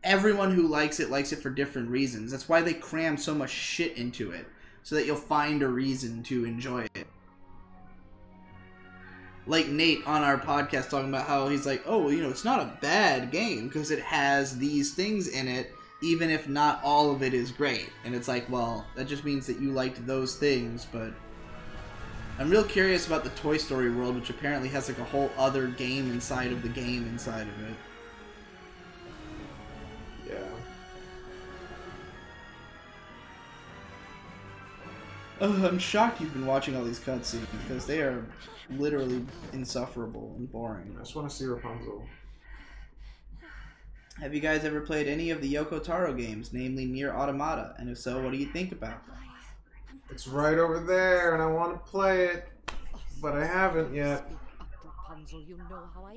everyone who likes it for different reasons. That's why they cram so much shit into it, so that you'll find a reason to enjoy it. Like Nate on our podcast talking about how he's like, oh, you know, it's not a bad game because it has these things in it, even if not all of it is great. And it's like, well, that just means that you liked those things, but I'm real curious about the Toy Story world, which apparently has like a whole other game inside of the game inside of it. Yeah. I'm shocked you've been watching all these cutscenes because they are literally insufferable and boring. I just want to see Rapunzel. Have you guys ever played any of the Yoko Taro games, namely Nier Automata? And if so, what do you think about them? It's right over there, and I want to play it, but I haven't yet.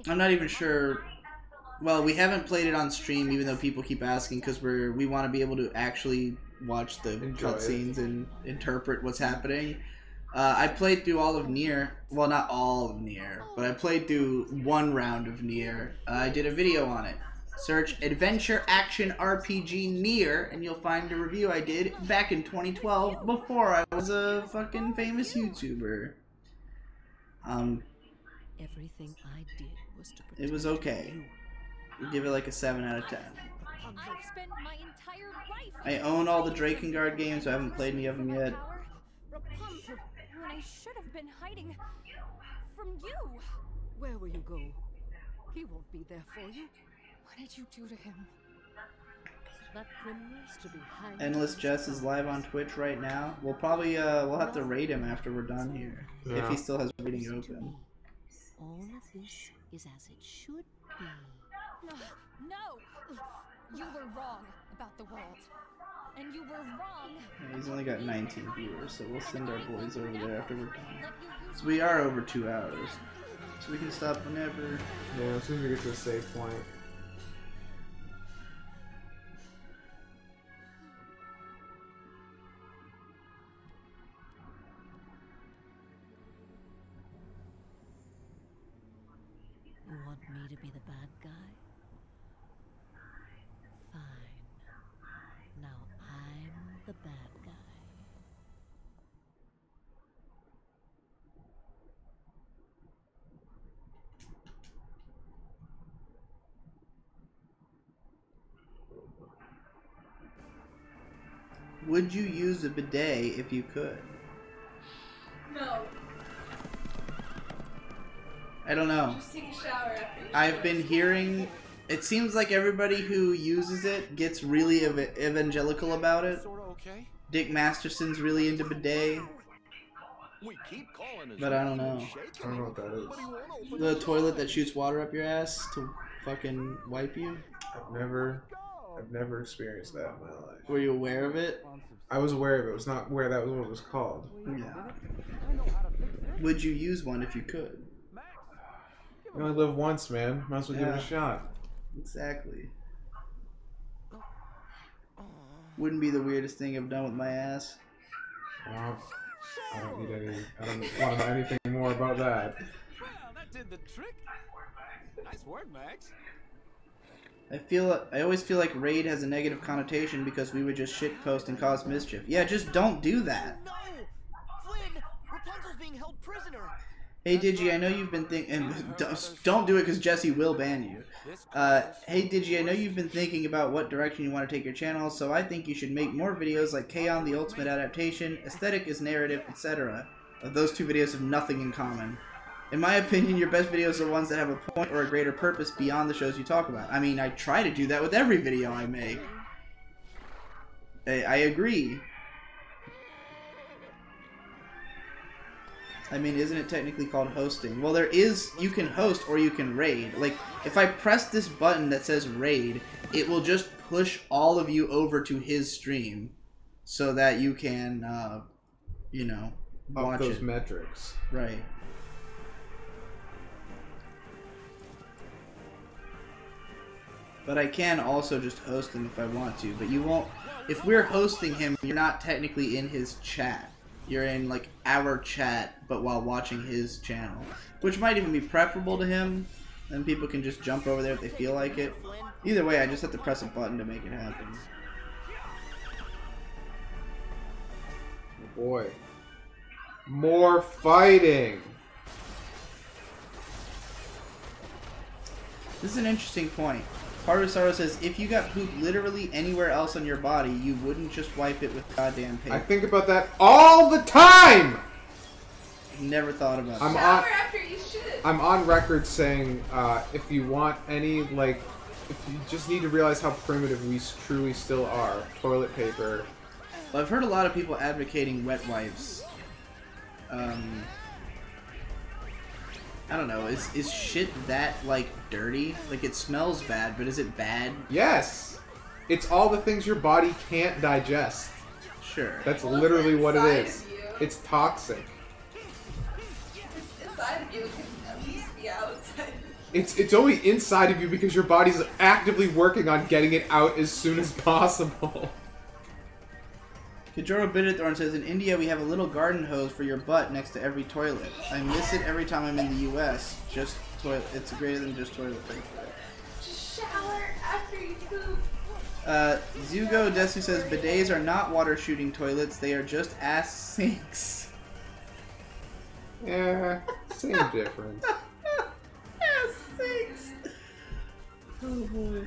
I'm not even sure. Well, we haven't played it on stream, even though people keep asking, because we want to be able to actually watch the cutscenes and interpret what's happening. I played through all of Nier. Well, not all of Nier, but I played through one round of Nier. I did a video on it. Search Adventure Action RPG Nier, and you'll find a review I did back in 2012, before I was a fucking famous YouTuber. Everything I did was to protect it was okay. We'll give it like a 7 out of 10. I've spent my entire life. I own all the Drakengard games, so I haven't played any of them yet. Rapunzel, when I should have been hiding from you. Where will you go? He won't be there for you. What did you do to him? Let criminals to be hanged. Endless Jess is live on Twitch right now. We'll probably we'll have to raid him after we're done here, if he still has rating open. All of this is as it should be. No, you were wrong about the world. and you were wrong. Yeah, he's only got 19 viewers, so we'll send our boys over there after we're done. So we are over 2 hours, so we can stop whenever. Yeah, as soon as we get to a safe point. You want me to be the bad guy? Fine. Now I'm the bad guy. Would you use a bidet if you could? No. I don't know. Just take a shower after you I've been hearing. It seems like everybody who uses it gets really evangelical about it. Dick Masterson's really into bidet. But I don't know. I don't know what that is. The toilet that shoots water up your ass to fucking wipe you? I've never experienced that in my life. Were you aware of it? I was aware of it. It was not aware that was what it was called. Yeah. Would you use one if you could? You only live once, man. Might as well give it a shot. Exactly. Wouldn't be the weirdest thing I've done with my ass. Well, I don't need any. I don't want to know anything more about that. Well, that did the trick. Nice work, Max. I always feel like raid has a negative connotation because we would just shitpost and cause mischief. Yeah, just don't do that. No! Flynn! Rapunzel's being held prisoner! Hey Digi, I know you've been thinking. Don't do it because Jesse will ban you. Hey Digi, I know you've been thinking about what direction you want to take your channel, so I think you should make more videos like K-On! The Ultimate Adaptation, Aesthetic is Narrative, etc. Those two videos have nothing in common. In my opinion, your best videos are ones that have a point or a greater purpose beyond the shows you talk about. I mean, I try to do that with every video I make. I agree. I mean, isn't it technically called hosting? Well, you can host or you can raid. Like, if I press this button that says raid, it will just push all of you over to his stream so that you can, you know, watch those it. metrics. Right. But I can also just host him if I want to. But you won't... If we're hosting him, you're not technically in his chat. You're in, like, our chat, but while watching his channel. Which might even be preferable to him. Then people can just jump over there if they feel like it. Either way, I just have to press a button to make it happen. Oh boy. More fighting! This is an interesting point. Harusaro says, if you got poop literally anywhere else on your body, you wouldn't just wipe it with goddamn paper. I think about that all the time! Never thought about shower that. after you should. I'm on record saying, if you want any, like, if you just need to realize how primitive we truly still are, toilet paper. Well, I've heard a lot of people advocating wet wipes. I don't know, is shit that, like, dirty? Like, it smells bad, but is it bad? Yes! It's all the things your body can't digest. Sure. That's Well, literally what it inside is. of you. It's toxic. It's inside of you. It can at least be outside. It's only inside of you because your body's actively working on getting it out as soon as possible. Kajoro Bitterthorn says, in India we have a little garden hose for your butt next to every toilet. I miss it every time I'm in the US. Just toilet. It's greater than just toilet paper. Just shower after you poop. Zugo Desu says, bidets are not water shooting toilets, they are just ass sinks. Yeah, same difference. Ass sinks. Oh boy.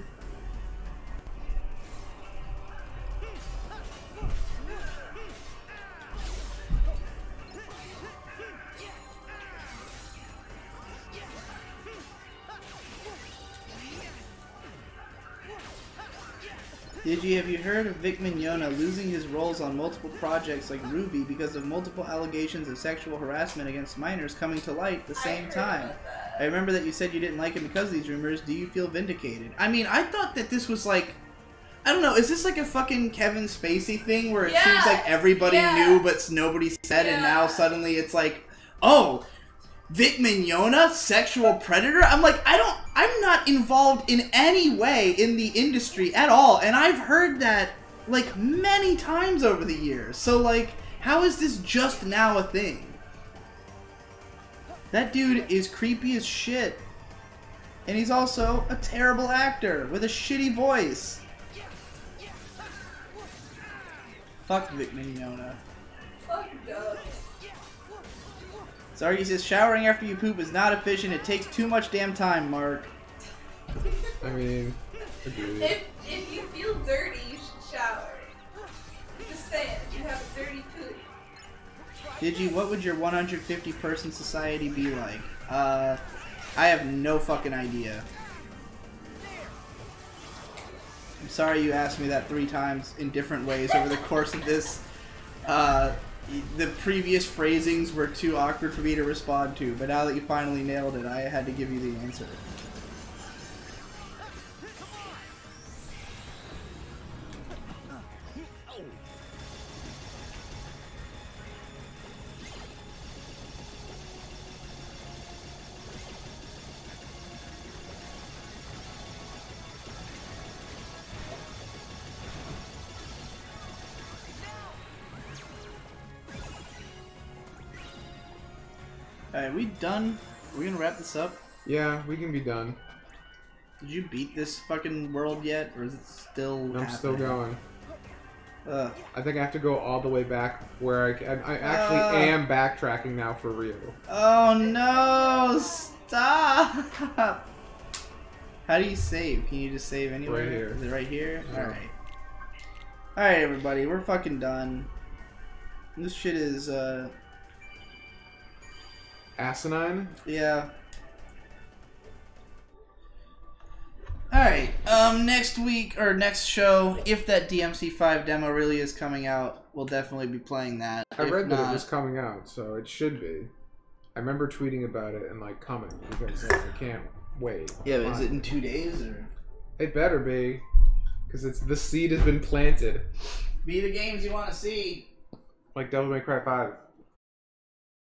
Digi, have you heard of Vic Mignogna losing his roles on multiple projects like Ruby because of multiple allegations of sexual harassment against minors coming to light at the same time? I remember that you said you didn't like him because of these rumors. Do you feel vindicated? I mean, I thought that this was like... I don't know, is this like a fucking Kevin Spacey thing where it Yeah, seems like everybody yeah. knew but nobody said, and now suddenly it's like, oh, Vic Mignogna, sexual predator? I'm like, I'm not involved in any way in the industry at all, and I've heard that, like, many times over the years. So, like, how is this just now a thing? That dude is creepy as shit. And he's also a terrible actor with a shitty voice. Fuck Vic Mignogna. Fuck Doug. Zargi says, showering after you poop is not efficient. It takes too much damn time, Mark. I mean, agreed. If you feel dirty, you should shower. Just saying, you have a dirty poop. Digi, what would your 150 person society be like? I have no fucking idea. I'm sorry you asked me that 3 times in different ways over the course of this. The previous phrasings were too awkward for me to respond to, but now that you finally nailed it, I had to give you the answer. Alright, we done? Are we gonna wrap this up? Yeah, we can be done. Did you beat this fucking world yet, or is it still I'm still going. Ugh. I think I have to go all the way back where I actually am backtracking now for real. Oh no! Stop! How do you save? Can you just save anywhere? Right here. Is it right here? Yeah. Alright. Alright, everybody, we're fucking done. This shit is, asinine? Yeah. Alright, next week, or next show, if that DMC5 demo really is coming out, we'll definitely be playing that. I If read that not- it was coming out, so it should be. I remember tweeting about it and, like, coming, because I can't wait. Yeah, is it in 2 days, or? It better be, because it's the seed has been planted. Be the games you want to see. Like Devil May Cry 5.